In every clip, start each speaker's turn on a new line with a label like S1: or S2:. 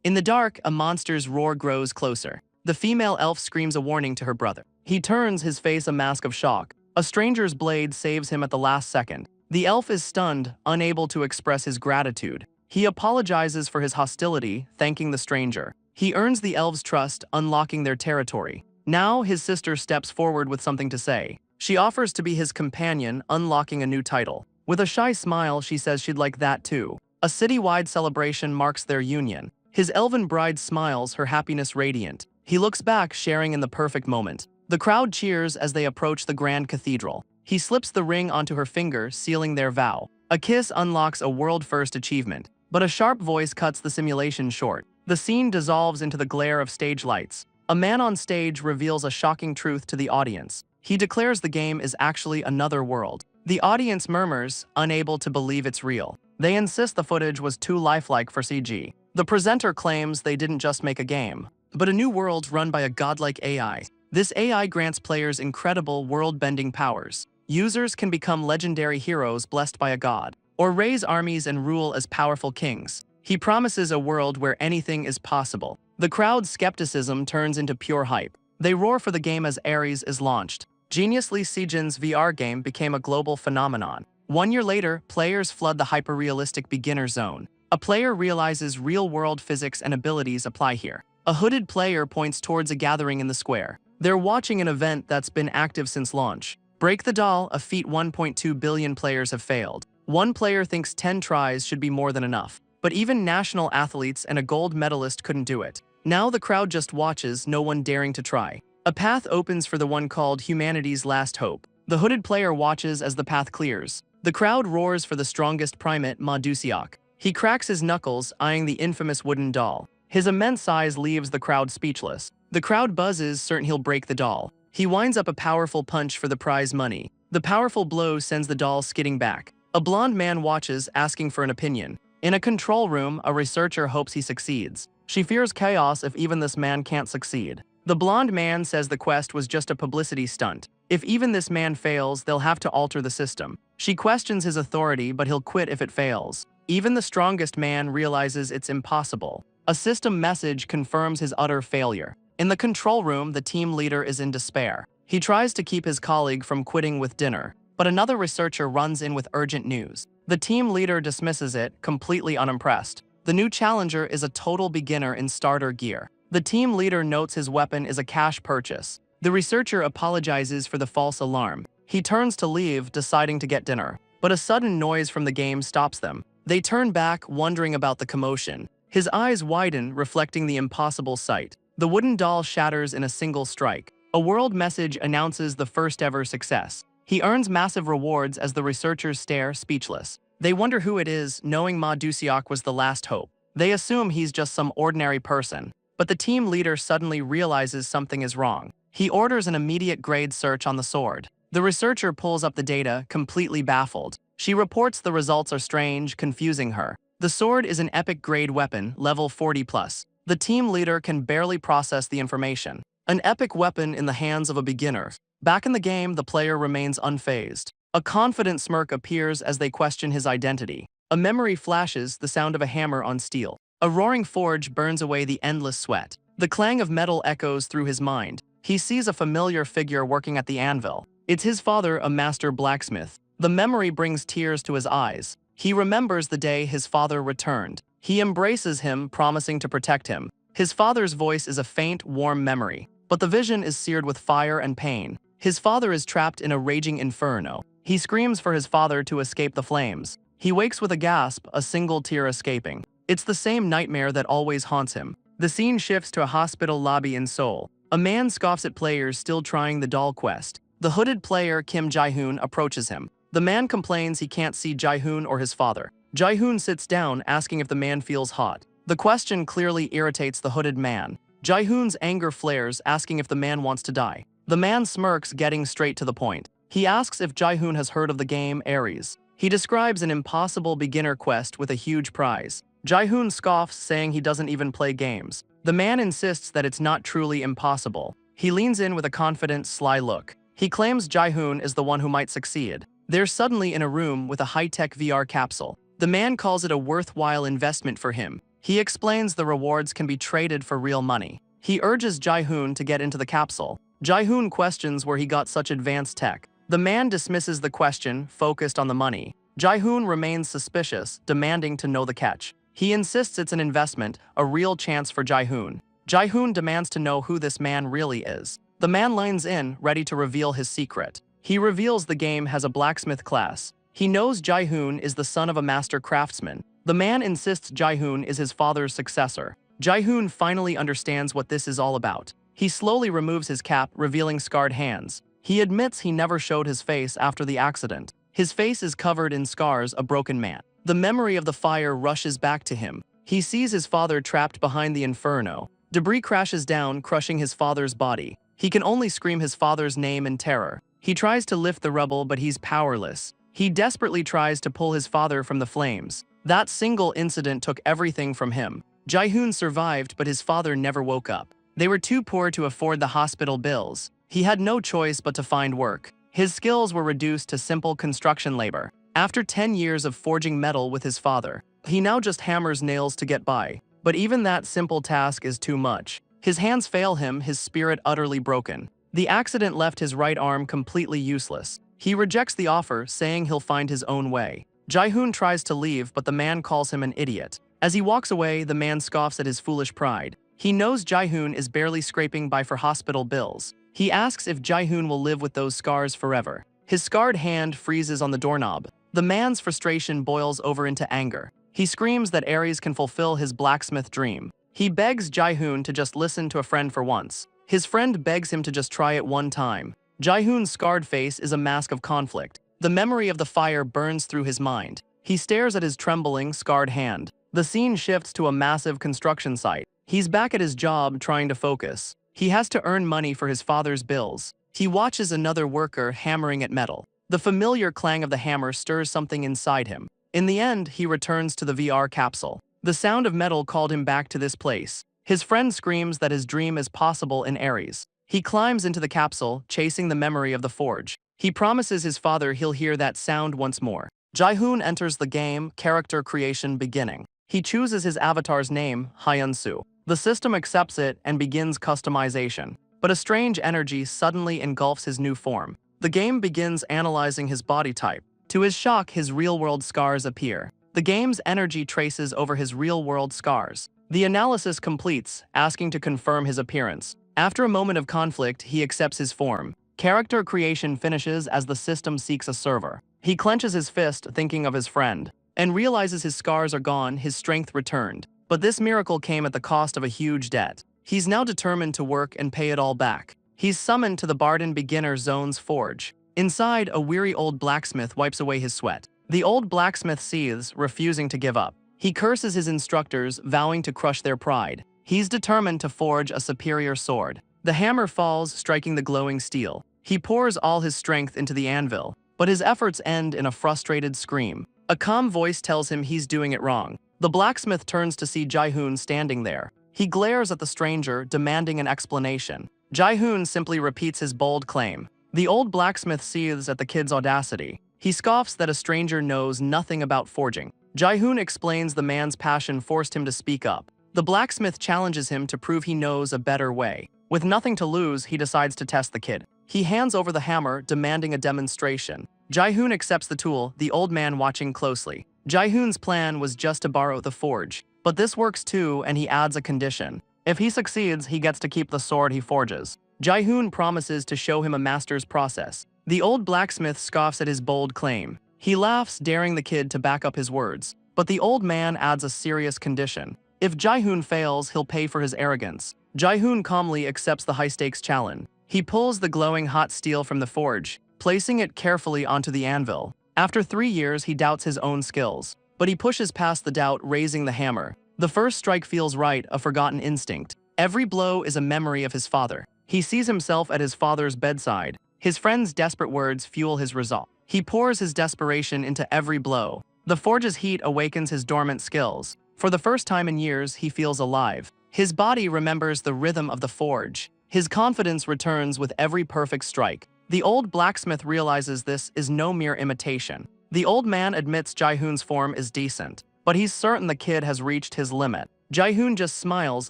S1: In the dark, a monster's roar grows closer. The female elf screams a warning to her brother. He turns, his face a mask of shock. A stranger's blade saves him at the last second. The elf is stunned, unable to express his gratitude. He apologizes for his hostility, thanking the stranger. He earns the elves' trust, unlocking their territory. Now his sister steps forward with something to say. She offers to be his companion, unlocking a new title. With a shy smile, she says she'd like that too. A citywide celebration marks their union. His elven bride smiles, her happiness radiant. He looks back, sharing in the perfect moment. The crowd cheers as they approach the grand cathedral. He slips the ring onto her finger, sealing their vow. A kiss unlocks a world-first achievement. But a sharp voice cuts the simulation short. The scene dissolves into the glare of stage lights. A man on stage reveals a shocking truth to the audience. He declares the game is actually another world. The audience murmurs, unable to believe it's real. They insist the footage was too lifelike for CG. The presenter claims they didn't just make a game, but a new world run by a godlike AI. This AI grants players incredible world-bending powers. Users can become legendary heroes blessed by a god, or raise armies and rule as powerful kings. He promises a world where anything is possible. The crowd's skepticism turns into pure hype. They roar for the game as Ares is launched. Geniusly Sejin's VR game became a global phenomenon. 1 year later, players flood the hyper-realistic beginner zone. A player realizes real-world physics and abilities apply here. A hooded player points towards a gathering in the square. They're watching an event that's been active since launch. Break the doll, a feat 1.2 billion players have failed. One player thinks 10 tries should be more than enough. But even national athletes and a gold medalist couldn't do it. Now the crowd just watches, no one daring to try. A path opens for the one called Humanity's Last Hope. The hooded player watches as the path clears. The crowd roars for the strongest primate, Madusiak. He cracks his knuckles, eyeing the infamous wooden doll. His immense size leaves the crowd speechless. The crowd buzzes, certain he'll break the doll. He winds up a powerful punch for the prize money. The powerful blow sends the doll skidding back. A blonde man watches, asking for an opinion. In a control room, a researcher hopes he succeeds. She fears chaos if even this man can't succeed. The blonde man says the quest was just a publicity stunt. If even this man fails, they'll have to alter the system. She questions his authority, but he'll quit if it fails. Even the strongest man realizes it's impossible. A system message confirms his utter failure. In the control room, the team leader is in despair. He tries to keep his colleague from quitting with dinner, but another researcher runs in with urgent news. The team leader dismisses it, completely unimpressed. The new challenger is a total beginner in starter gear. The team leader notes his weapon is a cash purchase. The researcher apologizes for the false alarm. He turns to leave, deciding to get dinner. But a sudden noise from the game stops them. They turn back, wondering about the commotion. His eyes widen, reflecting the impossible sight. The wooden doll shatters in a single strike. A world message announces the first-ever success. He earns massive rewards as the researchers stare, speechless. They wonder who it is, knowing Ma Dusiak was the last hope. They assume he's just some ordinary person. But the team leader suddenly realizes something is wrong. He orders an immediate grade search on the sword. The researcher pulls up the data, completely baffled. She reports the results are strange, confusing her. The sword is an epic grade weapon, level 40+. The team leader can barely process the information. An epic weapon in the hands of a beginner. Back in the game, the player remains unfazed. A confident smirk appears as they question his identity. A memory flashes, the sound of a hammer on steel. A roaring forge burns away the endless sweat. The clang of metal echoes through his mind. He sees a familiar figure working at the anvil. It's his father, a master blacksmith. The memory brings tears to his eyes. He remembers the day his father returned. He embraces him, promising to protect him. His father's voice is a faint, warm memory, but the vision is seared with fire and pain. His father is trapped in a raging inferno. He screams for his father to escape the flames. He wakes with a gasp, a single tear escaping. It's the same nightmare that always haunts him. The scene shifts to a hospital lobby in Seoul. A man scoffs at players still trying the doll quest. The hooded player, Kim Jae-hoon, approaches him. The man complains he can't see Jae-hoon or his father. Jae-hoon sits down, asking if the man feels hot. The question clearly irritates the hooded man. Jae-hoon's anger flares, asking if the man wants to die. The man smirks, getting straight to the point. He asks if Jae-hoon has heard of the game Ares. He describes an impossible beginner quest with a huge prize. Jae-hoon scoffs, saying he doesn't even play games. The man insists that it's not truly impossible. He leans in with a confident, sly look. He claims Jae-hoon is the one who might succeed. They're suddenly in a room with a high-tech VR capsule. The man calls it a worthwhile investment for him. He explains the rewards can be traded for real money. He urges Jae-hoon to get into the capsule. Jae-hoon questions where he got such advanced tech. The man dismisses the question, focused on the money. Jae-hoon remains suspicious, demanding to know the catch. He insists it's an investment, a real chance for Jae-hoon. Jae-hoon demands to know who this man really is. The man lines in, ready to reveal his secret. He reveals the game has a blacksmith class. He knows Jae-hoon is the son of a master craftsman. The man insists Jae-hoon is his father's successor. Jae-hoon finally understands what this is all about. He slowly removes his cap, revealing scarred hands. He admits he never showed his face after the accident. His face is covered in scars, a broken man. The memory of the fire rushes back to him. He sees his father trapped behind the inferno. Debris crashes down, crushing his father's body. He can only scream his father's name in terror. He tries to lift the rubble, but he's powerless. He desperately tries to pull his father from the flames. That single incident took everything from him. Jae-hoon survived, but his father never woke up. They were too poor to afford the hospital bills. He had no choice but to find work. His skills were reduced to simple construction labor. After 10 years of forging metal with his father, he now just hammers nails to get by. But even that simple task is too much. His hands fail him, his spirit utterly broken. The accident left his right arm completely useless. He rejects the offer, saying he'll find his own way. Jae-hoon tries to leave, but the man calls him an idiot. As he walks away, the man scoffs at his foolish pride. He knows Jae-hoon is barely scraping by for hospital bills. He asks if Jae-hoon will live with those scars forever. His scarred hand freezes on the doorknob. The man's frustration boils over into anger. He screams that Aries can fulfill his blacksmith dream. He begs Jae-hoon to just listen to a friend for once. His friend begs him to just try it one time. Jae-hoon's scarred face is a mask of conflict. The memory of the fire burns through his mind. He stares at his trembling, scarred hand. The scene shifts to a massive construction site. He's back at his job, trying to focus. He has to earn money for his father's bills. He watches another worker hammering at metal. The familiar clang of the hammer stirs something inside him. In the end, he returns to the VR capsule. The sound of metal called him back to this place. His friend screams that his dream is possible in Aries. He climbs into the capsule, chasing the memory of the forge. He promises his father he'll hear that sound once more. Jae-hoon enters the game, character creation beginning. He chooses his avatar's name, Hyun-soo. The system accepts it and begins customization. But a strange energy suddenly engulfs his new form. The game begins analyzing his body type. To his shock, his real-world scars appear. The game's energy traces over his real-world scars. The analysis completes, asking to confirm his appearance. After a moment of conflict, he accepts his form. Character creation finishes as the system seeks a server. He clenches his fist, thinking of his friend, and realizes his scars are gone, his strength returned. But this miracle came at the cost of a huge debt. He's now determined to work and pay it all back. He's summoned to the Barden Beginner Zone's forge. Inside, a weary old blacksmith wipes away his sweat. The old blacksmith seethes, refusing to give up. He curses his instructors, vowing to crush their pride. He's determined to forge a superior sword. The hammer falls, striking the glowing steel. He pours all his strength into the anvil, but his efforts end in a frustrated scream. A calm voice tells him he's doing it wrong. The blacksmith turns to see Jae-hoon standing there. He glares at the stranger, demanding an explanation. Jae-hoon simply repeats his bold claim. The old blacksmith seethes at the kid's audacity. He scoffs that a stranger knows nothing about forging. Jae-hoon explains the man's passion forced him to speak up. The blacksmith challenges him to prove he knows a better way. With nothing to lose, he decides to test the kid. He hands over the hammer, demanding a demonstration. Jae-hoon accepts the tool, the old man watching closely. Jae-hoon's plan was just to borrow the forge. But this works too, and he adds a condition. If he succeeds, he gets to keep the sword he forges. Jae-hoon promises to show him a master's process. The old blacksmith scoffs at his bold claim. He laughs, daring the kid to back up his words. But the old man adds a serious condition. If Jae-hoon fails, he'll pay for his arrogance. Jae-hoon calmly accepts the high-stakes challenge. He pulls the glowing hot steel from the forge, placing it carefully onto the anvil. After 3 years, he doubts his own skills. But he pushes past the doubt, raising the hammer. The first strike feels right, a forgotten instinct. Every blow is a memory of his father. He sees himself at his father's bedside. His friend's desperate words fuel his resolve. He pours his desperation into every blow. The forge's heat awakens his dormant skills. For the first time in years, he feels alive. His body remembers the rhythm of the forge. His confidence returns with every perfect strike. The old blacksmith realizes this is no mere imitation. The old man admits Jae-hoon's form is decent, but he's certain the kid has reached his limit. Jaehoon just smiles,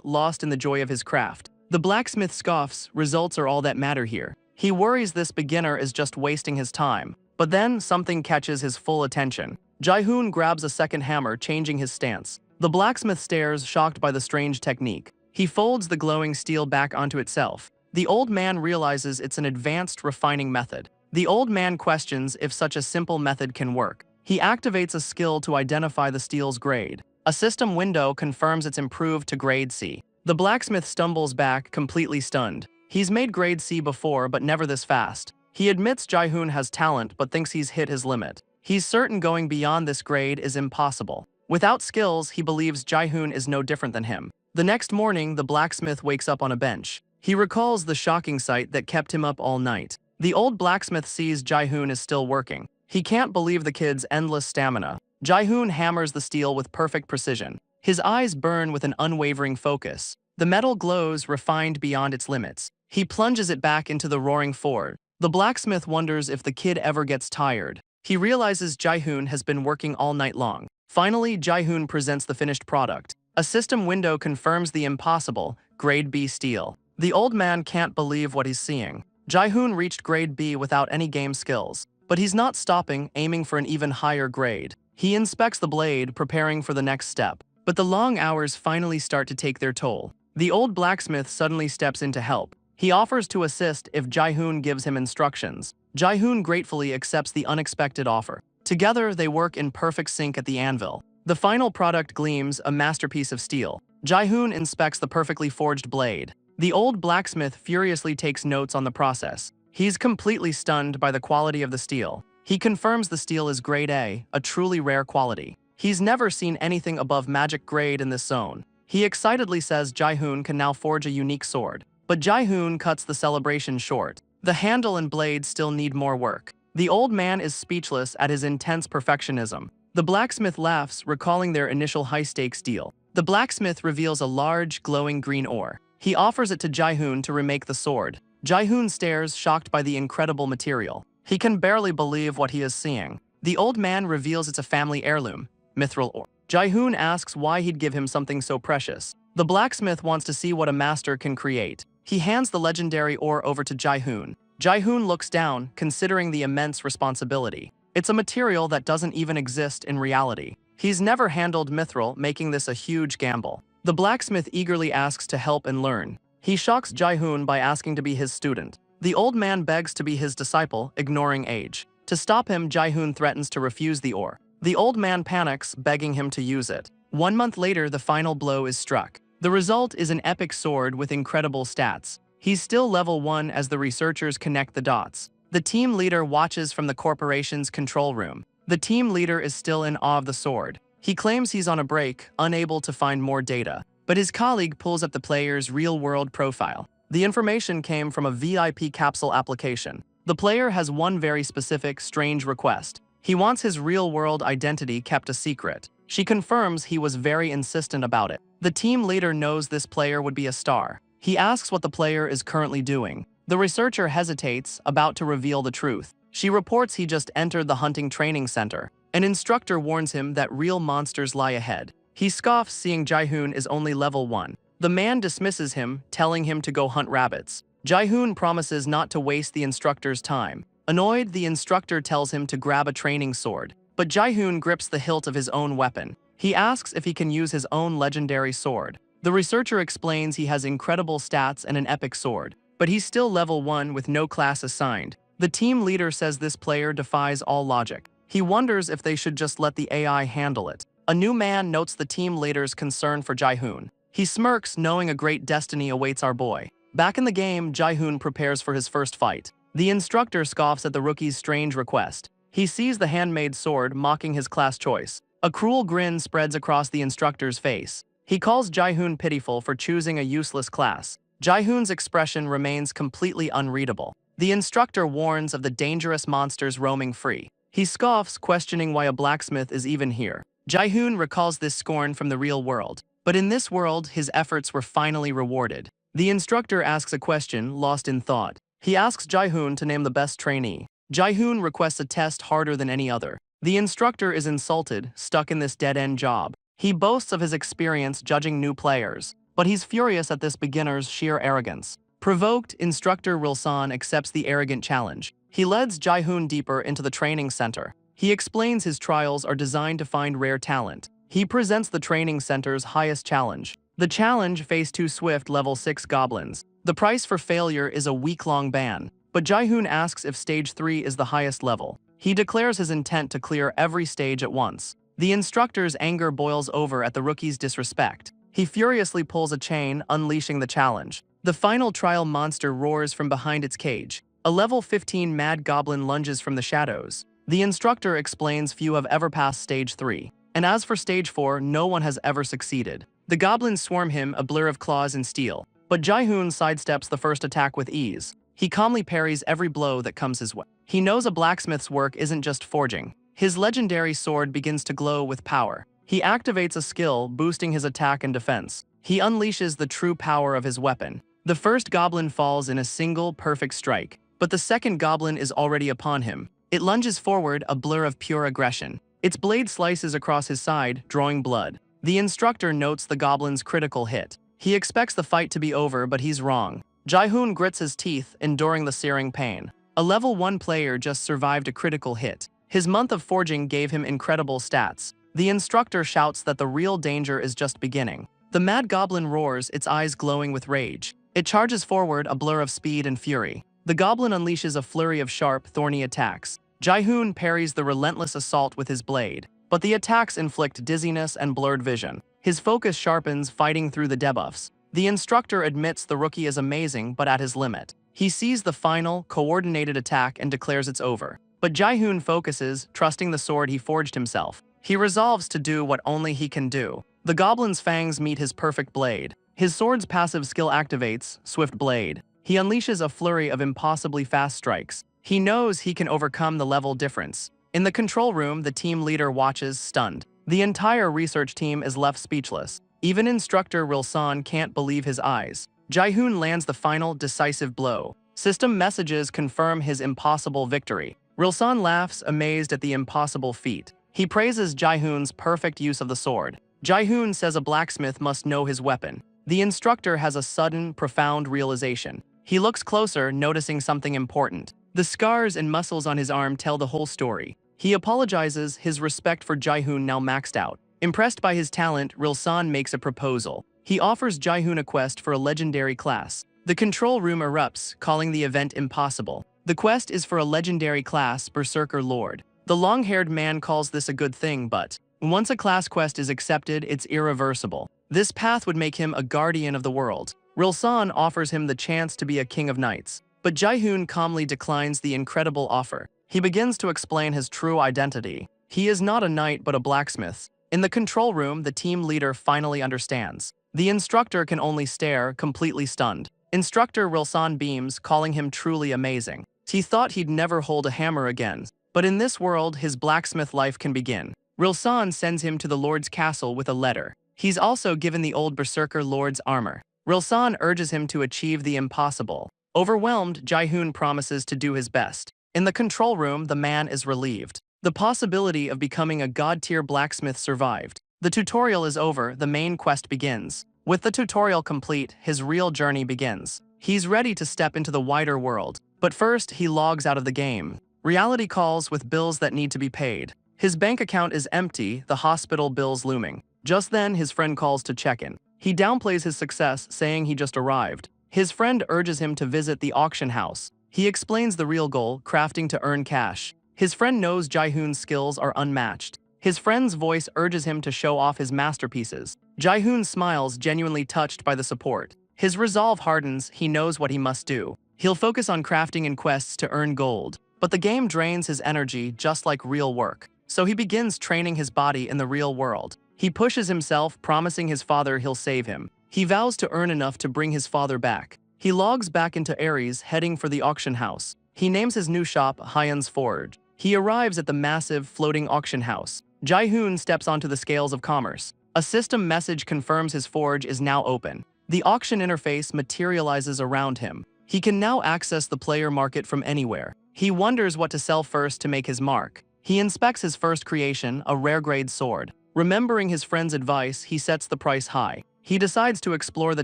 S1: lost in the joy of his craft. The blacksmith scoffs, results are all that matter here. He worries this beginner is just wasting his time. But then, something catches his full attention. Jaehoon grabs a second hammer, changing his stance. The blacksmith stares, shocked by the strange technique. He folds the glowing steel back onto itself. The old man realizes it's an advanced refining method. The old man questions if such a simple method can work. He activates a skill to identify the steel's grade. A system window confirms it's improved to grade C. The blacksmith stumbles back, completely stunned. He's made grade C before, but never this fast. He admits Jaehoon has talent, but thinks he's hit his limit. He's certain going beyond this grade is impossible. Without skills, he believes Jaehoon is no different than him. The next morning, the blacksmith wakes up on a bench. He recalls the shocking sight that kept him up all night. The old blacksmith sees Jaehoon is still working. He can't believe the kid's endless stamina. Jaehoon hammers the steel with perfect precision. His eyes burn with an unwavering focus. The metal glows, refined beyond its limits. He plunges it back into the roaring forge. The blacksmith wonders if the kid ever gets tired. He realizes Jaehoon has been working all night long. Finally, Jaehoon presents the finished product. A system window confirms the impossible, grade B steel. The old man can't believe what he's seeing. Jaehoon reached grade B without any game skills. But he's not stopping, aiming for an even higher grade. He inspects the blade, preparing for the next step. But the long hours finally start to take their toll. The old blacksmith suddenly steps in to help. He offers to assist if Jaehoon gives him instructions. Jaehoon gratefully accepts the unexpected offer. Together, they work in perfect sync at the anvil. The final product gleams, a masterpiece of steel. Jaehoon inspects the perfectly forged blade. The old blacksmith furiously takes notes on the process. He's completely stunned by the quality of the steel. He confirms the steel is grade A, a truly rare quality. He's never seen anything above magic grade in this zone. He excitedly says Jaehoon can now forge a unique sword. But Jaehoon cuts the celebration short. The handle and blade still need more work. The old man is speechless at his intense perfectionism. The blacksmith laughs, recalling their initial high-stakes deal. The blacksmith reveals a large, glowing green ore. He offers it to Jaehoon to remake the sword. Jaehoon stares, shocked by the incredible material. He can barely believe what he is seeing. The old man reveals it's a family heirloom, mithril ore. Jaehoon asks why he'd give him something so precious. The blacksmith wants to see what a master can create. He hands the legendary ore over to Jaehoon. Jaehoon looks down, considering the immense responsibility. It's a material that doesn't even exist in reality. He's never handled mithril, making this a huge gamble. The blacksmith eagerly asks to help and learn. He shocks Jaehoon by asking to be his student. The old man begs to be his disciple, ignoring age. To stop him, Jaehoon threatens to refuse the ore. The old man panics, begging him to use it. 1 month later, the final blow is struck. The result is an epic sword with incredible stats. He's still level 1 as the researchers connect the dots. The team leader watches from the corporation's control room. The team leader is still in awe of the sword. He claims he's on a break, unable to find more data. But his colleague pulls up the player's real-world profile. The information came from a VIP capsule application. The player has one very specific, strange request. He wants his real-world identity kept a secret. She confirms he was very insistent about it. The team leader knows this player would be a star. He asks what the player is currently doing. The researcher hesitates, about to reveal the truth. She reports he just entered the hunting training center. An instructor warns him that real monsters lie ahead. He scoffs, seeing Jaehoon is only level 1. The man dismisses him, telling him to go hunt rabbits. Jaehoon promises not to waste the instructor's time. Annoyed, the instructor tells him to grab a training sword. But Jaehoon grips the hilt of his own weapon. He asks if he can use his own legendary sword. The researcher explains he has incredible stats and an epic sword, but he's still level 1 with no class assigned. The team leader says this player defies all logic. He wonders if they should just let the AI handle it. A new man notes the team leader's concern for Jaehoon. He smirks, knowing a great destiny awaits our boy. Back in the game, Jaehoon prepares for his first fight. The instructor scoffs at the rookie's strange request. He sees the handmade sword, mocking his class choice. A cruel grin spreads across the instructor's face. He calls Jaehoon pitiful for choosing a useless class. Jaehoon's expression remains completely unreadable. The instructor warns of the dangerous monsters roaming free. He scoffs, questioning why a blacksmith is even here. Jaehoon recalls this scorn from the real world. But in this world, his efforts were finally rewarded. The instructor asks a question, lost in thought. He asks Jaehoon to name the best trainee. Jaehoon requests a test harder than any other. The instructor is insulted, stuck in this dead-end job. He boasts of his experience judging new players, but he's furious at this beginner's sheer arrogance. Provoked, instructor Rilsan accepts the arrogant challenge. He leads Jae-hoon deeper into the training center. He explains his trials are designed to find rare talent. He presents the training center's highest challenge. The challenge: Phase 2 Swift Level 6 Goblins. The price for failure is a week-long ban, but Jae-hoon asks if Stage 3 is the highest level. He declares his intent to clear every stage at once. The instructor's anger boils over at the rookie's disrespect. He furiously pulls a chain, unleashing the challenge. The final trial monster roars from behind its cage. A level 15 mad goblin lunges from the shadows. The instructor explains few have ever passed Stage 3. And as for Stage 4, no one has ever succeeded. The goblins swarm him, a blur of claws and steel. But Jae-hoon sidesteps the first attack with ease. He calmly parries every blow that comes his way. He knows a blacksmith's work isn't just forging. His legendary sword begins to glow with power. He activates a skill, boosting his attack and defense. He unleashes the true power of his weapon. The first goblin falls in a single, perfect strike, but the second goblin is already upon him. It lunges forward, a blur of pure aggression. Its blade slices across his side, drawing blood. The instructor notes the goblin's critical hit. He expects the fight to be over, but he's wrong. Jae-hoon grits his teeth, enduring the searing pain. A level 1 player just survived a critical hit. His month of forging gave him incredible stats. The instructor shouts that the real danger is just beginning. The mad goblin roars, its eyes glowing with rage. It charges forward, a blur of speed and fury. The goblin unleashes a flurry of sharp, thorny attacks. Jae-hoon parries the relentless assault with his blade, but the attacks inflict dizziness and blurred vision. His focus sharpens, fighting through the debuffs. The instructor admits the rookie is amazing, but at his limit. He sees the final, coordinated attack and declares it's over. But Jae-hoon focuses, trusting the sword he forged himself. He resolves to do what only he can do. The goblin's fangs meet his perfect blade. His sword's passive skill activates, Swift Blade. He unleashes a flurry of impossibly fast strikes. He knows he can overcome the level difference. In the control room, the team leader watches, stunned. The entire research team is left speechless. Even instructor Rilsan can't believe his eyes. Jae-hoon lands the final, decisive blow. System messages confirm his impossible victory. Rilsan laughs, amazed at the impossible feat. He praises Jae-hoon's perfect use of the sword. Jae-hoon says a blacksmith must know his weapon. The instructor has a sudden, profound realization. He looks closer, noticing something important. The scars and muscles on his arm tell the whole story. He apologizes, his respect for Jae-hoon now maxed out. Impressed by his talent, Rilsan makes a proposal. He offers Jae-hoon a quest for a legendary class. The control room erupts, calling the event impossible. The quest is for a legendary class, Berserker Lord. The long-haired man calls this a good thing, but once a class quest is accepted, it's irreversible. This path would make him a guardian of the world. Rilsan offers him the chance to be a king of knights, but Jae-hoon calmly declines the incredible offer. He begins to explain his true identity. He is not a knight but a blacksmith. In the control room, the team leader finally understands. The instructor can only stare, completely stunned. Instructor Rilsan beams, calling him truly amazing. He thought he'd never hold a hammer again, but in this world, his blacksmith life can begin. Rilsan sends him to the Lord's castle with a letter. He's also given the old Berserker Lord's armor. Rilsan urges him to achieve the impossible. Overwhelmed, Jae-hoon promises to do his best. In the control room, the man is relieved. The possibility of becoming a god-tier blacksmith survived. The tutorial is over, the main quest begins. With the tutorial complete, his real journey begins. He's ready to step into the wider world. But first, he logs out of the game. Reality calls with bills that need to be paid. His bank account is empty, the hospital bills looming. Just then, his friend calls to check in. He downplays his success, saying he just arrived. His friend urges him to visit the auction house. He explains the real goal, crafting to earn cash. His friend knows Jae-hoon's skills are unmatched. His friend's voice urges him to show off his masterpieces. Jae-hoon smiles, genuinely touched by the support. His resolve hardens, he knows what he must do. He'll focus on crafting and quests to earn gold. But the game drains his energy just like real work. So he begins training his body in the real world. He pushes himself, promising his father he'll save him. He vows to earn enough to bring his father back. He logs back into Ares, heading for the auction house. He names his new shop Hyun's Forge. He arrives at the massive, floating auction house. Jae-hoon steps onto the scales of commerce. A system message confirms his forge is now open. The auction interface materializes around him. He can now access the player market from anywhere. He wonders what to sell first to make his mark. He inspects his first creation, a rare-grade sword. Remembering his friend's advice, he sets the price high. He decides to explore the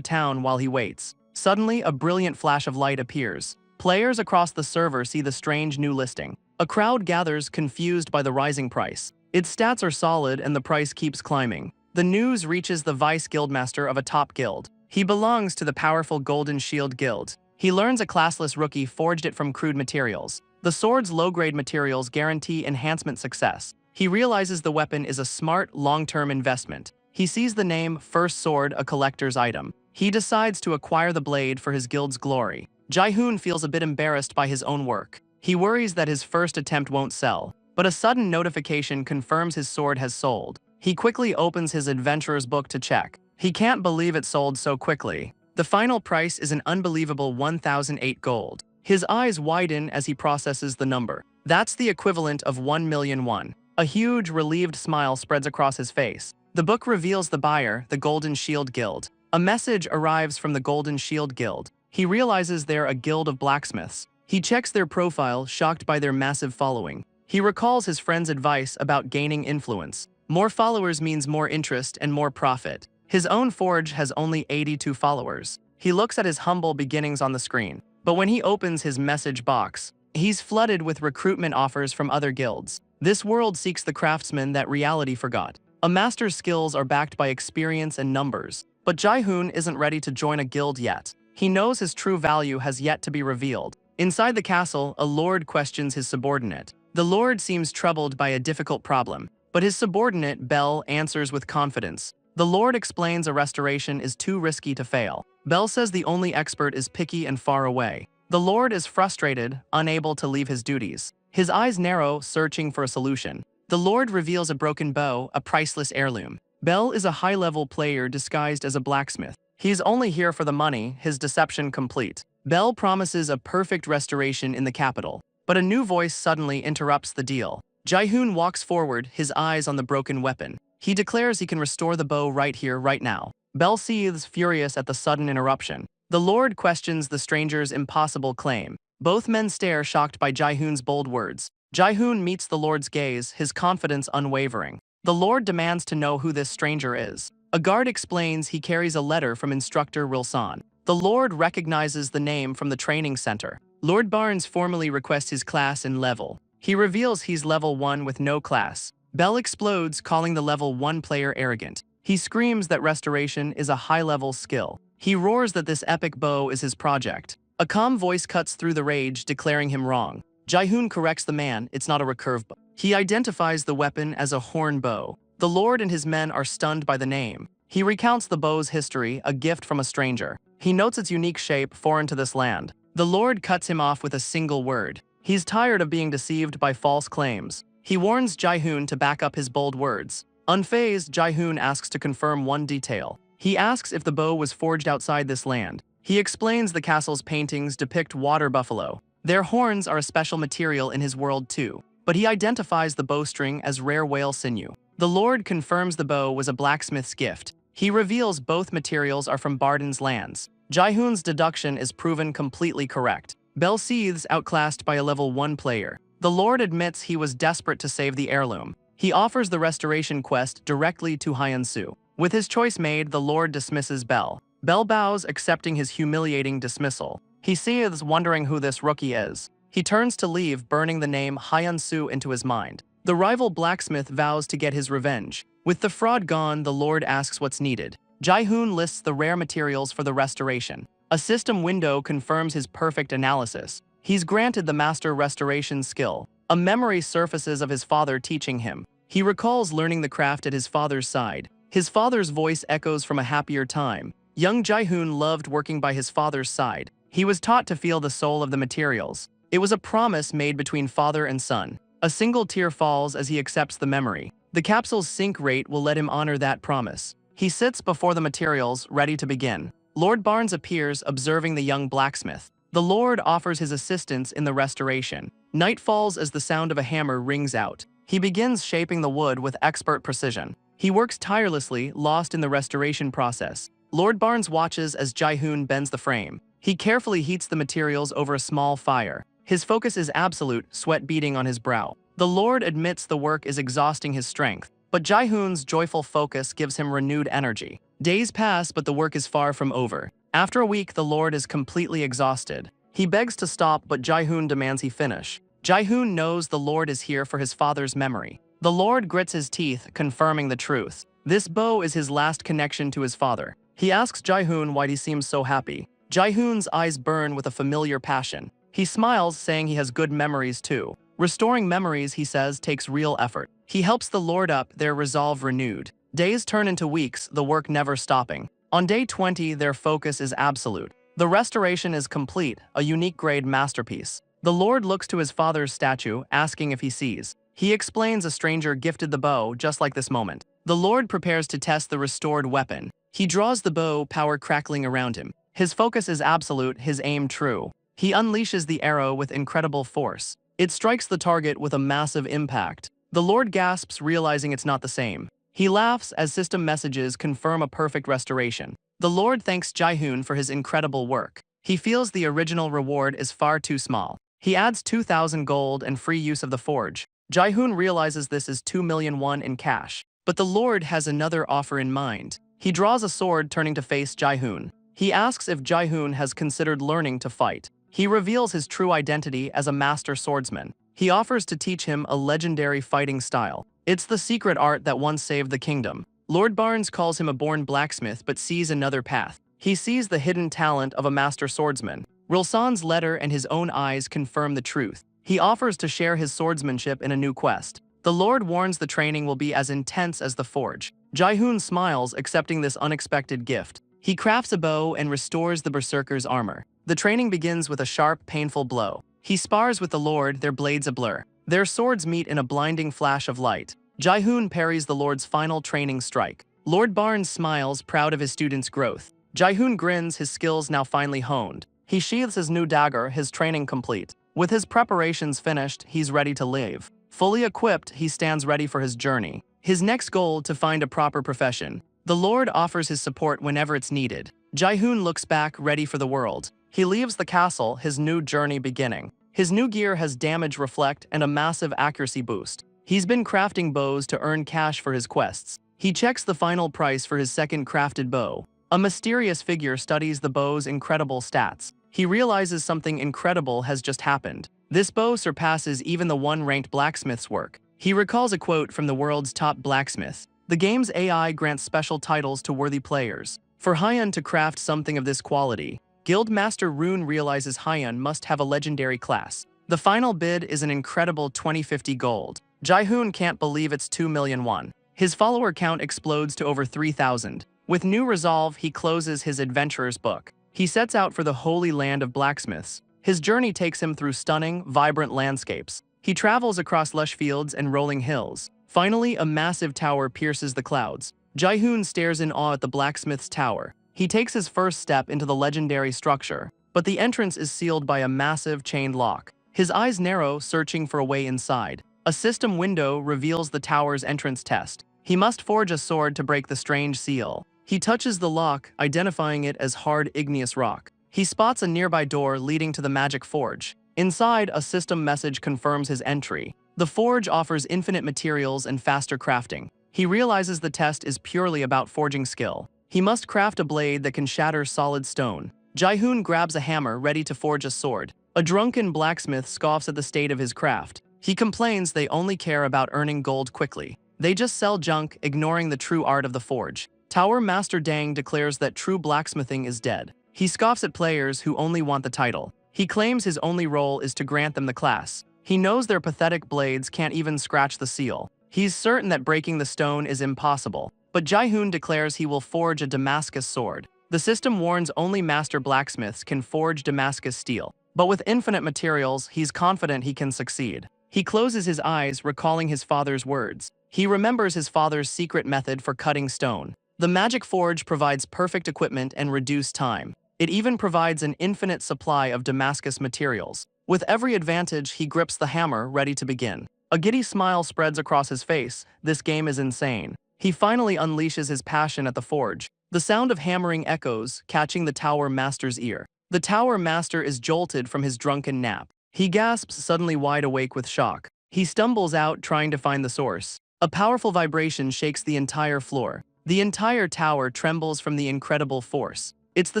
S1: town while he waits. Suddenly, a brilliant flash of light appears. Players across the server see the strange new listing. A crowd gathers, confused by the rising price. Its stats are solid and the price keeps climbing. The news reaches the vice guildmaster of a top guild. He belongs to the powerful Golden Shield Guild. He learns a classless rookie forged it from crude materials. The sword's low-grade materials guarantee enhancement success. He realizes the weapon is a smart, long-term investment. He sees the name First Sword, a collector's item. He decides to acquire the blade for his guild's glory. Jae-hoon feels a bit embarrassed by his own work. He worries that his first attempt won't sell, but a sudden notification confirms his sword has sold. He quickly opens his adventurer's book to check. He can't believe it sold so quickly. The final price is an unbelievable 1,008 gold. His eyes widen as he processes the number. That's the equivalent of 1,000,000 won. A huge, relieved smile spreads across his face. The book reveals the buyer, the Golden Shield Guild. A message arrives from the Golden Shield Guild. He realizes they're a guild of blacksmiths. He checks their profile, shocked by their massive following. He recalls his friend's advice about gaining influence. More followers means more interest and more profit. His own forge has only 82 followers. He looks at his humble beginnings on the screen. But when he opens his message box, he's flooded with recruitment offers from other guilds. This world seeks the craftsman that reality forgot. A master's skills are backed by experience and numbers. But Jae-hoon isn't ready to join a guild yet. He knows his true value has yet to be revealed. Inside the castle, a lord questions his subordinate. The lord seems troubled by a difficult problem, but his subordinate, Bell, answers with confidence. The lord explains a restoration is too risky to fail. Bell says the only expert is picky and far away. The lord is frustrated, unable to leave his duties. His eyes narrow, searching for a solution. The lord reveals a broken bow, a priceless heirloom. Bell is a high-level player disguised as a blacksmith. He's only here for the money, his deception complete. Bell promises a perfect restoration in the capital, but a new voice suddenly interrupts the deal. Jae-hoon walks forward, his eyes on the broken weapon. He declares he can restore the bow right here, right now. Bell seethes, furious at the sudden interruption. The lord questions the stranger's impossible claim. Both men stare, shocked by Jae-hoon's bold words. Jae-hoon meets the lord's gaze, his confidence unwavering. The lord demands to know who this stranger is. A guard explains he carries a letter from instructor Rilsan. The lord recognizes the name from the training center. Lord Barnes formally requests his class and level. He reveals he's level 1 with no class. Bell explodes, calling the level 1 player arrogant. He screams that restoration is a high-level skill. He roars that this epic bow is his project. A calm voice cuts through the rage, declaring him wrong. Jae-hoon corrects the man, it's not a recurve bow. He identifies the weapon as a horn bow. The lord and his men are stunned by the name. He recounts the bow's history, a gift from a stranger. He notes its unique shape, foreign to this land. The lord cuts him off with a single word. He's tired of being deceived by false claims. He warns Jae-hoon to back up his bold words. Unfazed, Jae-hoon asks to confirm one detail. He asks if the bow was forged outside this land. He explains the castle's paintings depict water buffalo. Their horns are a special material in his world too. But he identifies the bowstring as rare whale sinew. The lord confirms the bow was a blacksmith's gift. He reveals both materials are from Barden's lands. Jae-hoon's deduction is proven completely correct. Bell seethes, outclassed by a level 1 player. The lord admits he was desperate to save the heirloom. He offers the restoration quest directly to Hyun-soo. With his choice made, the lord dismisses Bell. Bell bows, accepting his humiliating dismissal. He seethes, wondering who this rookie is. He turns to leave, burning the name Hyun-soo into his mind. The rival blacksmith vows to get his revenge. With the fraud gone, the lord asks what's needed. Jae-hoon lists the rare materials for the restoration. A system window confirms his perfect analysis. He's granted the master restoration skill. A memory surfaces of his father teaching him. He recalls learning the craft at his father's side. His father's voice echoes from a happier time. Young Jae-hoon loved working by his father's side. He was taught to feel the soul of the materials. It was a promise made between father and son. A single tear falls as he accepts the memory. The capsule's sink rate will let him honor that promise. He sits before the materials, ready to begin. Lord Barnes appears, observing the young blacksmith. The lord offers his assistance in the restoration. Night falls as the sound of a hammer rings out. He begins shaping the wood with expert precision. He works tirelessly, lost in the restoration process. Lord Barnes watches as Jae-hoon bends the frame. He carefully heats the materials over a small fire. His focus is absolute, sweat beading on his brow. The lord admits the work is exhausting his strength. but Jaehoon's joyful focus gives him renewed energy. Days pass, but the work is far from over. After a week, the Lord is completely exhausted. He begs to stop, but Jaehoon demands he finish. Jaehoon knows the Lord is here for his father's memory. The Lord grits his teeth, confirming the truth. This bow is his last connection to his father. He asks Jaehoon why he seems so happy. Jaehoon's eyes burn with a familiar passion. He smiles, saying he has good memories too. Restoring memories, he says, takes real effort. He helps the Lord up, their resolve renewed. Days turn into weeks, the work never stopping. On day 20, their focus is absolute. The restoration is complete, a unique grade masterpiece. The Lord looks to his father's statue, asking if he sees. He explains a stranger gifted the bow, just like this moment. The Lord prepares to test the restored weapon. He draws the bow, power crackling around him. His focus is absolute, his aim true. He unleashes the arrow with incredible force. It strikes the target with a massive impact. The Lord gasps, realizing it's not the same. He laughs as system messages confirm a perfect restoration. The Lord thanks Jaehoon for his incredible work. He feels the original reward is far too small. He adds 2,000 gold and free use of the forge. Jaehoon realizes this is 2 million won in cash. But the Lord has another offer in mind. He draws a sword, turning to face Jaehoon. He asks if Jaehoon has considered learning to fight. He reveals his true identity as a master swordsman. He offers to teach him a legendary fighting style. It's the secret art that once saved the kingdom. Lord Barnes calls him a born blacksmith but sees another path. He sees the hidden talent of a master swordsman. Rilsan's letter and his own eyes confirm the truth. He offers to share his swordsmanship in a new quest. The Lord warns the training will be as intense as the forge. Jaehoon smiles, accepting this unexpected gift. He crafts a bow and restores the berserker's armor. The training begins with a sharp, painful blow. He spars with the Lord, their blades a blur. Their swords meet in a blinding flash of light. Jaehoon parries the Lord's final training strike. Lord Barnes smiles, proud of his student's growth. Jaehoon grins, his skills now finally honed. He sheathes his new dagger, his training complete. With his preparations finished, he's ready to leave. Fully equipped, he stands ready for his journey. His next goal, to find a proper profession. The Lord offers his support whenever it's needed. Jaehoon looks back, ready for the world. He leaves the castle, his new journey beginning. His new gear has damage reflect and a massive accuracy boost. He's been crafting bows to earn cash for his quests. He checks the final price for his second crafted bow. A mysterious figure studies the bow's incredible stats. He realizes something incredible has just happened. This bow surpasses even the one-ranked blacksmith's work. He recalls a quote from the world's top blacksmith. The game's AI grants special titles to worthy players. For Hyun to craft something of this quality, Guildmaster Rune realizes Hyun must have a legendary class. The final bid is an incredible 2050 gold. Jaehoon can't believe it's 2 million won. His follower count explodes to over 3,000. With new resolve, he closes his adventurer's book. He sets out for the holy land of blacksmiths. His journey takes him through stunning, vibrant landscapes. He travels across lush fields and rolling hills. Finally, a massive tower pierces the clouds. Jaehoon stares in awe at the blacksmith's tower. He takes his first step into the legendary structure, but the entrance is sealed by a massive chained lock. His eyes narrow, searching for a way inside. A system window reveals the tower's entrance test. He must forge a sword to break the strange seal. He touches the lock, identifying it as hard igneous rock. He spots a nearby door leading to the magic forge. Inside, a system message confirms his entry. The forge offers infinite materials and faster crafting. He realizes the test is purely about forging skill. He must craft a blade that can shatter solid stone. Jaehoon grabs a hammer, ready to forge a sword. A drunken blacksmith scoffs at the state of his craft. He complains they only care about earning gold quickly. They just sell junk, ignoring the true art of the forge. Tower Master Dang declares that true blacksmithing is dead. He scoffs at players who only want the title. He claims his only role is to grant them the class. He knows their pathetic blades can't even scratch the seal. He's certain that breaking the stone is impossible. But Jaehoon declares he will forge a Damascus sword. The system warns only master blacksmiths can forge Damascus steel. But with infinite materials, he's confident he can succeed. He closes his eyes, recalling his father's words. He remembers his father's secret method for cutting stone. The magic forge provides perfect equipment and reduced time. It even provides an infinite supply of Damascus materials. With every advantage, he grips the hammer, ready to begin. A giddy smile spreads across his face. This game is insane. He finally unleashes his passion at the forge. The sound of hammering echoes, catching the Tower Master's ear. The Tower Master is jolted from his drunken nap. He gasps, suddenly wide awake with shock. He stumbles out, trying to find the source. A powerful vibration shakes the entire floor. The entire tower trembles from the incredible force. It's the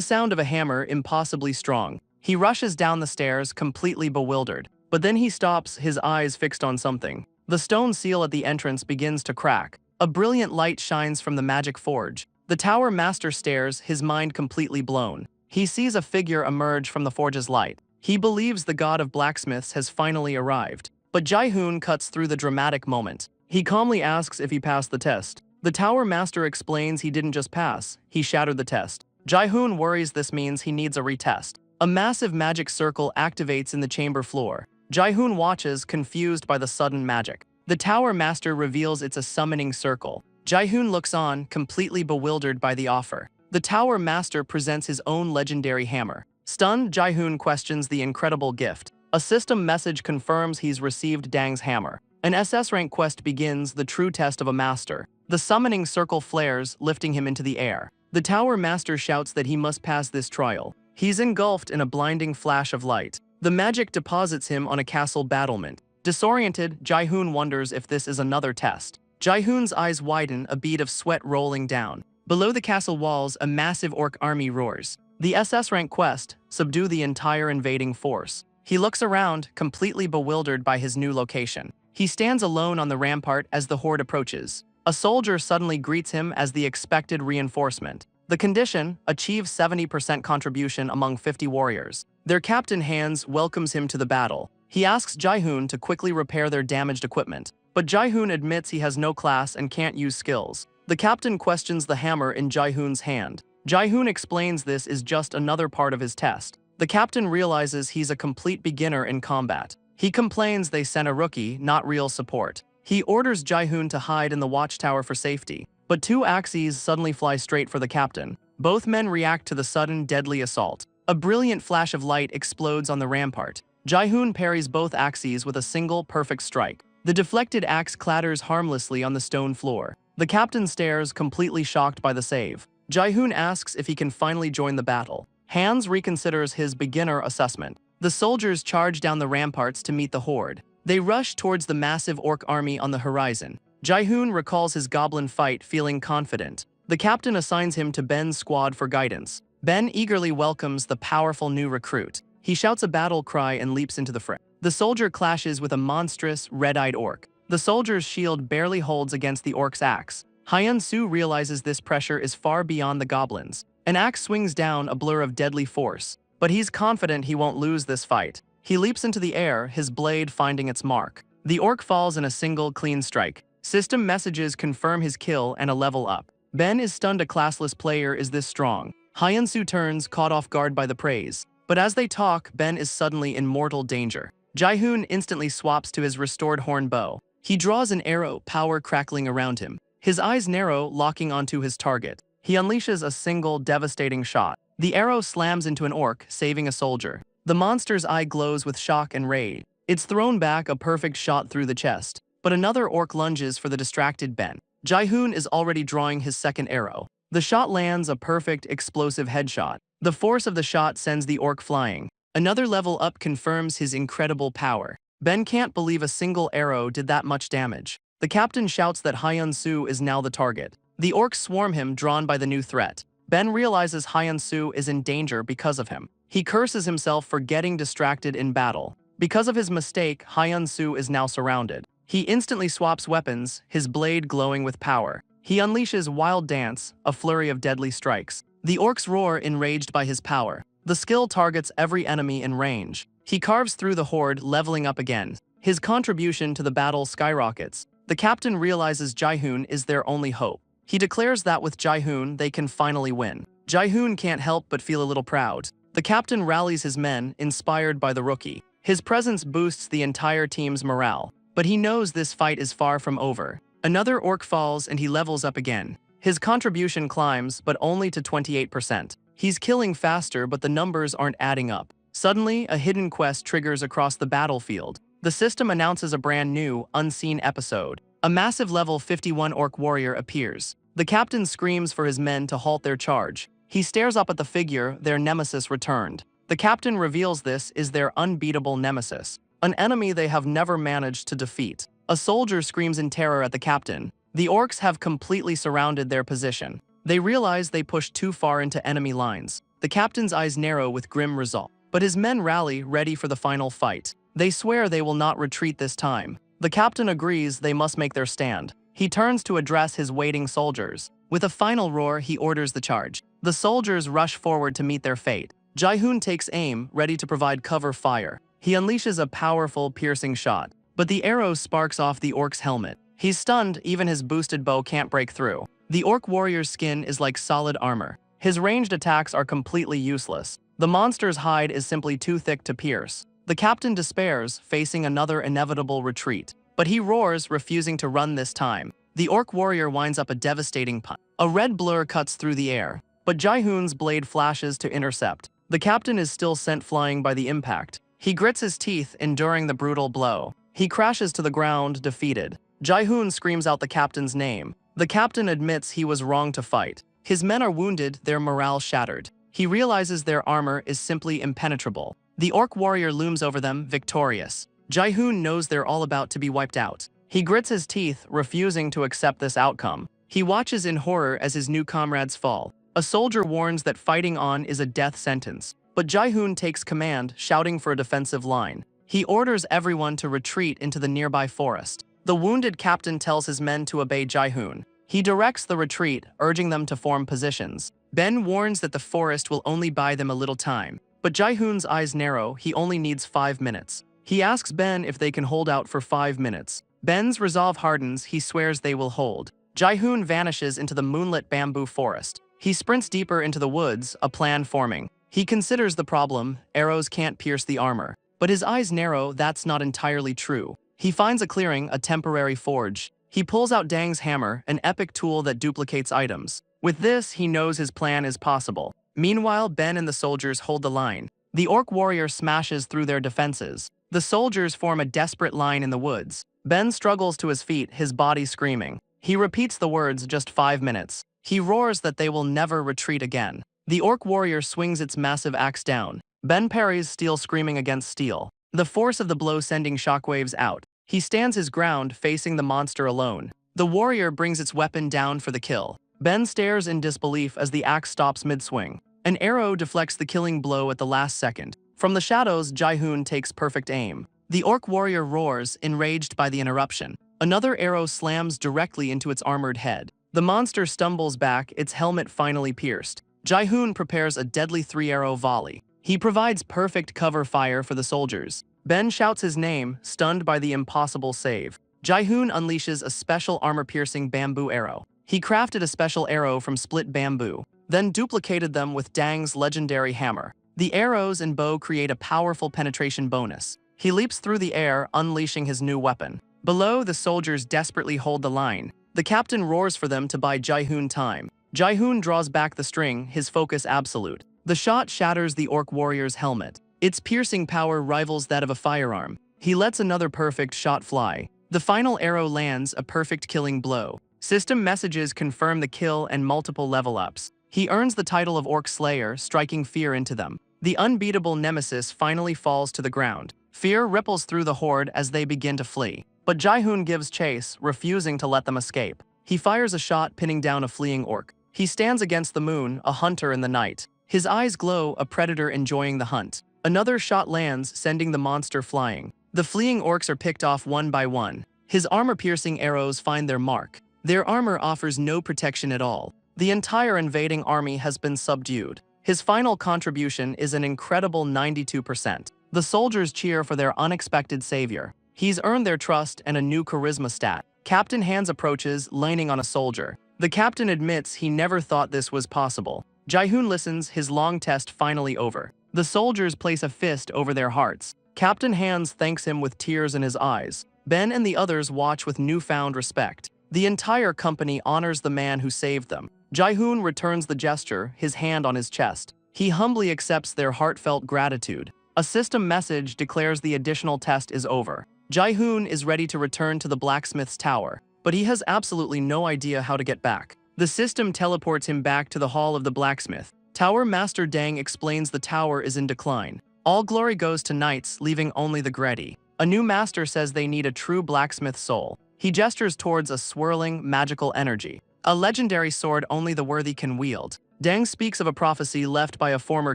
S1: sound of a hammer impossibly strong. He rushes down the stairs, completely bewildered. But then he stops, his eyes fixed on something. The stone seal at the entrance begins to crack. A brilliant light shines from the magic forge. The tower master stares, his mind completely blown. He sees a figure emerge from the forge's light. He believes the god of blacksmiths has finally arrived. But Jae-hoon cuts through the dramatic moment. He calmly asks if he passed the test. The tower master explains he didn't just pass, he shattered the test. Jae-hoon worries this means he needs a retest. A massive magic circle activates in the chamber floor. Jae-hoon watches, confused by the sudden magic. The tower master reveals it's a summoning circle. Jae-hoon looks on, completely bewildered by the offer. The tower master presents his own legendary hammer. Stunned, Jae-hoon questions the incredible gift. A system message confirms he's received Dang's hammer. An SS rank quest begins, the true test of a master. The summoning circle flares, lifting him into the air. The tower master shouts that he must pass this trial. He's engulfed in a blinding flash of light. The magic deposits him on a castle battlement. Disoriented, Jae-hoon wonders if this is another test. Jae-hoon's eyes widen, a bead of sweat rolling down. Below the castle walls, a massive orc army roars. The SS rank quest, subdue the entire invading force. He looks around, completely bewildered by his new location. He stands alone on the rampart as the horde approaches. A soldier suddenly greets him as the expected reinforcement. The condition, achieve 70% contribution among 50 warriors. Their captain Hans welcomes him to the battle. He asks Jae-hoon to quickly repair their damaged equipment. But Jae-hoon admits he has no class and can't use skills. The captain questions the hammer in Jae-hoon's hand. Jae-hoon explains this is just another part of his test. The captain realizes he's a complete beginner in combat. He complains they sent a rookie, not real support. He orders Jae-hoon to hide in the watchtower for safety. But two axes suddenly fly straight for the captain. Both men react to the sudden, deadly assault. A brilliant flash of light explodes on the rampart. Jae-hoon parries both axes with a single, perfect strike. The deflected axe clatters harmlessly on the stone floor. The captain stares, completely shocked by the save. Jae-hoon asks if he can finally join the battle. Hans reconsiders his beginner assessment. The soldiers charge down the ramparts to meet the horde. They rush towards the massive orc army on the horizon. Jae-hoon recalls his goblin fight, feeling confident. The captain assigns him to Ben's squad for guidance. Ben eagerly welcomes the powerful new recruit. He shouts a battle cry and leaps into the fray. The soldier clashes with a monstrous, red-eyed orc. The soldier's shield barely holds against the orc's axe. Hyun-soo realizes this pressure is far beyond the goblins. An axe swings down, a blur of deadly force. But he's confident he won't lose this fight. He leaps into the air, his blade finding its mark. The orc falls in a single, clean strike. System messages confirm his kill and a level up. Ben is stunned, a classless player is this strong. Hyun-soo turns, caught off guard by the praise. But as they talk, Ben is suddenly in mortal danger. Jae-hoon instantly swaps to his restored horn bow. He draws an arrow, power crackling around him. His eyes narrow, locking onto his target. He unleashes a single, devastating shot. The arrow slams into an orc, saving a soldier. The monster's eye glows with shock and rage. It's thrown back, a perfect shot through the chest. But another orc lunges for the distracted Ben. Jae-hoon is already drawing his second arrow. The shot lands, a perfect, explosive headshot. The force of the shot sends the orc flying. Another level up confirms his incredible power. Ben can't believe a single arrow did that much damage. The captain shouts that Hyun-soo is now the target. The orcs swarm him, drawn by the new threat. Ben realizes Hyun-soo is in danger because of him. He curses himself for getting distracted in battle. Because of his mistake, Hyun-soo is now surrounded. He instantly swaps weapons, his blade glowing with power. He unleashes Wild Dance, a flurry of deadly strikes. The orcs roar, enraged by his power. The skill targets every enemy in range. He carves through the horde, leveling up again. His contribution to the battle skyrockets. The captain realizes Jae-hoon is their only hope. He declares that with Jae-hoon, they can finally win. Jae-hoon can't help but feel a little proud. The captain rallies his men, inspired by the rookie. His presence boosts the entire team's morale. But he knows this fight is far from over. Another orc falls and he levels up again. His contribution climbs, but only to 28%. He's killing faster, but the numbers aren't adding up. Suddenly, a hidden quest triggers across the battlefield. The system announces a brand new, unseen episode. A massive level 51 orc warrior appears. The captain screams for his men to halt their charge. He stares up at the figure, their nemesis returned. The captain reveals this is their unbeatable nemesis, an enemy they have never managed to defeat. A soldier screams in terror at the captain. The orcs have completely surrounded their position. They realize they pushed too far into enemy lines. The captain's eyes narrow with grim resolve. But his men rally, ready for the final fight. They swear they will not retreat this time. The captain agrees they must make their stand. He turns to address his waiting soldiers. With a final roar, he orders the charge. The soldiers rush forward to meet their fate. Jae-hoon takes aim, ready to provide cover fire. He unleashes a powerful, piercing shot. But the arrow sparks off the orc's helmet. He's stunned, even his boosted bow can't break through. The orc warrior's skin is like solid armor. His ranged attacks are completely useless. The monster's hide is simply too thick to pierce. The captain despairs, facing another inevitable retreat. But he roars, refusing to run this time. The orc warrior winds up a devastating punch. A red blur cuts through the air, but Jae-hoon's blade flashes to intercept. The captain is still sent flying by the impact. He grits his teeth, enduring the brutal blow. He crashes to the ground, defeated. Jae-hoon screams out the captain's name. The captain admits he was wrong to fight. His men are wounded, their morale shattered. He realizes their armor is simply impenetrable. The orc warrior looms over them, victorious. Jae-hoon knows they're all about to be wiped out. He grits his teeth, refusing to accept this outcome. He watches in horror as his new comrades fall. A soldier warns that fighting on is a death sentence. But Jae-hoon takes command, shouting for a defensive line. He orders everyone to retreat into the nearby forest. The wounded captain tells his men to obey Jae-hoon. He directs the retreat, urging them to form positions. Ben warns that the forest will only buy them a little time. But Jae-hoon's eyes narrow, he only needs 5 minutes. He asks Ben if they can hold out for 5 minutes. Ben's resolve hardens, he swears they will hold. Jae-hoon vanishes into the moonlit bamboo forest. He sprints deeper into the woods, a plan forming. He considers the problem, arrows can't pierce the armor. But his eyes narrow, that's not entirely true. He finds a clearing, a temporary forge. He pulls out Dang's hammer, an epic tool that duplicates items. With this, he knows his plan is possible. Meanwhile, Ben and the soldiers hold the line. The orc warrior smashes through their defenses. The soldiers form a desperate line in the woods. Ben struggles to his feet, his body screaming. He repeats the words, just 5 minutes. He roars that they will never retreat again. The orc warrior swings its massive axe down. Ben parries, steel screaming against steel. The force of the blow sending shockwaves out. He stands his ground, facing the monster alone. The warrior brings its weapon down for the kill. Ben stares in disbelief as the axe stops mid-swing. An arrow deflects the killing blow at the last second. From the shadows, Jae-hoon takes perfect aim. The orc warrior roars, enraged by the interruption. Another arrow slams directly into its armored head. The monster stumbles back, its helmet finally pierced. Jae-hoon prepares a deadly 3-arrow volley. He provides perfect cover fire for the soldiers. Ben shouts his name, stunned by the impossible save. Jae-hoon unleashes a special armor-piercing bamboo arrow. He crafted a special arrow from split bamboo, then duplicated them with Dang's legendary hammer. The arrows and bow create a powerful penetration bonus. He leaps through the air, unleashing his new weapon. Below, the soldiers desperately hold the line. The captain roars for them to buy Jae-hoon time. Jae-hoon draws back the string, his focus absolute. The shot shatters the orc warrior's helmet. Its piercing power rivals that of a firearm. He lets another perfect shot fly. The final arrow lands, a perfect killing blow. System messages confirm the kill and multiple level-ups. He earns the title of Orc Slayer, striking fear into them. The unbeatable nemesis finally falls to the ground. Fear ripples through the horde as they begin to flee. But Jae-hoon gives chase, refusing to let them escape. He fires a shot, pinning down a fleeing orc. He stands against the moon, a hunter in the night. His eyes glow, a predator enjoying the hunt. Another shot lands, sending the monster flying. The fleeing orcs are picked off one by one. His armor-piercing arrows find their mark. Their armor offers no protection at all. The entire invading army has been subdued. His final contribution is an incredible 92%. The soldiers cheer for their unexpected savior. He's earned their trust and a new charisma stat. Captain Hands approaches, leaning on a soldier. The captain admits he never thought this was possible. Jae-hoon listens, his long test finally over. The soldiers place a fist over their hearts. Captain Hands thanks him with tears in his eyes. Ben and the others watch with newfound respect. The entire company honors the man who saved them. Jae-hoon returns the gesture, his hand on his chest. He humbly accepts their heartfelt gratitude. A system message declares the additional test is over. Jae-hoon is ready to return to the blacksmith's tower, but he has absolutely no idea how to get back. The system teleports him back to the hall of the blacksmith. Tower Master Dang explains the tower is in decline. All glory goes to knights, leaving only the greedy. A new master says they need a true blacksmith soul. He gestures towards a swirling, magical energy. A legendary sword only the worthy can wield. Dang speaks of a prophecy left by a former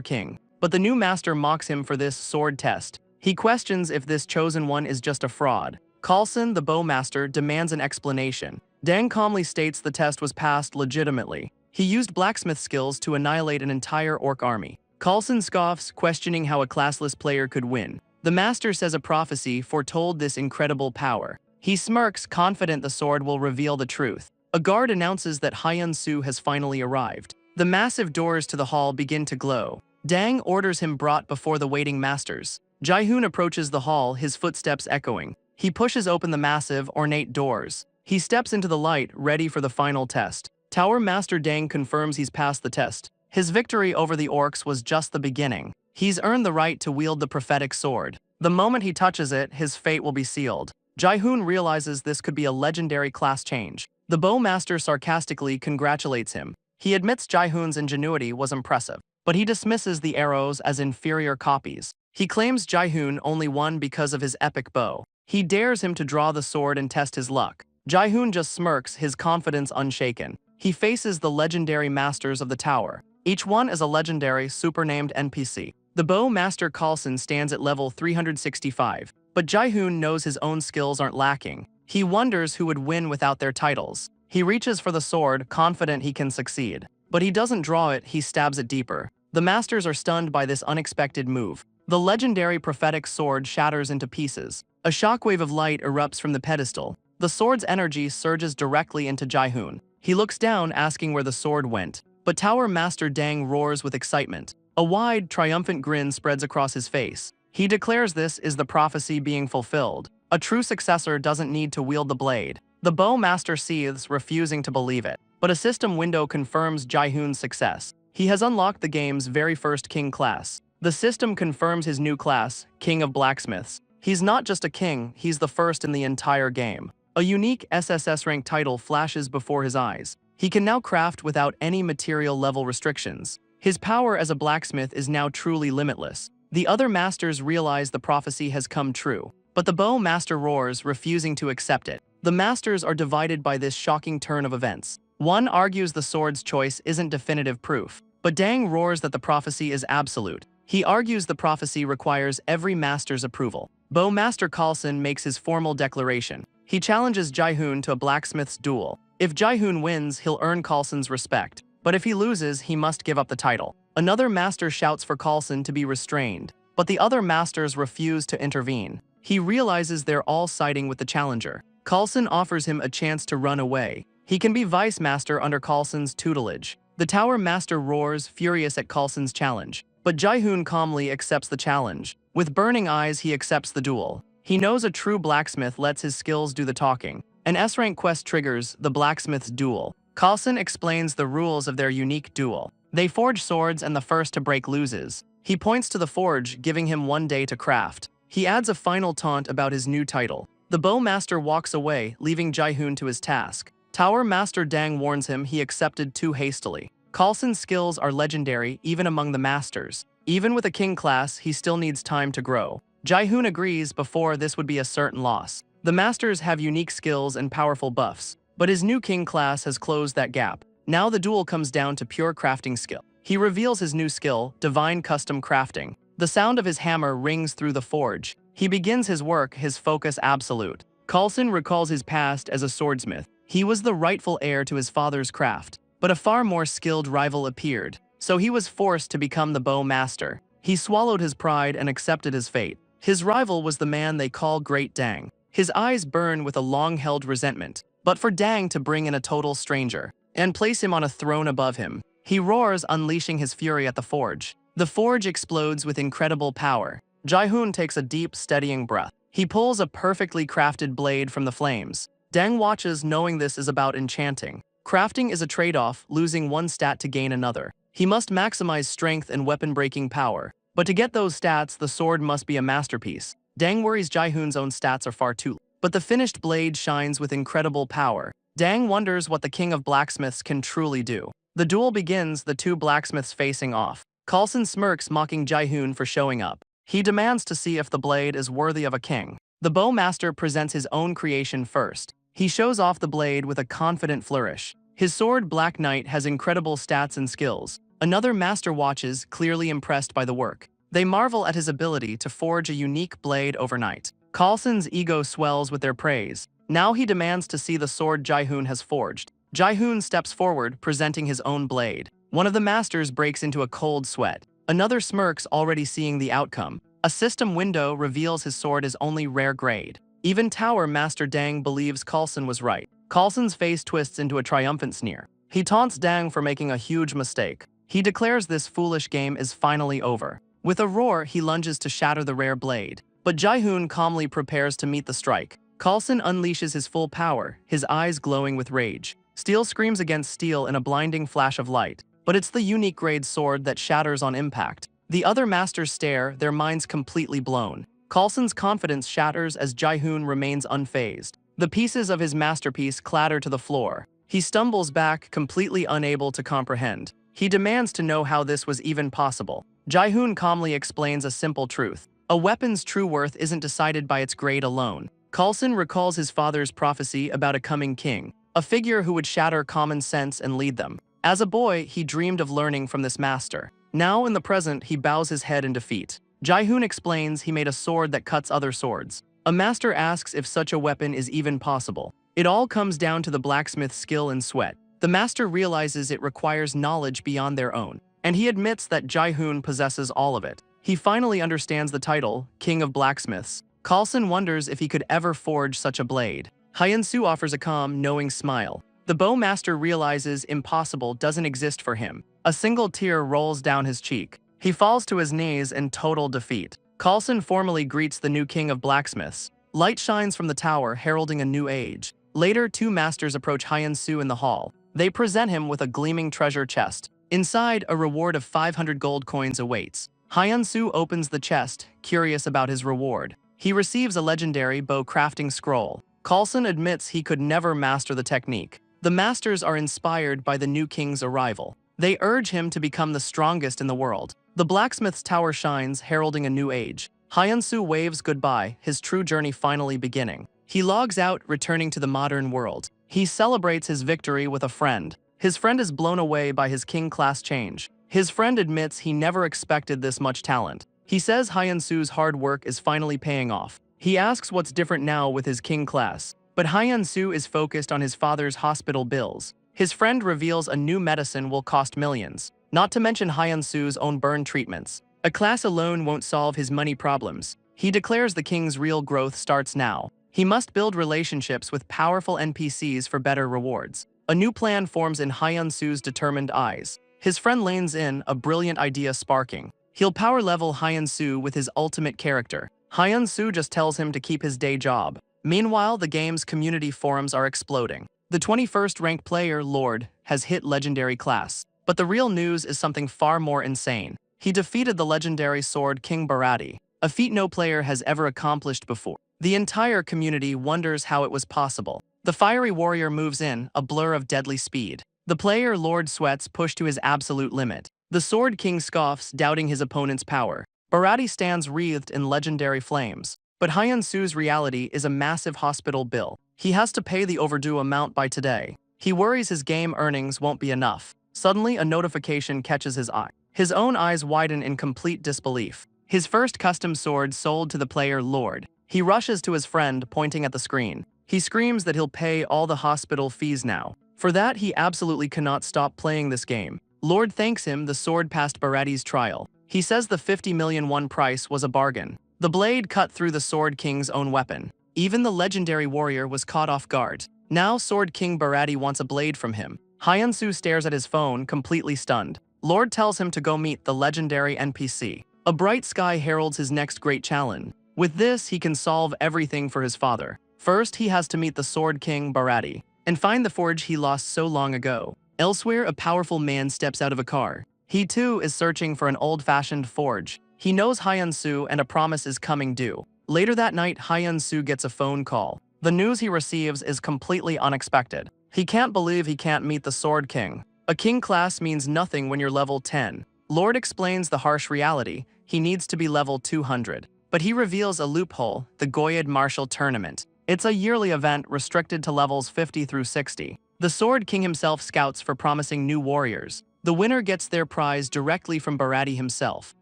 S1: king, but the new master mocks him for this sword test. He questions if this chosen one is just a fraud. Carlson, the bowmaster, demands an explanation. Dang calmly states the test was passed legitimately. He used blacksmith skills to annihilate an entire orc army. Carlson scoffs, questioning how a classless player could win. The master says a prophecy foretold this incredible power. He smirks, confident the sword will reveal the truth. A guard announces that Hyun-soo has finally arrived. The massive doors to the hall begin to glow. Dang orders him brought before the waiting masters. Jae-hoon approaches the hall, his footsteps echoing. He pushes open the massive, ornate doors. He steps into the light, ready for the final test. Tower Master Dang confirms he's passed the test. His victory over the orcs was just the beginning. He's earned the right to wield the prophetic sword. The moment he touches it, his fate will be sealed. Jae-hoon realizes this could be a legendary class change. The bowmaster sarcastically congratulates him. He admits Jae-hoon's ingenuity was impressive, but he dismisses the arrows as inferior copies. He claims Jae-hoon only won because of his epic bow. He dares him to draw the sword and test his luck. Jae-hoon just smirks, his confidence unshaken. He faces the legendary masters of the tower. Each one is a legendary, super-named NPC. The bow master Carlson stands at level 365, but Jae-hoon knows his own skills aren't lacking. He wonders who would win without their titles. He reaches for the sword, confident he can succeed. But he doesn't draw it, he stabs it deeper. The masters are stunned by this unexpected move. The legendary prophetic sword shatters into pieces. A shockwave of light erupts from the pedestal. The sword's energy surges directly into Jae-hoon. He looks down, asking where the sword went. But Tower Master Dang roars with excitement. A wide, triumphant grin spreads across his face. He declares this is the prophecy being fulfilled. A true successor doesn't need to wield the blade. The bow master seethes, refusing to believe it. But a system window confirms Jae-hoon's success. He has unlocked the game's very first king class. The system confirms his new class, King of Blacksmiths. He's not just a king, he's the first in the entire game. A unique SSS rank title flashes before his eyes. He can now craft without any material level restrictions. His power as a blacksmith is now truly limitless. The other masters realize the prophecy has come true, but the bow master roars, refusing to accept it. The masters are divided by this shocking turn of events. One argues the sword's choice isn't definitive proof, but Dang roars that the prophecy is absolute. He argues the prophecy requires every master's approval. Bow Master Carlson makes his formal declaration. He challenges Jae-hoon to a blacksmith's duel. If Jae-hoon wins, he'll earn Carlson's respect. But if he loses, he must give up the title. Another master shouts for Carlson to be restrained, but the other masters refuse to intervene. He realizes they're all siding with the challenger. Carlson offers him a chance to run away. He can be vice master under Carlson's tutelage. The tower master roars, furious at Carlson's challenge. But Jae-hoon calmly accepts the challenge. With burning eyes, he accepts the duel. He knows a true blacksmith lets his skills do the talking. An S-rank quest triggers the blacksmith's duel. Carlson explains the rules of their unique duel. They forge swords and the first to break loses. He points to the forge, giving him 1 day to craft. He adds a final taunt about his new title. The bowmaster walks away, leaving Jae-hoon to his task. Tower Master Dang warns him he accepted too hastily. Carlson's skills are legendary even among the masters. Even with a king class, he still needs time to grow. Jae-hoon agrees before this would be a certain loss. The masters have unique skills and powerful buffs, but his new king class has closed that gap. Now the duel comes down to pure crafting skill. He reveals his new skill, Divine Custom Crafting. The sound of his hammer rings through the forge. He begins his work, his focus absolute. Carlson recalls his past as a swordsmith. He was the rightful heir to his father's craft. But a far more skilled rival appeared, so he was forced to become the bow master. He swallowed his pride and accepted his fate. His rival was the man they call Great Dang. His eyes burn with a long-held resentment. But for Dang to bring in a total stranger and place him on a throne above him, he roars, unleashing his fury at the forge. The forge explodes with incredible power. Jae-hoon takes a deep, steadying breath. He pulls a perfectly crafted blade from the flames. Dang watches, knowing this is about enchanting. Crafting is a trade-off, losing one stat to gain another. He must maximize strength and weapon-breaking power. But to get those stats, the sword must be a masterpiece. Dang worries Jae-hoon's own stats are far too low. But the finished blade shines with incredible power. Dang wonders what the king of blacksmiths can truly do. The duel begins, the two blacksmiths facing off. Carlson smirks, mocking Jae-hoon for showing up. He demands to see if the blade is worthy of a king. The bowmaster presents his own creation first. He shows off the blade with a confident flourish. His sword Black Knight has incredible stats and skills. Another master watches, clearly impressed by the work. They marvel at his ability to forge a unique blade overnight. Coulson's ego swells with their praise. Now he demands to see the sword Jaehoon has forged. Jaehoon steps forward, presenting his own blade. One of the masters breaks into a cold sweat. Another smirks, already seeing the outcome. A system window reveals his sword is only rare grade. Even Tower Master Dang believes Coulson was right. Coulson's face twists into a triumphant sneer. He taunts Dang for making a huge mistake. He declares this foolish game is finally over. With a roar, he lunges to shatter the rare blade. But Jaehoon calmly prepares to meet the strike. Coulson unleashes his full power, his eyes glowing with rage. Steel screams against steel in a blinding flash of light. But it's the unique grade sword that shatters on impact. The other masters stare, their minds completely blown. Coulson's confidence shatters as Jaehoon remains unfazed. The pieces of his masterpiece clatter to the floor. He stumbles back, completely unable to comprehend. He demands to know how this was even possible. Jaehoon calmly explains a simple truth. A weapon's true worth isn't decided by its grade alone. Coulson recalls his father's prophecy about a coming king, a figure who would shatter common sense and lead them. As a boy, he dreamed of learning from this master. Now, in the present, he bows his head in defeat. Jaehoon explains he made a sword that cuts other swords. A master asks if such a weapon is even possible. It all comes down to the blacksmith's skill and sweat. The master realizes it requires knowledge beyond their own, and he admits that Jaehoon possesses all of it. He finally understands the title, King of Blacksmiths. Coulson wonders if he could ever forge such a blade. Hyunsu offers a calm, knowing smile. The bowmaster realizes impossible doesn't exist for him. A single tear rolls down his cheek. He falls to his knees in total defeat. Coulson formally greets the new king of blacksmiths. Light shines from the tower, heralding a new age. Later, two masters approach Hyunsu in the hall. They present him with a gleaming treasure chest. Inside, a reward of 500 gold coins awaits. Hyunsu opens the chest, curious about his reward. He receives a legendary bow crafting scroll. Coulson admits he could never master the technique. The masters are inspired by the new king's arrival. They urge him to become the strongest in the world. The blacksmith's tower shines, heralding a new age. Hyunsu waves goodbye, his true journey finally beginning. He logs out, returning to the modern world. He celebrates his victory with a friend. His friend is blown away by his king-class change. His friend admits he never expected this much talent. He says Hyunsu's hard work is finally paying off. He asks what's different now with his king class. But Hyunsu is focused on his father's hospital bills. His friend reveals a new medicine will cost millions, not to mention Hyunsu's own burn treatments. A class alone won't solve his money problems. He declares the king's real growth starts now. He must build relationships with powerful NPCs for better rewards. A new plan forms in Hyunsu's determined eyes. His friend leans in, a brilliant idea sparking. He'll power level Hyunsu with his ultimate character. Hyunsu just tells him to keep his day job. Meanwhile, the game's community forums are exploding. The 21st ranked player, Lord, has hit legendary class. But the real news is something far more insane. He defeated the legendary sword King Barati, a feat no player has ever accomplished before. The entire community wonders how it was possible. The fiery warrior moves in, a blur of deadly speed. The player Lord sweats, pushed to his absolute limit. The sword king scoffs, doubting his opponent's power. Barati stands wreathed in legendary flames. But Hyunsu's reality is a massive hospital bill. He has to pay the overdue amount by today. He worries his game earnings won't be enough. Suddenly, a notification catches his eye. His own eyes widen in complete disbelief. His first custom sword sold to the player Lord. He rushes to his friend, pointing at the screen. He screams that he'll pay all the hospital fees now. For that, he absolutely cannot stop playing this game. Lord thanks him, the sword passed Barati's trial. He says the 50 million won price was a bargain. The blade cut through the Sword King's own weapon. Even the legendary warrior was caught off guard. Now Sword King Barati wants a blade from him. Hyunsu stares at his phone, completely stunned. Lord tells him to go meet the legendary NPC. A bright sky heralds his next great challenge. With this, he can solve everything for his father. First, he has to meet the Sword King Barati and find the forge he lost so long ago. Elsewhere, a powerful man steps out of a car. He too is searching for an old-fashioned forge. He knows Hyunsu and a promise is coming due. Later that night, Hyunsu gets a phone call. The news he receives is completely unexpected. He can't believe he can't meet the Sword King. A king class means nothing when you're level 10. Lord explains the harsh reality. He needs to be level 200. but he reveals a loophole, the Goyad Martial Tournament. It's a yearly event restricted to levels 50 through 60. The Sword King himself scouts for promising new warriors. The winner gets their prize directly from Bharati himself.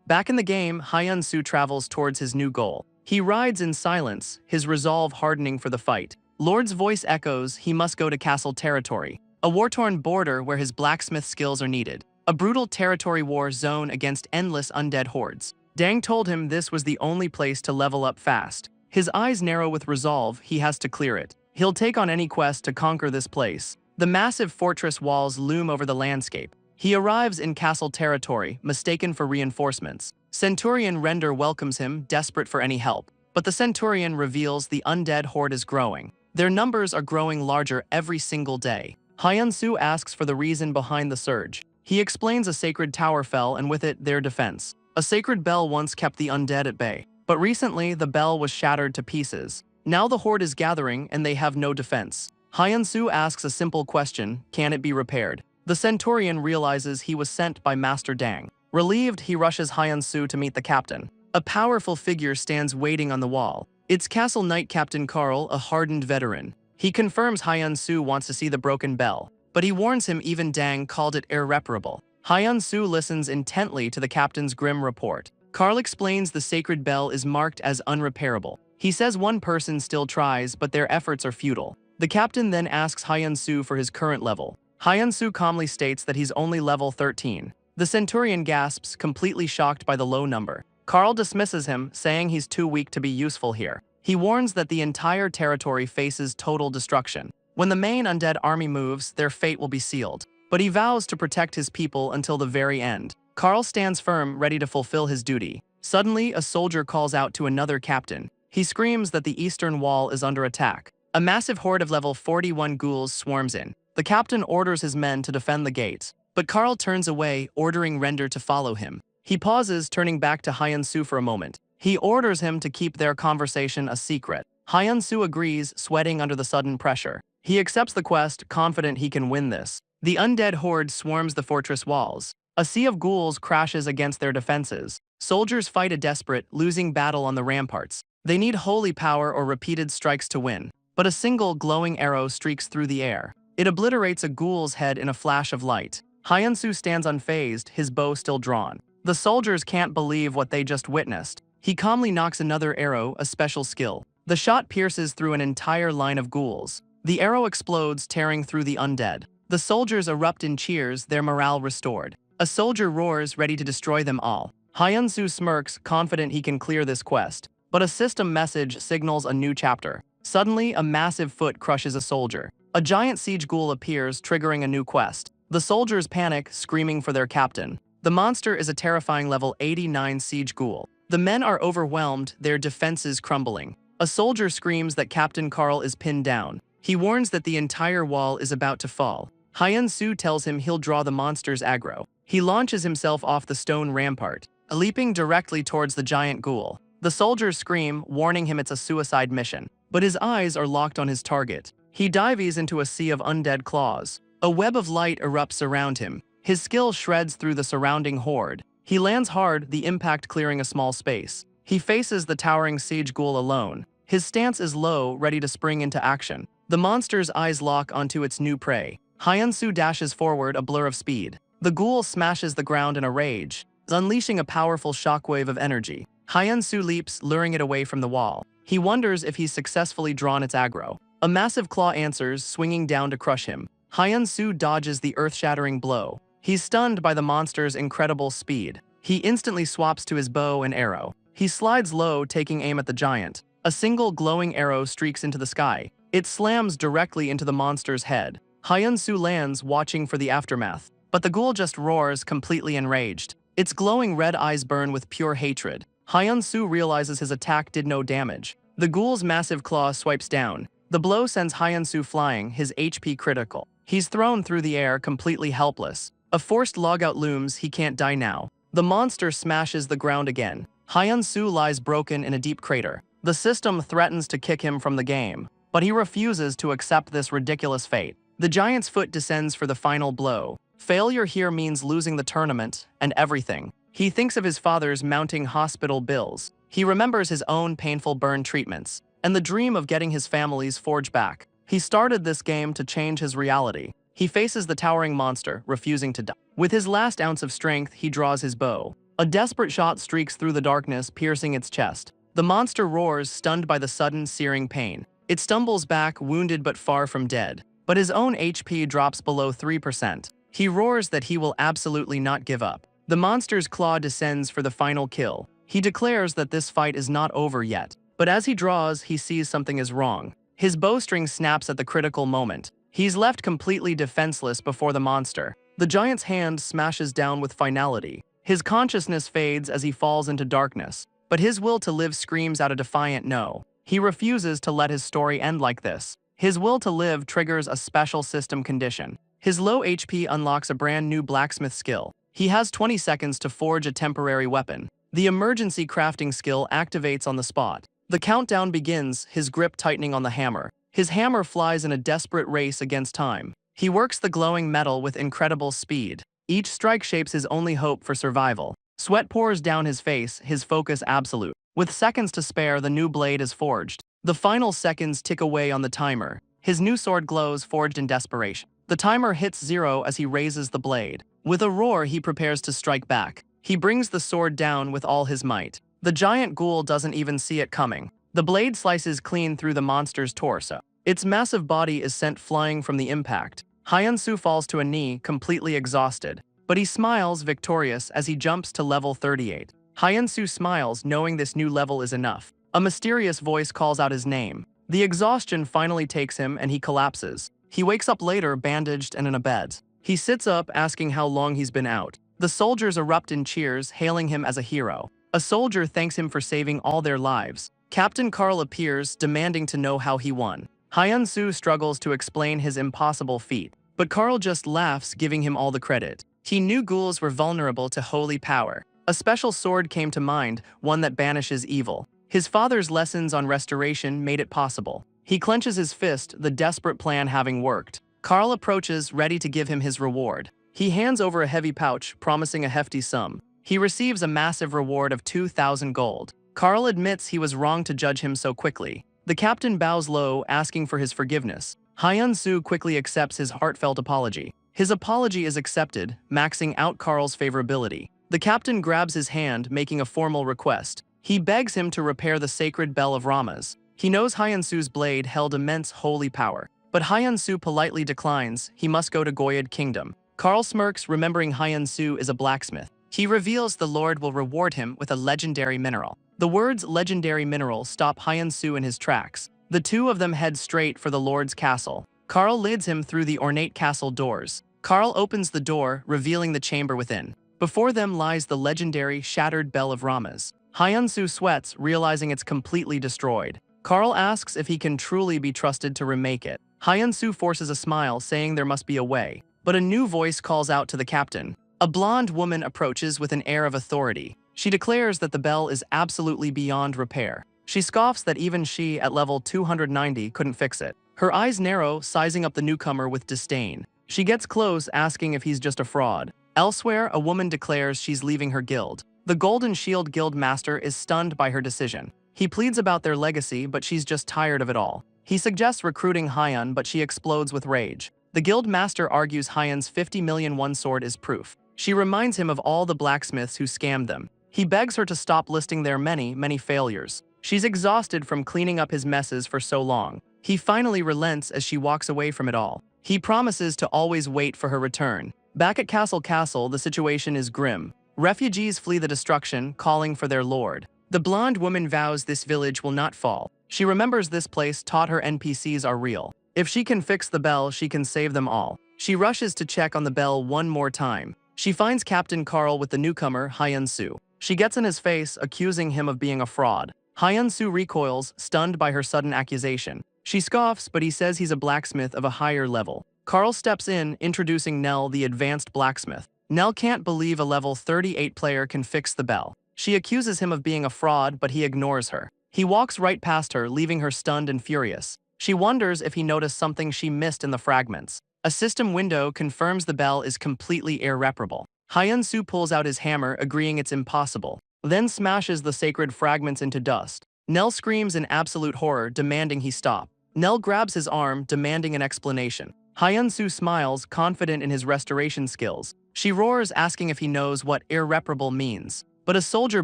S1: Back in the game, Hyun-soo travels towards his new goal. He rides in silence, his resolve hardening for the fight. Lord's voice echoes he must go to castle territory, a war-torn border where his blacksmith skills are needed. A brutal territory war zone against endless undead hordes. Dang told him this was the only place to level up fast. His eyes narrow with resolve, he has to clear it. He'll take on any quest to conquer this place. The massive fortress walls loom over the landscape. He arrives in castle territory, mistaken for reinforcements. Centurion Render welcomes him, desperate for any help. But the Centurion reveals the undead horde is growing. Their numbers are growing larger every single day. Hyun-soo asks for the reason behind the surge. He explains a sacred tower fell and with it their defense. A sacred bell once kept the undead at bay. But recently the bell was shattered to pieces. Now the horde is gathering and they have no defense. Hyun-soo asks a simple question, can it be repaired? The Centurion realizes he was sent by Master Dang. Relieved, he rushes Hyun-soo to meet the captain. A powerful figure stands waiting on the wall. It's Castle Knight Captain Carl, a hardened veteran. He confirms Hyun-soo wants to see the broken bell, but he warns him even Dang called it irreparable. Hyun-soo listens intently to the captain's grim report. Carl explains the sacred bell is marked as unrepairable. He says one person still tries, but their efforts are futile. The captain then asks Hyun-soo for his current level. Hyun-soo calmly states that he's only level 13. The Centurion gasps, completely shocked by the low number. Carl dismisses him, saying he's too weak to be useful here. He warns that the entire territory faces total destruction. When the main undead army moves, their fate will be sealed. But he vows to protect his people until the very end. Carl stands firm, ready to fulfill his duty. Suddenly, a soldier calls out to another captain. He screams that the eastern wall is under attack. A massive horde of level 41 ghouls swarms in. The captain orders his men to defend the gates, but Carl turns away, ordering Render to follow him. He pauses, turning back to Hyun-soo for a moment. He orders him to keep their conversation a secret. Hyun-soo agrees, sweating under the sudden pressure. He accepts the quest, confident he can win this. The undead horde swarms the fortress walls. A sea of ghouls crashes against their defenses. Soldiers fight a desperate, losing battle on the ramparts. They need holy power or repeated strikes to win. But a single glowing arrow streaks through the air. It obliterates a ghoul's head in a flash of light. Hyun-soo stands unfazed, his bow still drawn. The soldiers can't believe what they just witnessed. He calmly knocks another arrow, a special skill. The shot pierces through an entire line of ghouls. The arrow explodes, tearing through the undead. The soldiers erupt in cheers, their morale restored. A soldier roars, ready to destroy them all. Hyun-soo smirks, confident he can clear this quest. But a system message signals a new chapter. Suddenly, a massive foot crushes a soldier. A giant siege ghoul appears, triggering a new quest. The soldiers panic, screaming for their captain. The monster is a terrifying level 89 siege ghoul. The men are overwhelmed, their defenses crumbling. A soldier screams that Captain Carl is pinned down. He warns that the entire wall is about to fall. Hyun-soo tells him he'll draw the monster's aggro. He launches himself off the stone rampart, leaping directly towards the giant ghoul. The soldiers scream, warning him it's a suicide mission. But his eyes are locked on his target. He dives into a sea of undead claws. A web of light erupts around him. His skill shreds through the surrounding horde. He lands hard, the impact clearing a small space. He faces the towering siege ghoul alone. His stance is low, ready to spring into action. The monster's eyes lock onto its new prey. Hyun-soo dashes forward, a blur of speed. The ghoul smashes the ground in a rage, unleashing a powerful shockwave of energy. Hyun-soo leaps, luring it away from the wall. He wonders if he's successfully drawn its aggro. A massive claw answers, swinging down to crush him. Hyun-soo dodges the earth-shattering blow. He's stunned by the monster's incredible speed. He instantly swaps to his bow and arrow. He slides low, taking aim at the giant. A single glowing arrow streaks into the sky. It slams directly into the monster's head. Hyun-soo lands, watching for the aftermath. But the ghoul just roars, completely enraged. Its glowing red eyes burn with pure hatred. Hyun-soo realizes his attack did no damage. The ghoul's massive claw swipes down. The blow sends Hyun-soo flying, his HP critical. He's thrown through the air, completely helpless. A forced logout looms, he can't die now. The monster smashes the ground again. Hyun-soo lies broken in a deep crater. The system threatens to kick him from the game, but he refuses to accept this ridiculous fate. The giant's foot descends for the final blow. Failure here means losing the tournament and everything. He thinks of his father's mounting hospital bills. He remembers his own painful burn treatments, and the dream of getting his family's forge back. He started this game to change his reality. He faces the towering monster, refusing to die. With his last ounce of strength, he draws his bow. A desperate shot streaks through the darkness, piercing its chest. The monster roars, stunned by the sudden, searing pain. It stumbles back, wounded but far from dead. But his own HP drops below 3%. He roars that he will absolutely not give up. The monster's claw descends for the final kill. He declares that this fight is not over yet. But as he draws, he sees something is wrong. His bowstring snaps at the critical moment. He's left completely defenseless before the monster. The giant's hand smashes down with finality. His consciousness fades as he falls into darkness. But his will to live screams out a defiant no. He refuses to let his story end like this. His will to live triggers a special system condition. His low HP unlocks a brand new blacksmith skill. He has 20 seconds to forge a temporary weapon. The emergency crafting skill activates on the spot. The countdown begins, his grip tightening on the hammer. His hammer flies in a desperate race against time. He works the glowing metal with incredible speed. Each strike shapes his only hope for survival. Sweat pours down his face, his focus absolute. With seconds to spare, the new blade is forged. The final seconds tick away on the timer. His new sword glows, forged in desperation. The timer hits 0 as he raises the blade. With a roar, he prepares to strike back. He brings the sword down with all his might. The giant ghoul doesn't even see it coming. The blade slices clean through the monster's torso. Its massive body is sent flying from the impact. Hyun-soo falls to a knee, completely exhausted. But he smiles, victorious, as he jumps to level 38. Hyun-soo smiles, knowing this new level is enough. A mysterious voice calls out his name. The exhaustion finally takes him and he collapses. He wakes up later, bandaged and in a bed. He sits up, asking how long he's been out. The soldiers erupt in cheers, hailing him as a hero. A soldier thanks him for saving all their lives. Captain Carl appears, demanding to know how he won. Hyun-soo struggles to explain his impossible feat, but Carl just laughs, giving him all the credit. He knew ghouls were vulnerable to holy power. A special sword came to mind, one that banishes evil. His father's lessons on restoration made it possible. He clenches his fist, the desperate plan having worked. Carl approaches, ready to give him his reward. He hands over a heavy pouch, promising a hefty sum. He receives a massive reward of 2,000 gold. Carl admits he was wrong to judge him so quickly. The captain bows low, asking for his forgiveness. Hyun-soo quickly accepts his heartfelt apology. His apology is accepted, maxing out Carl's favorability. The captain grabs his hand, making a formal request. He begs him to repair the sacred bell of Ramas. He knows Hyun-soo's blade held immense holy power. But Hyun-soo politely declines. He must go to Goyad Kingdom. Carl smirks, remembering Hyun-soo is a blacksmith. He reveals the Lord will reward him with a legendary mineral. The words legendary mineral stop Hyun-soo in his tracks. The two of them head straight for the Lord's castle. Carl leads him through the ornate castle doors. Carl opens the door, revealing the chamber within. Before them lies the legendary shattered bell of Ramas. Hyun-soo sweats, realizing it's completely destroyed. Carl asks if he can truly be trusted to remake it. Hyun-soo forces a smile, saying there must be a way. But a new voice calls out to the captain. A blonde woman approaches with an air of authority. She declares that the bell is absolutely beyond repair. She scoffs that even she, at level 290, couldn't fix it. Her eyes narrow, sizing up the newcomer with disdain. She gets close, asking if he's just a fraud. Elsewhere, a woman declares she's leaving her guild. The Golden Shield Guild Master is stunned by her decision. He pleads about their legacy, but she's just tired of it all. He suggests recruiting Hyun, but she explodes with rage. The Guild Master argues Hyun's 50 million one sword is proof. She reminds him of all the blacksmiths who scammed them. He begs her to stop listing their many failures. She's exhausted from cleaning up his messes for so long. He finally relents as she walks away from it all. He promises to always wait for her return. Back at Castle, the situation is grim. Refugees flee the destruction, calling for their lord. The blonde woman vows this village will not fall. She remembers this place taught her NPCs are real. If she can fix the bell, she can save them all. She rushes to check on the bell one more time. She finds Captain Carl with the newcomer, Hyun-soo. She gets in his face, accusing him of being a fraud. Hyun-soo recoils, stunned by her sudden accusation. She scoffs, but he says he's a blacksmith of a higher level. Carl steps in, introducing Nell, the advanced blacksmith. Nell can't believe a level 38 player can fix the bell. She accuses him of being a fraud, but he ignores her. He walks right past her, leaving her stunned and furious. She wonders if he noticed something she missed in the fragments. A system window confirms the bell is completely irreparable. Hyun-soo pulls out his hammer, agreeing it's impossible, then smashes the sacred fragments into dust. Nell screams in absolute horror, demanding he stop. Nell grabs his arm, demanding an explanation. Hyun-soo smiles, confident in his restoration skills. She roars, asking if he knows what irreparable means. But a soldier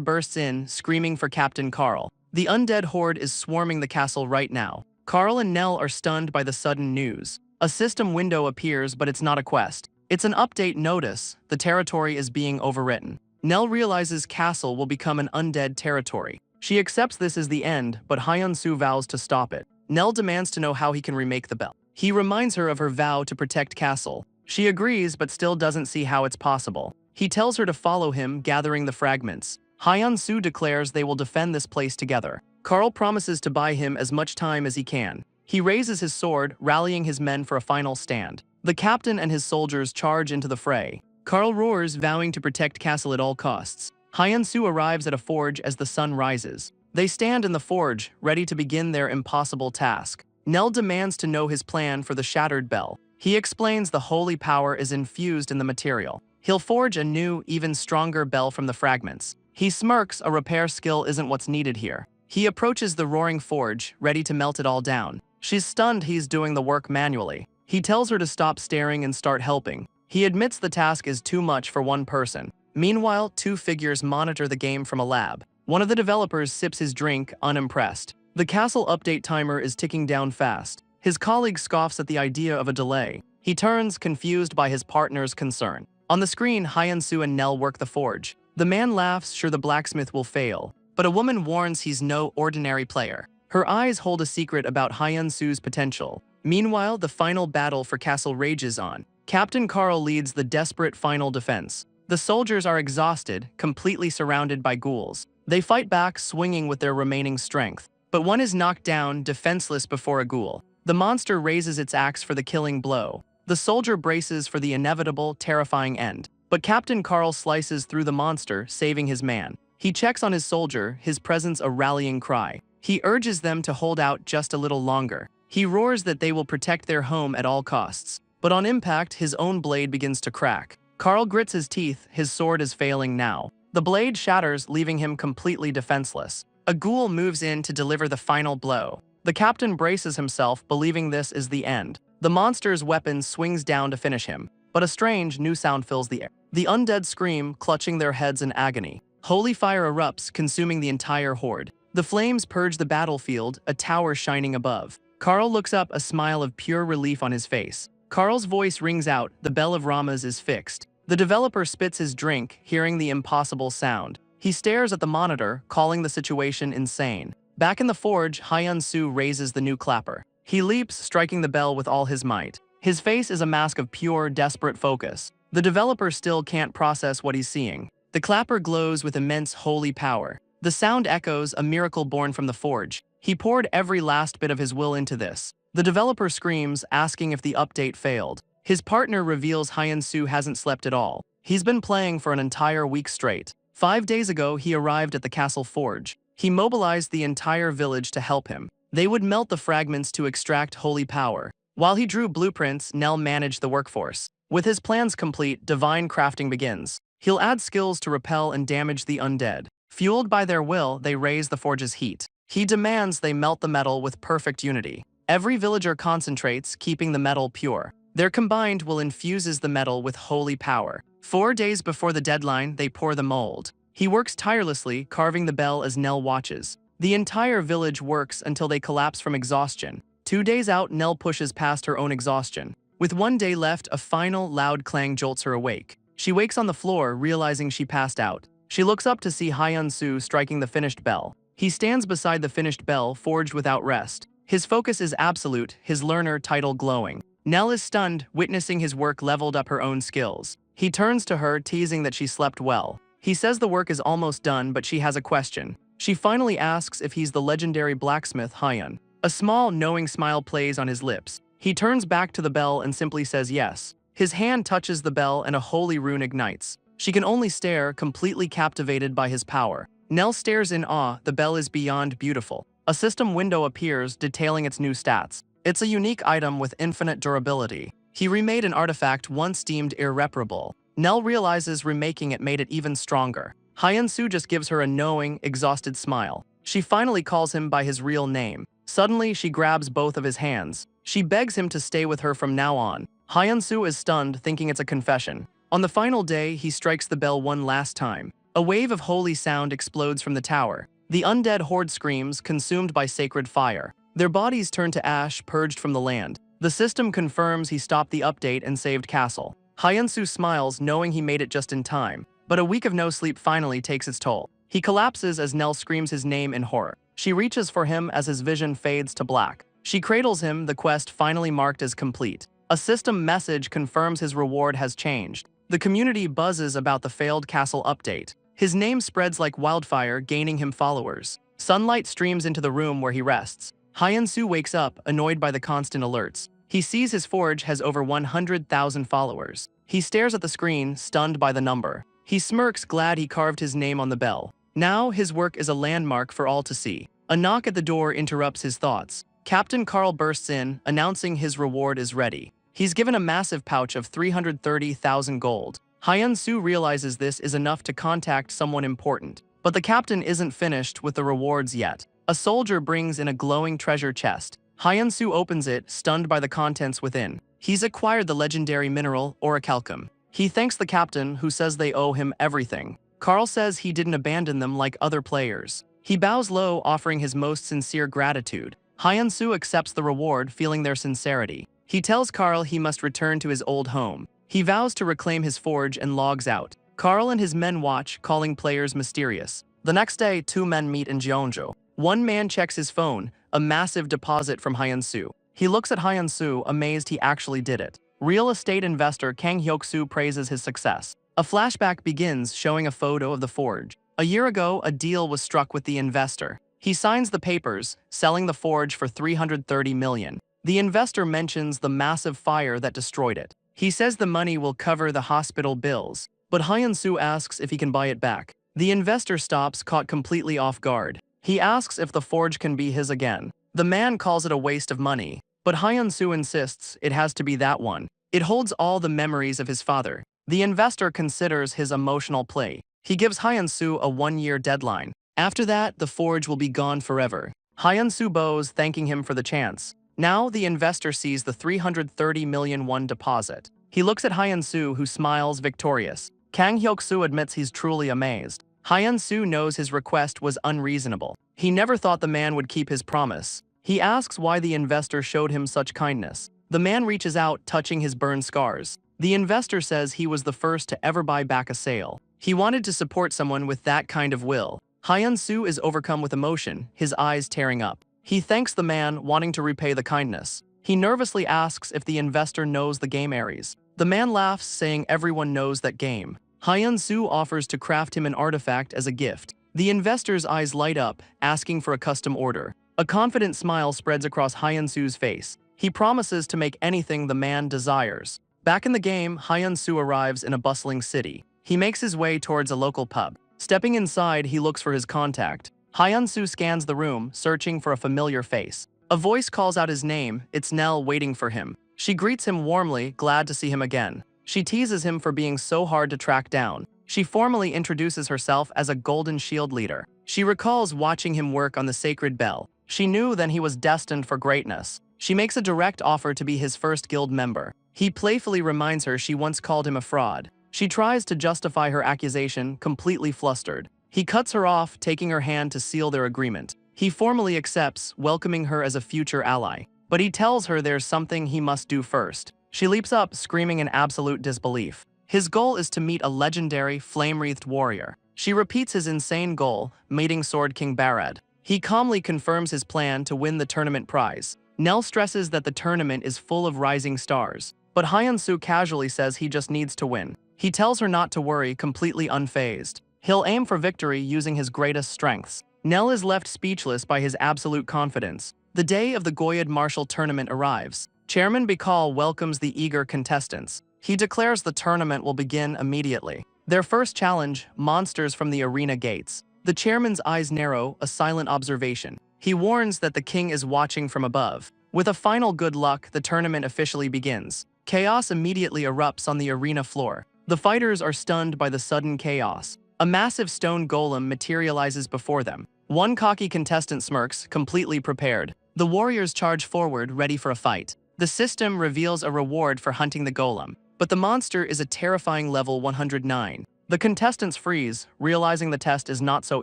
S1: bursts in, screaming for Captain Carl. The undead horde is swarming the castle right now. Carl and Nell are stunned by the sudden news. A system window appears, but it's not a quest. It's an update notice. The territory is being overwritten. Nell realizes castle will become an undead territory. She accepts this as the end, but Hyun-soo vows to stop it. Nell demands to know how he can remake the bell. He reminds her of her vow to protect castle. She agrees, but still doesn't see how it's possible. He tells her to follow him, gathering the fragments. Hyun-soo declares they will defend this place together. Carl promises to buy him as much time as he can. He raises his sword, rallying his men for a final stand. The captain and his soldiers charge into the fray. Carl roars, vowing to protect castle at all costs. Hyun-soo arrives at a forge as the sun rises. They stand in the forge, ready to begin their impossible task. Nell demands to know his plan for the shattered bell. He explains the holy power is infused in the material. He'll forge a new, even stronger bell from the fragments. He smirks, a repair skill isn't what's needed here. He approaches the roaring forge, ready to melt it all down. She's stunned he's doing the work manually. He tells her to stop staring and start helping. He admits the task is too much for one person. Meanwhile, two figures monitor the game from a lab. One of the developers sips his drink, unimpressed. The castle update timer is ticking down fast. His colleague scoffs at the idea of a delay. He turns, confused by his partner's concern. On the screen, Hyun-soo and Nell work the forge. The man laughs, sure the blacksmith will fail. But a woman warns he's no ordinary player. Her eyes hold a secret about Hyun-soo's potential. Meanwhile, the final battle for castle rages on. Captain Carl leads the desperate final defense. The soldiers are exhausted, completely surrounded by ghouls. They fight back, swinging with their remaining strength. But one is knocked down, defenseless before a ghoul. The monster raises its axe for the killing blow. The soldier braces for the inevitable, terrifying end. But Captain Carl slices through the monster, saving his man. He checks on his soldier, his presence a rallying cry. He urges them to hold out just a little longer. He roars that they will protect their home at all costs. But on impact, his own blade begins to crack. Carl grits his teeth, his sword is failing now. The blade shatters, leaving him completely defenseless. A ghoul moves in to deliver the final blow. The captain braces himself, believing this is the end. The monster's weapon swings down to finish him. But a strange, new sound fills the air. The undead scream, clutching their heads in agony. Holy fire erupts, consuming the entire horde. The flames purge the battlefield, a tower shining above. Carl looks up, a smile of pure relief on his face. Carl's voice rings out, the bell of Rama's is fixed. The developer spits his drink, hearing the impossible sound. He stares at the monitor, calling the situation insane. Back in the forge, Hyun-soo raises the new clapper. He leaps, striking the bell with all his might. His face is a mask of pure, desperate focus. The developer still can't process what he's seeing. The clapper glows with immense holy power. The sound echoes, a miracle born from the forge. He poured every last bit of his will into this. The developer screams, asking if the update failed. His partner reveals Hyun-soo hasn't slept at all. He's been playing for an entire week straight. 5 days ago, he arrived at the castle forge. He mobilized the entire village to help him. They would melt the fragments to extract holy power. While he drew blueprints, Nell managed the workforce. With his plans complete, divine crafting begins. He'll add skills to repel and damage the undead. Fueled by their will, they raise the forge's heat. He demands they melt the metal with perfect unity. Every villager concentrates, keeping the metal pure. Their combined will infuses the metal with holy power. 4 days before the deadline, they pour the mold. He works tirelessly, carving the bell as Nell watches. The entire village works until they collapse from exhaustion. 2 days out, Nell pushes past her own exhaustion. With 1 day left, a final, loud clang jolts her awake. She wakes on the floor, realizing she passed out. She looks up to see Hyun-soo striking the finished bell. He stands beside the finished bell, forged without rest. His focus is absolute, his learner title glowing. Nell is stunned, witnessing his work leveled up her own skills. He turns to her, teasing that she slept well. He says the work is almost done, but she has a question. She finally asks if he's the legendary blacksmith Hyun. A small, knowing smile plays on his lips. He turns back to the bell and simply says yes. His hand touches the bell and a holy rune ignites. She can only stare, completely captivated by his power. Nell stares in awe, the bell is beyond beautiful. A system window appears, detailing its new stats. It's a unique item with infinite durability. He remade an artifact once deemed irreparable. Nell realizes remaking it made it even stronger. Hyun-soo just gives her a knowing, exhausted smile. She finally calls him by his real name. Suddenly, she grabs both of his hands. She begs him to stay with her from now on. Hyun-soo is stunned, thinking it's a confession. On the final day, he strikes the bell one last time. A wave of holy sound explodes from the tower. The undead horde screams, consumed by sacred fire. Their bodies turn to ash, purged from the land. The system confirms he stopped the update and saved Castle. Hyun-soo smiles, knowing he made it just in time. But a week of no sleep finally takes its toll. He collapses as Nell screams his name in horror. She reaches for him as his vision fades to black. She cradles him, the quest finally marked as complete. A system message confirms his reward has changed. The community buzzes about the failed castle update. His name spreads like wildfire, gaining him followers. Sunlight streams into the room where he rests. Hyun-soo wakes up, annoyed by the constant alerts. He sees his forge has over 100,000 followers. He stares at the screen, stunned by the number. He smirks, glad he carved his name on the bell. Now his work is a landmark for all to see. A knock at the door interrupts his thoughts. Captain Carl bursts in, announcing his reward is ready. He's given a massive pouch of 330,000 gold. Hyun-soo realizes this is enough to contact someone important. But the captain isn't finished with the rewards yet. A soldier brings in a glowing treasure chest. Hyun-soo opens it, stunned by the contents within. He's acquired the legendary mineral, orichalcum. He thanks the captain, who says they owe him everything. Carl says he didn't abandon them like other players. He bows low, offering his most sincere gratitude. Hyun-soo accepts the reward, feeling their sincerity. He tells Carl he must return to his old home. He vows to reclaim his forge and logs out. Carl and his men watch, calling players mysterious. The next day, two men meet in Jeonjo. One man checks his phone, a massive deposit from Hyun-soo. He looks at Hyun-soo, amazed he actually did it. Real estate investor Kang Hyuk-soo praises his success. A flashback begins, showing a photo of the forge. A year ago, a deal was struck with the investor. He signs the papers, selling the forge for 330 million. The investor mentions the massive fire that destroyed it. He says the money will cover the hospital bills, but Hyun-soo asks if he can buy it back. The investor stops, caught completely off guard. He asks if the forge can be his again. The man calls it a waste of money, but Hyun-soo insists it has to be that one. It holds all the memories of his father. The investor considers his emotional play. He gives Hyun-soo a 1-year deadline. After that, the forge will be gone forever. Hyun-soo bows, thanking him for the chance. Now the investor sees the 330 million won deposit. He looks at Hyun-soo, who smiles victorious. Kang Hyuk-soo admits he's truly amazed. Hyun-soo knows his request was unreasonable. He never thought the man would keep his promise. He asks why the investor showed him such kindness. The man reaches out, touching his burned scars. The investor says he was the first to ever buy back a sale. He wanted to support someone with that kind of will. Hyun-soo is overcome with emotion, his eyes tearing up. He thanks the man, wanting to repay the kindness. He nervously asks if the investor knows the game Ares. The man laughs, saying everyone knows that game. Hyun-soo offers to craft him an artifact as a gift. The investor's eyes light up, asking for a custom order. A confident smile spreads across Hyun-soo's face. He promises to make anything the man desires. Back in the game, Hyun-soo arrives in a bustling city. He makes his way towards a local pub. Stepping inside, he looks for his contact. Hyun-soo scans the room, searching for a familiar face. A voice calls out his name. It's Nell, waiting for him. She greets him warmly, glad to see him again. She teases him for being so hard to track down. She formally introduces herself as a Golden Shield leader. She recalls watching him work on the Sacred Bell. She knew then he was destined for greatness. She makes a direct offer to be his first guild member. He playfully reminds her she once called him a fraud. She tries to justify her accusation, completely flustered. He cuts her off, taking her hand to seal their agreement. He formally accepts, welcoming her as a future ally. But he tells her there's something he must do first. She leaps up, screaming in absolute disbelief. His goal is to meet a legendary, flame-wreathed warrior. She repeats his insane goal, meeting Sword King Barad. He calmly confirms his plan to win the tournament prize. Nell stresses that the tournament is full of rising stars. But Hyun-soo casually says he just needs to win. He tells her not to worry, completely unfazed. He'll aim for victory using his greatest strengths. Nell is left speechless by his absolute confidence. The day of the Goyad Martial Tournament arrives. Chairman Bikal welcomes the eager contestants. He declares the tournament will begin immediately. Their first challenge, monsters from the arena gates. The chairman's eyes narrow, a silent observation. He warns that the king is watching from above. With a final good luck, the tournament officially begins. Chaos immediately erupts on the arena floor. The fighters are stunned by the sudden chaos. A massive stone golem materializes before them. One cocky contestant smirks, completely prepared. The warriors charge forward, ready for a fight. The system reveals a reward for hunting the golem, but the monster is a terrifying level 109. The contestants freeze, realizing the test is not so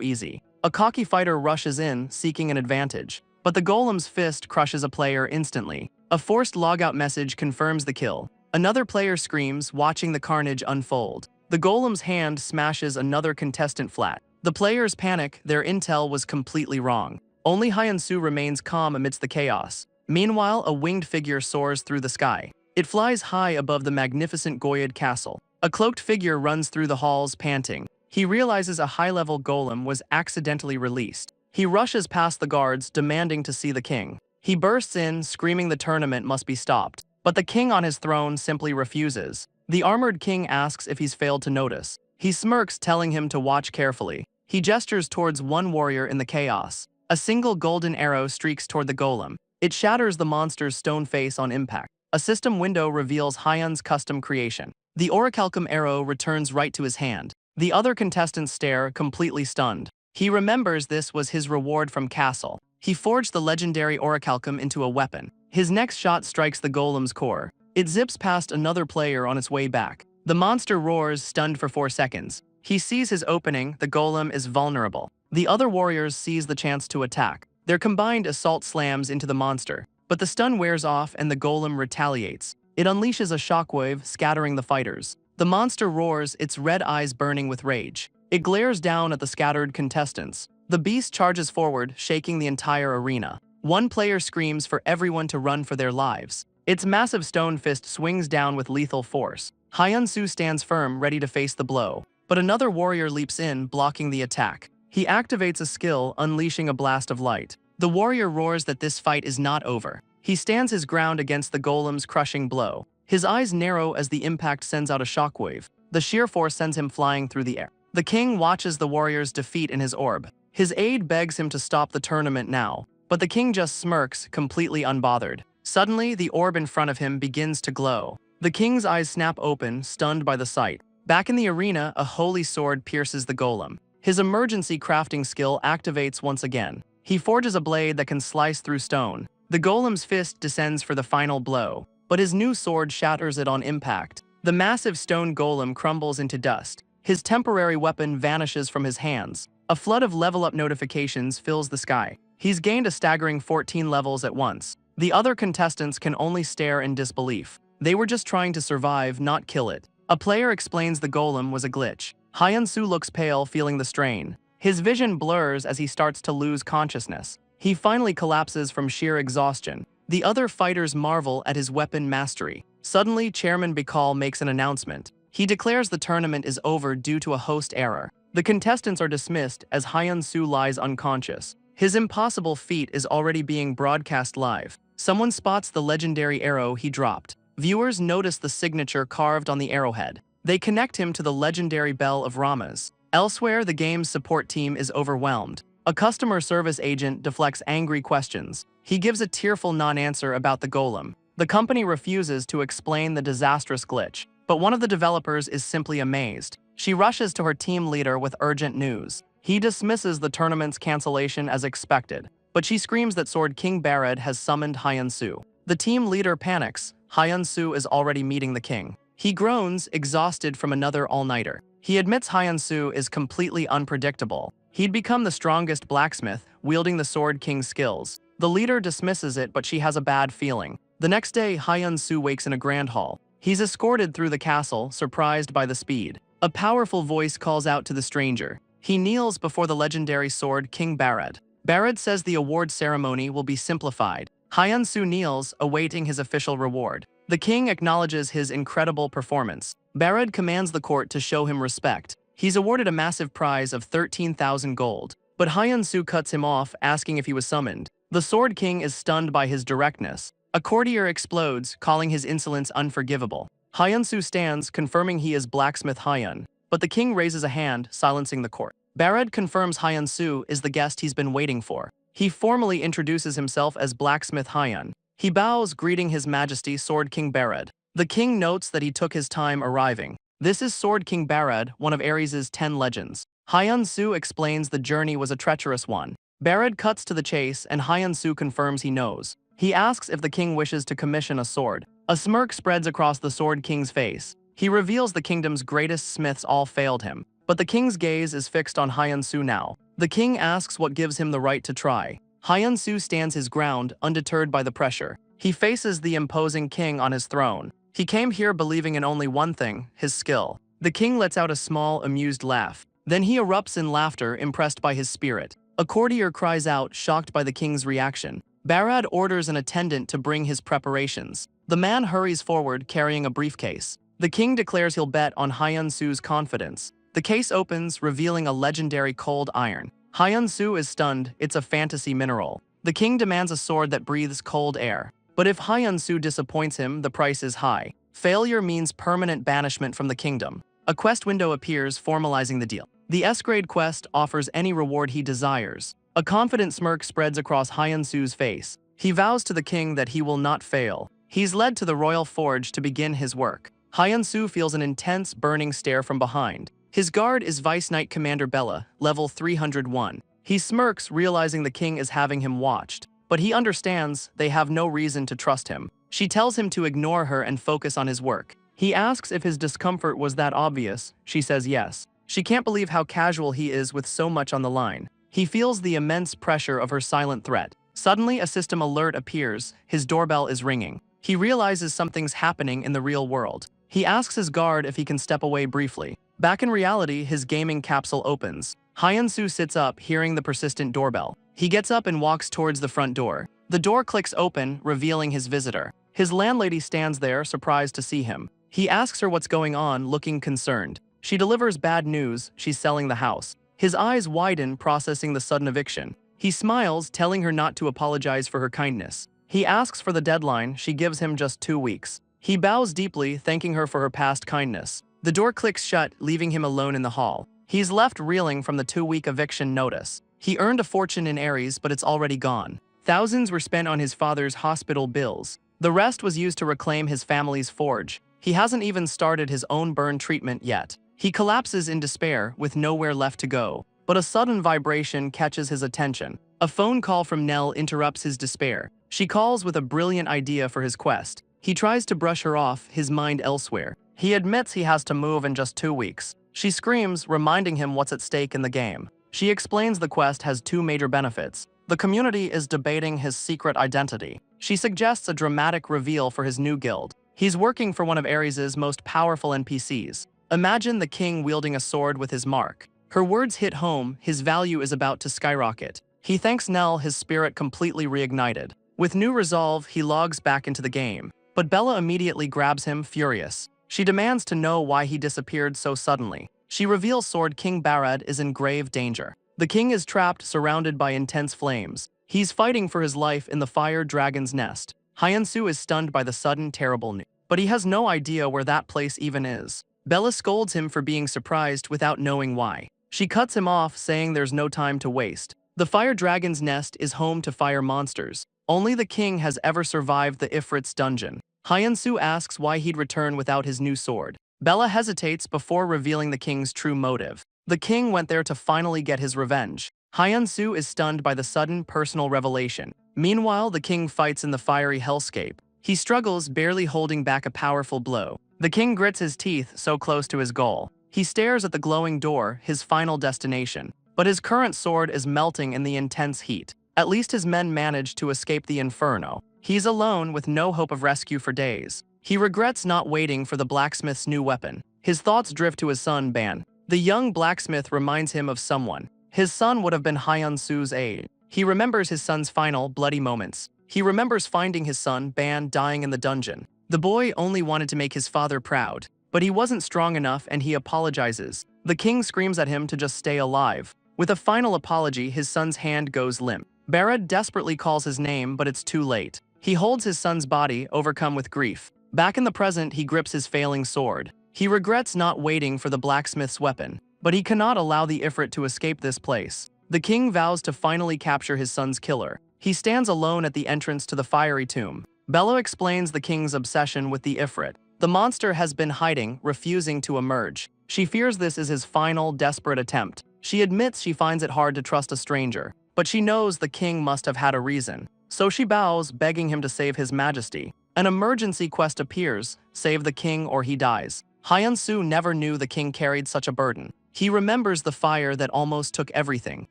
S1: easy. A cocky fighter rushes in, seeking an advantage, but the golem's fist crushes a player instantly. A forced logout message confirms the kill. Another player screams, watching the carnage unfold. The golem's hand smashes another contestant flat. The players panic, their intel was completely wrong. Only Hyun-soo remains calm amidst the chaos. Meanwhile, a winged figure soars through the sky. It flies high above the magnificent Goyed castle. A cloaked figure runs through the halls, panting. He realizes a high-level golem was accidentally released. He rushes past the guards, demanding to see the king. He bursts in, screaming the tournament must be stopped. But the king on his throne simply refuses. The armored king asks if he's failed to notice. He smirks, telling him to watch carefully. He gestures towards one warrior in the chaos. A single golden arrow streaks toward the golem. It shatters the monster's stone face on impact. A system window reveals Hyun's custom creation. The orichalcum arrow returns right to his hand. The other contestants stare, completely stunned. He remembers this was his reward from Castle. He forged the legendary orichalcum into a weapon. His next shot strikes the golem's core. It zips past another player on its way back. The monster roars, stunned for 4 seconds. He sees his opening, the golem is vulnerable. The other warriors seize the chance to attack. Their combined assault slams into the monster, but the stun wears off and the golem retaliates. It unleashes a shockwave, scattering the fighters. The monster roars, its red eyes burning with rage. It glares down at the scattered contestants. The beast charges forward, shaking the entire arena. One player screams for everyone to run for their lives. Its massive stone fist swings down with lethal force. Hyun-soo stands firm, ready to face the blow. But another warrior leaps in, blocking the attack. He activates a skill, unleashing a blast of light. The warrior roars that this fight is not over. He stands his ground against the golem's crushing blow. His eyes narrow as the impact sends out a shockwave. The sheer force sends him flying through the air. The king watches the warrior's defeat in his orb. His aide begs him to stop the tournament now, but the king just smirks, completely unbothered. Suddenly, the orb in front of him begins to glow. The king's eyes snap open, stunned by the sight. Back in the arena, a holy sword pierces the golem. His emergency crafting skill activates once again. He forges a blade that can slice through stone. The golem's fist descends for the final blow, but his new sword shatters it on impact. The massive stone golem crumbles into dust. His temporary weapon vanishes from his hands. A flood of level-up notifications fills the sky. He's gained a staggering 14 levels at once. The other contestants can only stare in disbelief. They were just trying to survive, not kill it. A player explains the golem was a glitch. Hyun-soo looks pale, feeling the strain. His vision blurs as he starts to lose consciousness. He finally collapses from sheer exhaustion. The other fighters marvel at his weapon mastery. Suddenly, Chairman Bikal makes an announcement. He declares the tournament is over due to a host error. The contestants are dismissed as Hyun-soo lies unconscious. His impossible feat is already being broadcast live. Someone spots the legendary arrow he dropped. Viewers notice the signature carved on the arrowhead. They connect him to the legendary Bell of Ramas. Elsewhere, the game's support team is overwhelmed. A customer service agent deflects angry questions. He gives a tearful non-answer about the golem. The company refuses to explain the disastrous glitch, but one of the developers is simply amazed. She rushes to her team leader with urgent news. He dismisses the tournament's cancellation as expected, but she screams that Sword King Barad has summoned Hyun-soo. The team leader panics. Hyun-soo is already meeting the king. He groans, exhausted from another all-nighter. He admits Hyun-soo is completely unpredictable. He'd become the strongest blacksmith, wielding the Sword King's skills. The leader dismisses it, but she has a bad feeling. The next day, Hyun-soo wakes in a grand hall. He's escorted through the castle, surprised by the speed. A powerful voice calls out to the stranger. He kneels before the legendary Sword King Barad. Barad says the award ceremony will be simplified. Hyun-soo kneels, awaiting his official reward. The king acknowledges his incredible performance. Barad commands the court to show him respect. He's awarded a massive prize of 13,000 gold. But Hyun-soo cuts him off, asking if he was summoned. The Sword King is stunned by his directness. A courtier explodes, calling his insolence unforgivable. Hyun-soo stands, confirming he is Blacksmith Hyun. But the king raises a hand, silencing the court. Barad confirms Hyun-soo is the guest he's been waiting for. He formally introduces himself as Blacksmith Hyun. He bows, greeting His Majesty Sword King Barad. The king notes that he took his time arriving. This is Sword King Barad, one of Ares' 10 legends. Hyun-soo explains the journey was a treacherous one. Barad cuts to the chase and Hyun-soo confirms he knows. He asks if the king wishes to commission a sword. A smirk spreads across the Sword King's face. He reveals the kingdom's greatest smiths all failed him. But the king's gaze is fixed on Hyun-soo now. The king asks what gives him the right to try. Hyun-soo stands his ground, undeterred by the pressure. He faces the imposing king on his throne. He came here believing in only one thing, his skill. The king lets out a small, amused laugh. Then he erupts in laughter, impressed by his spirit. A courtier cries out, shocked by the king's reaction. Barad orders an attendant to bring his preparations. The man hurries forward, carrying a briefcase. The king declares he'll bet on Hyun-soo's confidence. The case opens, revealing a legendary cold iron. Hyun-soo is stunned, it's a fantasy mineral. The king demands a sword that breathes cold air. But if Hyun-soo disappoints him, the price is high. Failure means permanent banishment from the kingdom. A quest window appears, formalizing the deal. The S-grade quest offers any reward he desires. A confident smirk spreads across Hyun-soo's face. He vows to the king that he will not fail. He's led to the royal forge to begin his work. Hyun-soo feels an intense, burning stare from behind. His guard is Vice Knight Commander Bella, level 301. He smirks, realizing the king is having him watched. But he understands they have no reason to trust him. She tells him to ignore her and focus on his work. He asks if his discomfort was that obvious. She says yes. She can't believe how casual he is with so much on the line. He feels the immense pressure of her silent threat. Suddenly, a system alert appears. His doorbell is ringing. He realizes something's happening in the real world. He asks his guard if he can step away briefly. Back in reality, his gaming capsule opens. Hyun-soo sits up, hearing the persistent doorbell. He gets up and walks towards the front door. The door clicks open, revealing his visitor. His landlady stands there, surprised to see him. He asks her what's going on, looking concerned. She delivers bad news, she's selling the house. His eyes widen, processing the sudden eviction. He smiles, telling her not to apologize for her kindness. He asks for the deadline, she gives him just 2 weeks. He bows deeply, thanking her for her past kindness. The door clicks shut, leaving him alone in the hall. He's left reeling from the 2-week eviction notice. He earned a fortune in Ares, but it's already gone. Thousands were spent on his father's hospital bills. The rest was used to reclaim his family's forge. He hasn't even started his own burn treatment yet. He collapses in despair, with nowhere left to go. But a sudden vibration catches his attention. A phone call from Nell interrupts his despair. She calls with a brilliant idea for his quest. He tries to brush her off, his mind elsewhere. He admits he has to move in just 2 weeks. She screams, reminding him what's at stake in the game. She explains the quest has 2 major benefits. The community is debating his secret identity. She suggests a dramatic reveal for his new guild. He's working for one of Ares' most powerful NPCs. Imagine the king wielding a sword with his mark. Her words hit home, his value is about to skyrocket. He thanks Nell, his spirit completely reignited. With new resolve, he logs back into the game. But Bella immediately grabs him, furious. She demands to know why he disappeared so suddenly. She reveals Sword King Barad is in grave danger. The king is trapped, surrounded by intense flames. He's fighting for his life in the fire dragon's nest. Hyun-soo is stunned by the sudden, terrible news. But he has no idea where that place even is. Bella scolds him for being surprised without knowing why. She cuts him off, saying there's no time to waste. The fire dragon's nest is home to fire monsters. Only the king has ever survived the Ifrit's dungeon. Hyun-soo asks why he'd return without his new sword. Bella hesitates before revealing the king's true motive. The king went there to finally get his revenge. Hyun-soo is stunned by the sudden personal revelation. Meanwhile, the king fights in the fiery hellscape. He struggles, barely holding back a powerful blow. The king grits his teeth, so close to his goal. He stares at the glowing door, his final destination. But his current sword is melting in the intense heat. At least his men manage to escape the inferno. He's alone, with no hope of rescue for days. He regrets not waiting for the blacksmith's new weapon. His thoughts drift to his son, Ban. The young blacksmith reminds him of someone. His son would have been Hyun-soo's age. He remembers his son's final, bloody moments. He remembers finding his son, Ban, dying in the dungeon. The boy only wanted to make his father proud. But he wasn't strong enough and he apologizes. The king screams at him to just stay alive. With a final apology, his son's hand goes limp. Barad desperately calls his name, but it's too late. He holds his son's body, overcome with grief. Back in the present, he grips his failing sword. He regrets not waiting for the blacksmith's weapon. But he cannot allow the Ifrit to escape this place. The king vows to finally capture his son's killer. He stands alone at the entrance to the fiery tomb. Bello explains the king's obsession with the Ifrit. The monster has been hiding, refusing to emerge. She fears this is his final, desperate attempt. She admits she finds it hard to trust a stranger, but she knows the king must have had a reason. So she bows, begging him to save his majesty. An emergency quest appears: save the king or he dies. Hyun-soo never knew the king carried such a burden. He remembers the fire that almost took everything.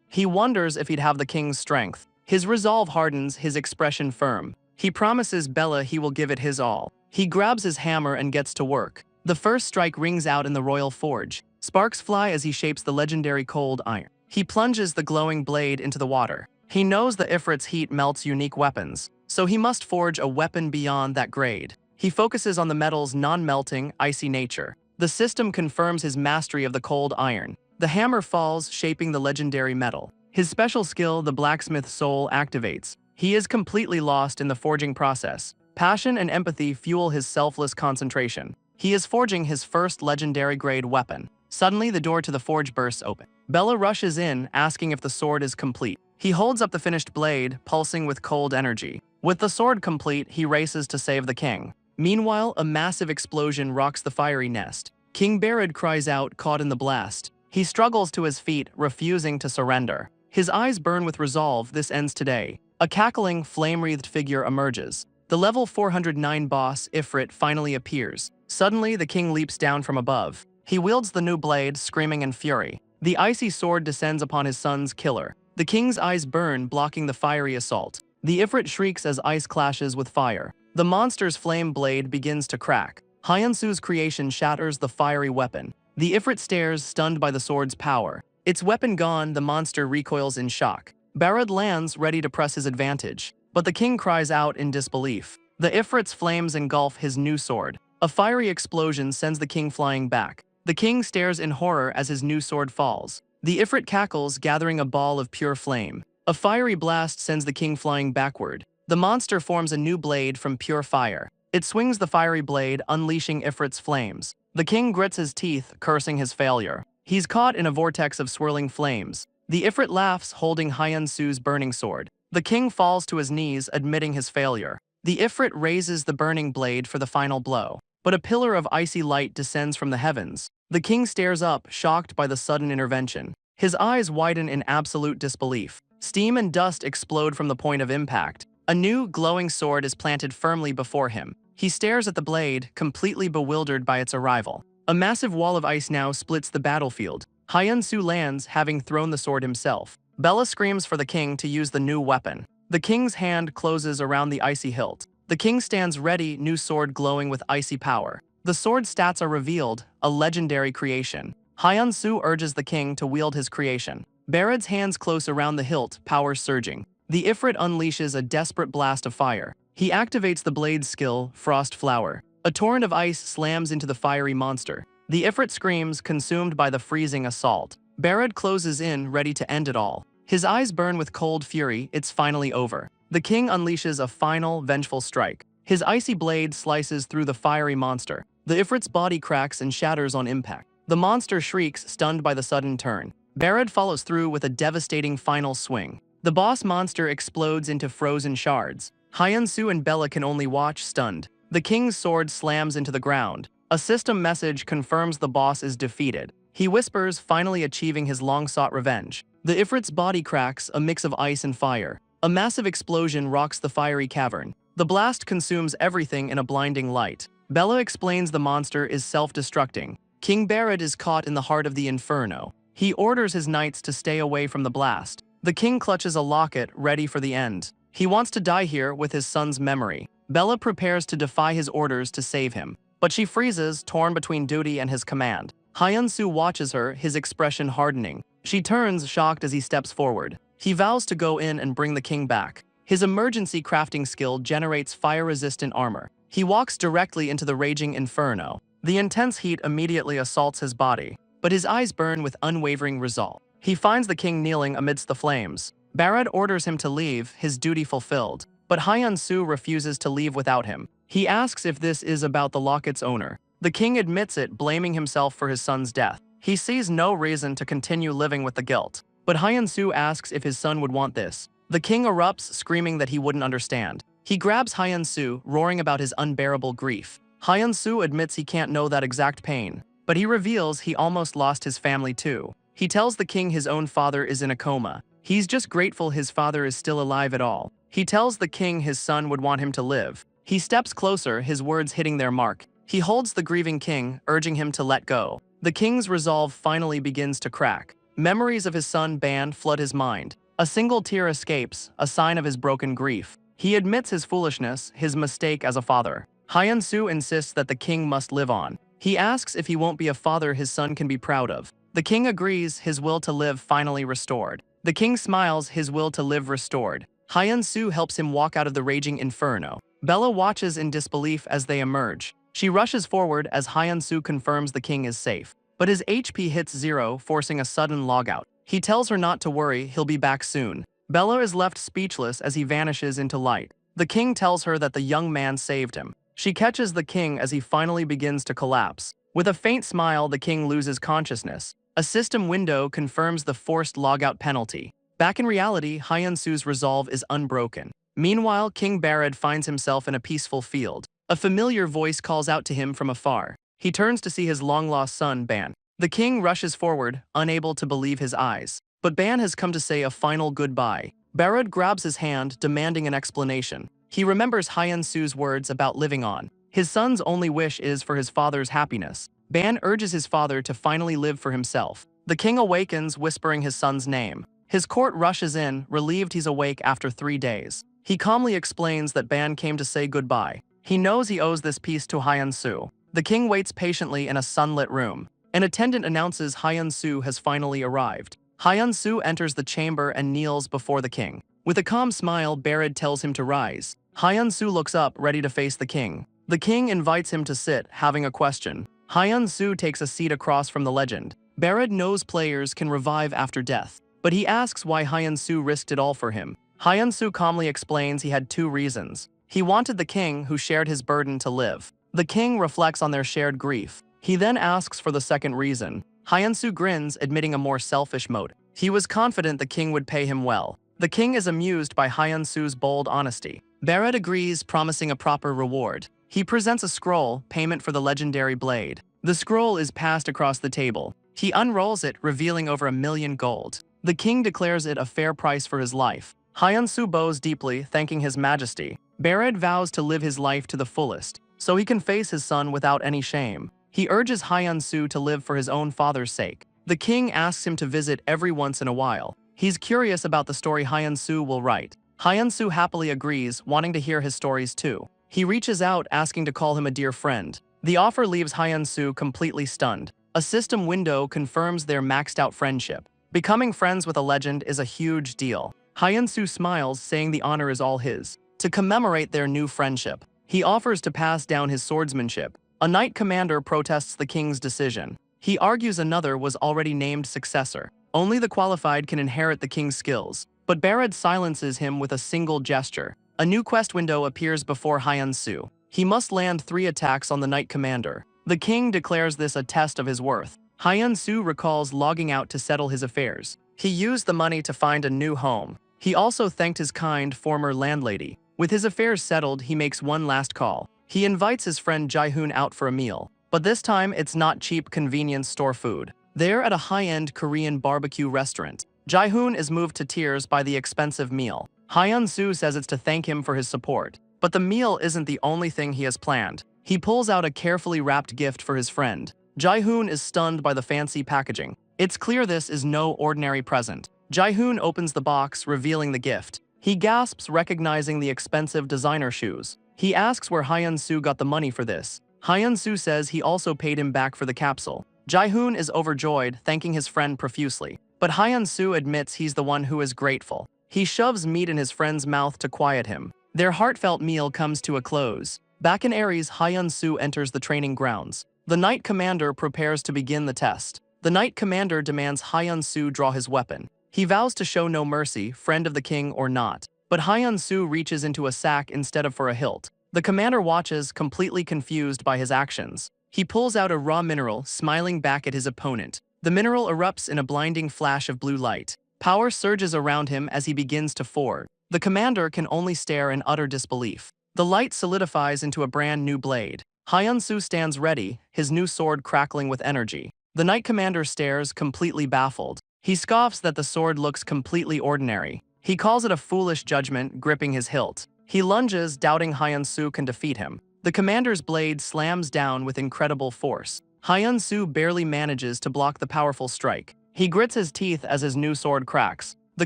S1: He wonders if he'd have the king's strength. His resolve hardens, his expression firm. He promises Bella he will give it his all. He grabs his hammer and gets to work. The first strike rings out in the royal forge. Sparks fly as he shapes the legendary cold iron. He plunges the glowing blade into the water. He knows the Ifrit's heat melts unique weapons, so he must forge a weapon beyond that grade. He focuses on the metal's non-melting, icy nature. The system confirms his mastery of the cold iron. The hammer falls, shaping the legendary metal. His special skill, the blacksmith soul, activates. He is completely lost in the forging process. Passion and empathy fuel his selfless concentration. He is forging his first legendary-grade weapon. Suddenly, the door to the forge bursts open. Bella rushes in, asking if the sword is complete. He holds up the finished blade, pulsing with cold energy. With the sword complete, he races to save the king. Meanwhile, a massive explosion rocks the fiery nest. King Barad cries out, caught in the blast. He struggles to his feet, refusing to surrender. His eyes burn with resolve. This ends today. A cackling, flame-wreathed figure emerges. The level 409 boss, Ifrit, finally appears. Suddenly, the king leaps down from above. He wields the new blade, screaming in fury. The icy sword descends upon his son's killer. The king's eyes burn, blocking the fiery assault. The Ifrit shrieks as ice clashes with fire. The monster's flame blade begins to crack. Hyun-soo's creation shatters the fiery weapon. The Ifrit stares, stunned by the sword's power. Its weapon gone, the monster recoils in shock. Barad lands, ready to press his advantage. But the king cries out in disbelief. The Ifrit's flames engulf his new sword. A fiery explosion sends the king flying back. The king stares in horror as his new sword falls. The Ifrit cackles, gathering a ball of pure flame. A fiery blast sends the king flying backward. The monster forms a new blade from pure fire. It swings the fiery blade, unleashing Ifrit's flames. The king grits his teeth, cursing his failure. He's caught in a vortex of swirling flames. The Ifrit laughs, holding Hyun-soo's burning sword. The king falls to his knees, admitting his failure. The Ifrit raises the burning blade for the final blow. But a pillar of icy light descends from the heavens. The king stares up, shocked by the sudden intervention. His eyes widen in absolute disbelief. Steam and dust explode from the point of impact. A new, glowing sword is planted firmly before him. He stares at the blade, completely bewildered by its arrival. A massive wall of ice now splits the battlefield. Hyun-soo lands, having thrown the sword himself. Bella screams for the king to use the new weapon. The king's hand closes around the icy hilt. The king stands ready, new sword glowing with icy power. The sword's stats are revealed, a legendary creation. Hyun-soo urges the king to wield his creation. Barad's hands close around the hilt, power surging. The Ifrit unleashes a desperate blast of fire. He activates the blade's skill, Frost Flower. A torrent of ice slams into the fiery monster. The Ifrit screams, consumed by the freezing assault. Barad closes in, ready to end it all. His eyes burn with cold fury. It's finally over. The king unleashes a final, vengeful strike. His icy blade slices through the fiery monster. The Ifrit's body cracks and shatters on impact. The monster shrieks, stunned by the sudden turn. Barad follows through with a devastating final swing. The boss monster explodes into frozen shards. Hyun-soo and Bella can only watch, stunned. The king's sword slams into the ground. A system message confirms the boss is defeated. He whispers, finally achieving his long-sought revenge. The Ifrit's body cracks, a mix of ice and fire. A massive explosion rocks the fiery cavern. The blast consumes everything in a blinding light. Bella explains the monster is self-destructing. King Barad is caught in the heart of the inferno. He orders his knights to stay away from the blast. The king clutches a locket, ready for the end. He wants to die here with his son's memory. Bella prepares to defy his orders to save him. But she freezes, torn between duty and his command. Hyun-soo watches her, his expression hardening. She turns, shocked as he steps forward. He vows to go in and bring the king back. His emergency crafting skill generates fire-resistant armor. He walks directly into the raging inferno. The intense heat immediately assaults his body, but his eyes burn with unwavering resolve. He finds the king kneeling amidst the flames. Barad orders him to leave, his duty fulfilled. But Hyun-soo refuses to leave without him. He asks if this is about the locket's owner. The king admits it, blaming himself for his son's death. He sees no reason to continue living with the guilt. But Hyun-soo asks if his son would want this. The king erupts, screaming that he wouldn't understand. He grabs Hyun-soo, roaring about his unbearable grief. Hyun-soo admits he can't know that exact pain, but he reveals he almost lost his family too. He tells the king his own father is in a coma. He's just grateful his father is still alive at all. He tells the king his son would want him to live. He steps closer, his words hitting their mark. He holds the grieving king, urging him to let go. The king's resolve finally begins to crack. Memories of his son Ban flood his mind. A single tear escapes, a sign of his broken grief. He admits his foolishness, his mistake as a father. Hyun-soo insists that the king must live on. He asks if he won't be a father his son can be proud of. The king agrees, his will to live finally restored. The king smiles, his will to live restored. Hyun-soo helps him walk out of the raging inferno. Bella watches in disbelief as they emerge. She rushes forward as Hyun-soo confirms the king is safe. But his HP hits 0, forcing a sudden logout. He tells her not to worry, he'll be back soon. Bella is left speechless as he vanishes into light. The king tells her that the young man saved him. She catches the king as he finally begins to collapse. With a faint smile, the king loses consciousness. A system window confirms the forced logout penalty. Back in reality, Hyun-soo's resolve is unbroken. Meanwhile, King Barad finds himself in a peaceful field. A familiar voice calls out to him from afar. He turns to see his long-lost son, Ban. The king rushes forward, unable to believe his eyes. But Ban has come to say a final goodbye. Barad grabs his hand, demanding an explanation. He remembers Hyun-soo's words about living on. His son's only wish is for his father's happiness. Ban urges his father to finally live for himself. The king awakens, whispering his son's name. His court rushes in, relieved he's awake after 3 days. He calmly explains that Ban came to say goodbye. He knows he owes this piece to Hyun-soo. The king waits patiently in a sunlit room. An attendant announces Hyun-soo has finally arrived. Hyun-soo enters the chamber and kneels before the king. With a calm smile, Barad tells him to rise. Hyun-soo looks up, ready to face the king. The king invites him to sit, having a question. Hyun-soo takes a seat across from the legend. Barad knows players can revive after death, but he asks why Hyun-soo risked it all for him. Hyun-soo calmly explains he had 2 reasons. He wanted the king, who shared his burden, to live. The king reflects on their shared grief. He then asks for the second reason. Hyun-soo grins, admitting a more selfish motive. He was confident the king would pay him well. The king is amused by Hyun-soo's bold honesty. Barad agrees, promising a proper reward. He presents a scroll, payment for the legendary blade. The scroll is passed across the table. He unrolls it, revealing over 1 million gold. The king declares it a fair price for his life. Hyun-soo bows deeply, thanking his majesty. Barad vows to live his life to the fullest, so he can face his son without any shame. He urges Hyun-soo to live for his own father's sake. The king asks him to visit every once in a while. He's curious about the story Hyun-soo will write. Hyun-soo happily agrees, wanting to hear his stories too. He reaches out, asking to call him a dear friend. The offer leaves Hyun-soo completely stunned. A system window confirms their maxed-out friendship. Becoming friends with a legend is a huge deal. Hyun-soo smiles, saying the honor is all his. To commemorate their new friendship, he offers to pass down his swordsmanship. A knight commander protests the king's decision. He argues another was already named successor. Only the qualified can inherit the king's skills. But Barad silences him with a single gesture. A new quest window appears before Hyun-soo. He must land 3 attacks on the knight commander. The king declares this a test of his worth. Hyun-soo recalls logging out to settle his affairs. He used the money to find a new home. He also thanked his kind former landlady. With his affairs settled, he makes one last call. He invites his friend Jae-hoon out for a meal. But this time, it's not cheap convenience store food. They're at a high-end Korean barbecue restaurant. Jae-hoon is moved to tears by the expensive meal. Hyun-soo says it's to thank him for his support. But the meal isn't the only thing he has planned. He pulls out a carefully wrapped gift for his friend. Jae-hoon is stunned by the fancy packaging. It's clear this is no ordinary present. Jae-hoon opens the box, revealing the gift. He gasps, recognizing the expensive designer shoes. He asks where Hyun-soo got the money for this. Hyun-soo says he also paid him back for the capsule. Jae-hoon is overjoyed, thanking his friend profusely. But Hyun-soo admits he's the one who is grateful. He shoves meat in his friend's mouth to quiet him. Their heartfelt meal comes to a close. Back in Ares, Hyun-soo enters the training grounds. The knight commander prepares to begin the test. The knight commander demands Hyun-soo draw his weapon. He vows to show no mercy, friend of the king or not. But Hyun-soo reaches into a sack instead of for a hilt. The commander watches, completely confused by his actions. He pulls out a raw mineral, smiling back at his opponent. The mineral erupts in a blinding flash of blue light. Power surges around him as he begins to forge. The commander can only stare in utter disbelief. The light solidifies into a brand new blade. Hyun-soo stands ready, his new sword crackling with energy. The Knight Commander stares, completely baffled. He scoffs that the sword looks completely ordinary. He calls it a foolish judgment, gripping his hilt. He lunges, doubting Hyun-soo can defeat him. The commander's blade slams down with incredible force. Hyun-soo barely manages to block the powerful strike. He grits his teeth as his new sword cracks. The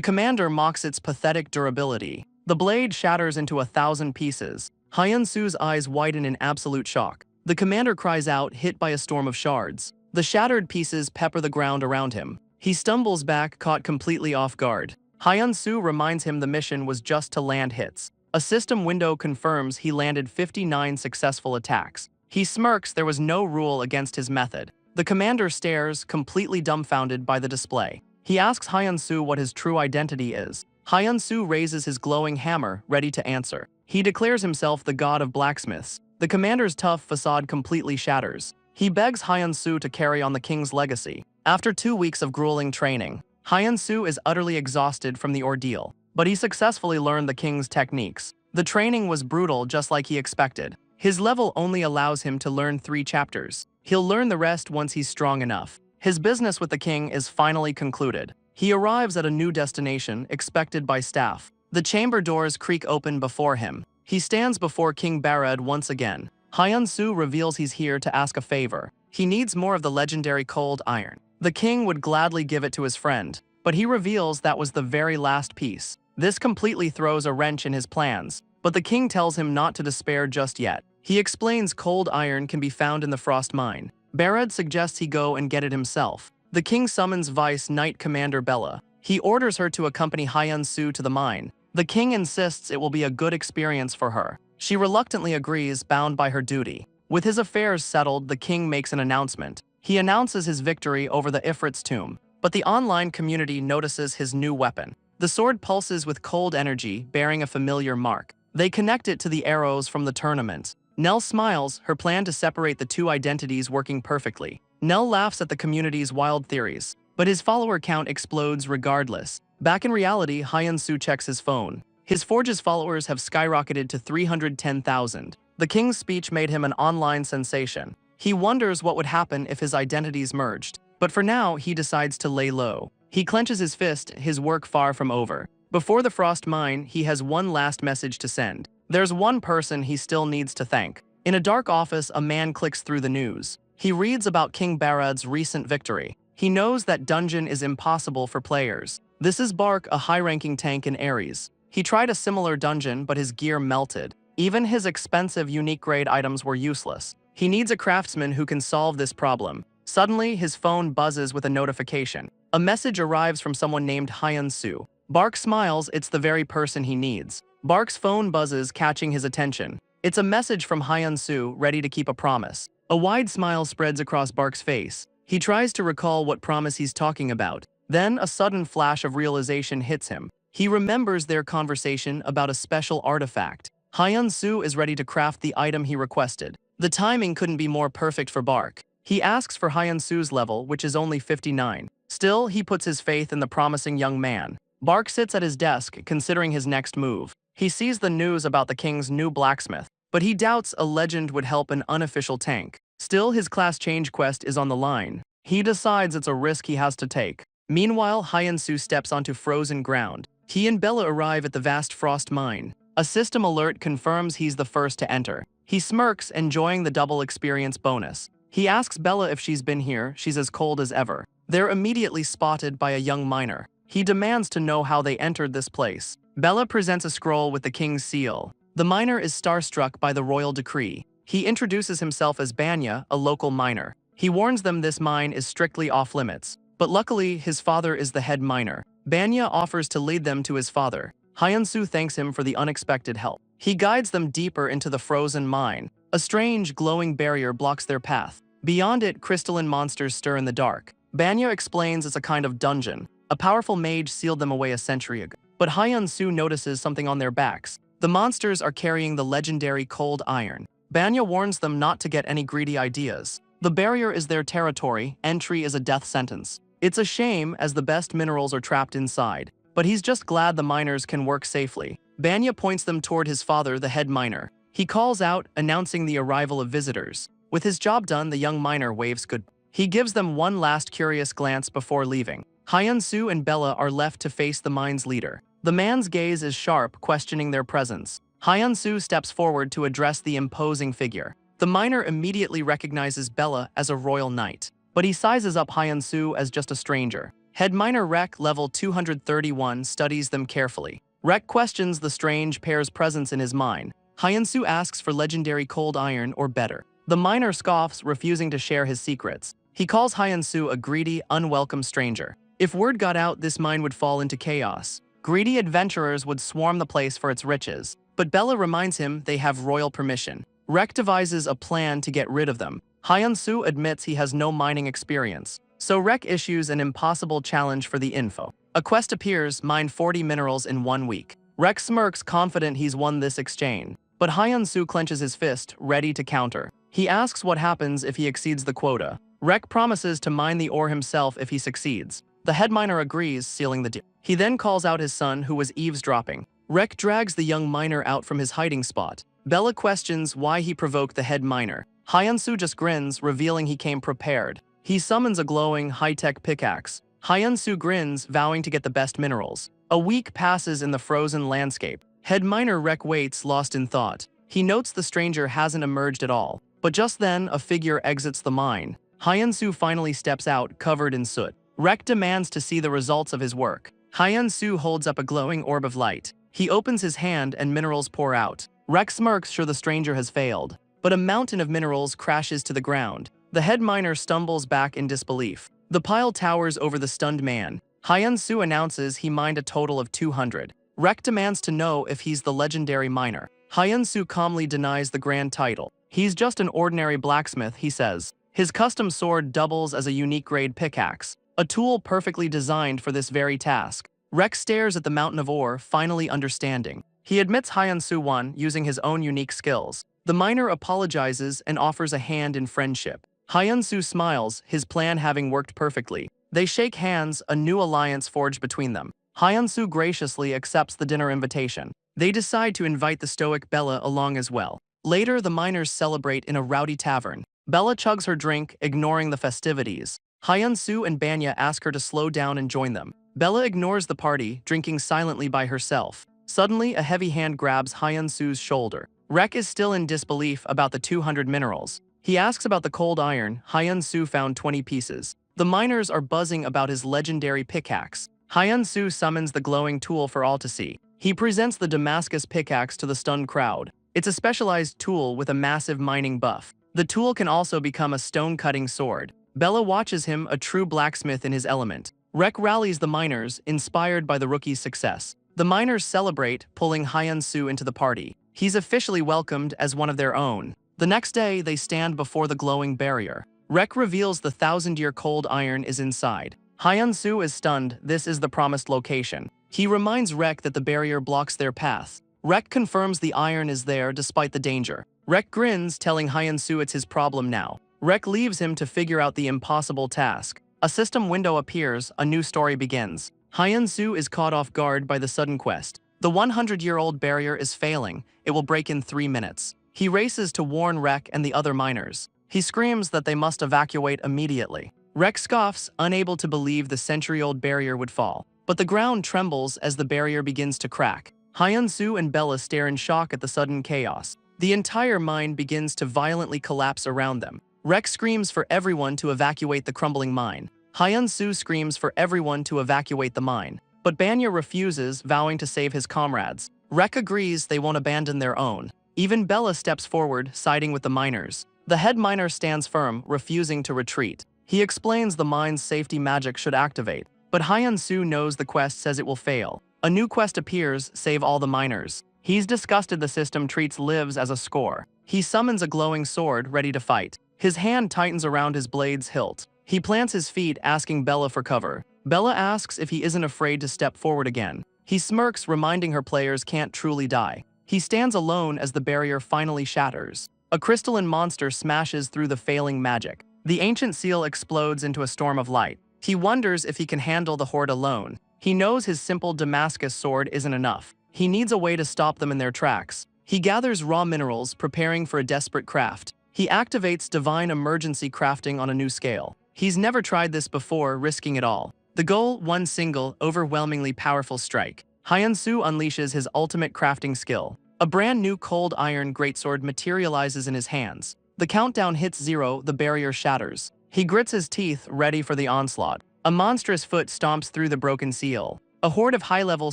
S1: commander mocks its pathetic durability. The blade shatters into 1,000 pieces. Hyun-soo's eyes widen in absolute shock. The commander cries out, hit by a storm of shards. The shattered pieces pepper the ground around him. He stumbles back, caught completely off guard. Hyun-soo reminds him the mission was just to land hits. A system window confirms he landed 59 successful attacks. He smirks, there was no rule against his method. The commander stares, completely dumbfounded by the display. He asks Hyun-soo what his true identity is. Hyun-soo raises his glowing hammer, ready to answer. He declares himself the god of blacksmiths. The commander's tough facade completely shatters. He begs Hyun-soo to carry on the king's legacy. After 2 weeks of grueling training, Hyun-soo is utterly exhausted from the ordeal, but he successfully learned the king's techniques. The training was brutal, just like he expected. His level only allows him to learn 3 chapters. He'll learn the rest once he's strong enough. His business with the king is finally concluded. He arrives at a new destination, expected by staff. The chamber doors creak open before him. He stands before King Barad once again. Hyun-soo reveals he's here to ask a favor. He needs more of the legendary cold iron. The king would gladly give it to his friend, but he reveals that was the very last piece. This completely throws a wrench in his plans, but the king tells him not to despair just yet. He explains cold iron can be found in the frost mine. Barad suggests he go and get it himself. The king summons Vice Knight Commander Bella. He orders her to accompany Hyun-soo to the mine. The king insists it will be a good experience for her. She reluctantly agrees, bound by her duty. With his affairs settled, the king makes an announcement. He announces his victory over the Ifrit's tomb, but the online community notices his new weapon. The sword pulses with cold energy, bearing a familiar mark. They connect it to the arrows from the tournament. Nell smiles, her plan to separate the 2 identities working perfectly. Nell laughs at the community's wild theories, but his follower count explodes regardless. Back in reality, Hyun-soo checks his phone. His forge's followers have skyrocketed to 310,000. The king's speech made him an online sensation. He wonders what would happen if his identities merged, but for now, he decides to lay low. He clenches his fist, his work far from over. Before the frost mine, he has one last message to send. There's one person he still needs to thank. In a dark office, a man clicks through the news. He reads about King Barad's recent victory. He knows that dungeon is impossible for players. This is Bark, a high-ranking tank in Ares. He tried a similar dungeon, but his gear melted. Even his expensive unique grade items were useless. He needs a craftsman who can solve this problem. Suddenly, his phone buzzes with a notification. A message arrives from someone named Hyun-soo. Bark smiles, it's the very person he needs. Bark's phone buzzes, catching his attention. It's a message from Hyun-soo, ready to keep a promise. A wide smile spreads across Bark's face. He tries to recall what promise he's talking about. Then, a sudden flash of realization hits him. He remembers their conversation about a special artifact. Hyun-soo is ready to craft the item he requested. The timing couldn't be more perfect for Bark. He asks for Hyun-soo's level, which is only 59. Still, he puts his faith in the promising young man. Bark sits at his desk, considering his next move. He sees the news about the king's new blacksmith, but he doubts a legend would help an unofficial tank. Still, his class change quest is on the line. He decides it's a risk he has to take. Meanwhile, Hyun-soo steps onto frozen ground. He and Bella arrive at the vast frost mine. A system alert confirms he's the first to enter. He smirks, enjoying the double experience bonus. He asks Bella if she's been here. She's as cold as ever. They're immediately spotted by a young miner. He demands to know how they entered this place. Bella presents a scroll with the king's seal. The miner is starstruck by the royal decree. He introduces himself as Banya, a local miner. He warns them this mine is strictly off-limits. But luckily, his father is the head miner. Banya offers to lead them to his father. Hyun-soo thanks him for the unexpected help. He guides them deeper into the frozen mine. A strange, glowing barrier blocks their path. Beyond it, crystalline monsters stir in the dark. Banya explains it's a kind of dungeon. A powerful mage sealed them away a century ago. But Hyun-soo notices something on their backs. The monsters are carrying the legendary cold iron. Banya warns them not to get any greedy ideas. The barrier is their territory. Entry is a death sentence. It's a shame, as the best minerals are trapped inside. But he's just glad the miners can work safely. Banya points them toward his father, the head miner. He calls out, announcing the arrival of visitors. With his job done, the young miner waves good. He gives them one last curious glance before leaving. Hyun-soo and Bella are left to face the mine's leader. The man's gaze is sharp, questioning their presence. Hyun-soo steps forward to address the imposing figure. The miner immediately recognizes Bella as a royal knight, but he sizes up Hyun-soo as just a stranger. Head miner Rek, level 231, studies them carefully. Rek questions the strange pair's presence in his mine. Hyun-soo asks for legendary cold iron or better. The miner scoffs, refusing to share his secrets. He calls Hyun-soo a greedy, unwelcome stranger. If word got out, this mine would fall into chaos. Greedy adventurers would swarm the place for its riches. But Bella reminds him they have royal permission. Rek devises a plan to get rid of them. Hyun-soo admits he has no mining experience, so Rek issues an impossible challenge for the info. A quest appears: mine 40 minerals in 1 week. Rek smirks, confident he's won this exchange. But Hyun-soo clenches his fist, ready to counter. He asks what happens if he exceeds the quota. Rek promises to mine the ore himself if he succeeds. The head miner agrees, sealing the deal. He then calls out his son, who was eavesdropping. Rek drags the young miner out from his hiding spot. Bella questions why he provoked the head miner. Hyun-soo just grins, revealing he came prepared. He summons a glowing, high-tech pickaxe. Hyun-soo grins, vowing to get the best minerals. A week passes in the frozen landscape. Head miner Rek waits, lost in thought. He notes the stranger hasn't emerged at all. But just then, a figure exits the mine. Hyun-soo finally steps out, covered in soot. Rek demands to see the results of his work. Hyun-soo holds up a glowing orb of light. He opens his hand and minerals pour out. Rek smirks, sure the stranger has failed. But a mountain of minerals crashes to the ground. The head miner stumbles back in disbelief. The pile towers over the stunned man. Hyun-soo announces he mined a total of 200. Rek demands to know if he's the legendary miner. Hyun-soo calmly denies the grand title. He's just an ordinary blacksmith, he says. His custom sword doubles as a unique grade pickaxe, a tool perfectly designed for this very task. Rek stares at the mountain of ore, finally understanding. He admits Hyun-soo won, using his own unique skills. The miner apologizes and offers a hand in friendship. Hyun-soo smiles, his plan having worked perfectly. They shake hands, a new alliance forged between them. Hyun-soo graciously accepts the dinner invitation. They decide to invite the stoic Bella along as well. Later, the miners celebrate in a rowdy tavern. Bella chugs her drink, ignoring the festivities. Hyun-soo and Banya ask her to slow down and join them. Bella ignores the party, drinking silently by herself. Suddenly, a heavy hand grabs Hyun-soo's shoulder. Rek is still in disbelief about the 200 minerals. He asks about the cold iron. Hyun-soo found 20 pieces. The miners are buzzing about his legendary pickaxe. Hyun-soo summons the glowing tool for all to see. He presents the Damascus pickaxe to the stunned crowd. It's a specialized tool with a massive mining buff. The tool can also become a stone-cutting sword. Bella watches him, a true blacksmith in his element. Rek rallies the miners, inspired by the rookie's success. The miners celebrate, pulling Hyun-soo into the party. He's officially welcomed as one of their own. The next day, they stand before the glowing barrier. Rek reveals the 1,000-year cold iron is inside. Hyun-soo is stunned. This is the promised location. He reminds Rek that the barrier blocks their path. Rek confirms the iron is there despite the danger. Rek grins, telling Hyun-soo it's his problem now. Rek leaves him to figure out the impossible task. A system window appears, a new story begins. Hyun-soo is caught off guard by the sudden quest. The 100-year-old barrier is failing. It will break in 3 minutes. He races to warn Rek and the other miners. He screams that they must evacuate immediately. Rek scoffs, unable to believe the century-old barrier would fall. But the ground trembles as the barrier begins to crack. Hyun-soo and Bella stare in shock at the sudden chaos. The entire mine begins to violently collapse around them. Rek screams for everyone to evacuate the crumbling mine. Hyun-soo screams for everyone to evacuate the mine. But Banya refuses, vowing to save his comrades. Rek agrees they won't abandon their own. Even Bella steps forward, siding with the miners. The head miner stands firm, refusing to retreat. He explains the mine's safety magic should activate. But Hyun-soo knows the quest says it will fail. A new quest appears: save all the miners. He's disgusted the system treats lives as a score. He summons a glowing sword, ready to fight. His hand tightens around his blade's hilt. He plants his feet, asking Bella for cover. Bella asks if he isn't afraid to step forward again. He smirks, reminding her players can't truly die. He stands alone as the barrier finally shatters. A crystalline monster smashes through the failing magic. The ancient seal explodes into a storm of light. He wonders if he can handle the horde alone. He knows his simple Damascus sword isn't enough. He needs a way to stop them in their tracks. He gathers raw minerals, preparing for a desperate craft. He activates divine emergency crafting on a new scale. He's never tried this before, risking it all. The goal, one single, overwhelmingly powerful strike. Hyun-soo unleashes his ultimate crafting skill. A brand new cold iron greatsword materializes in his hands. The countdown hits 0, the barrier shatters. He grits his teeth, ready for the onslaught. A monstrous foot stomps through the broken seal. A horde of high-level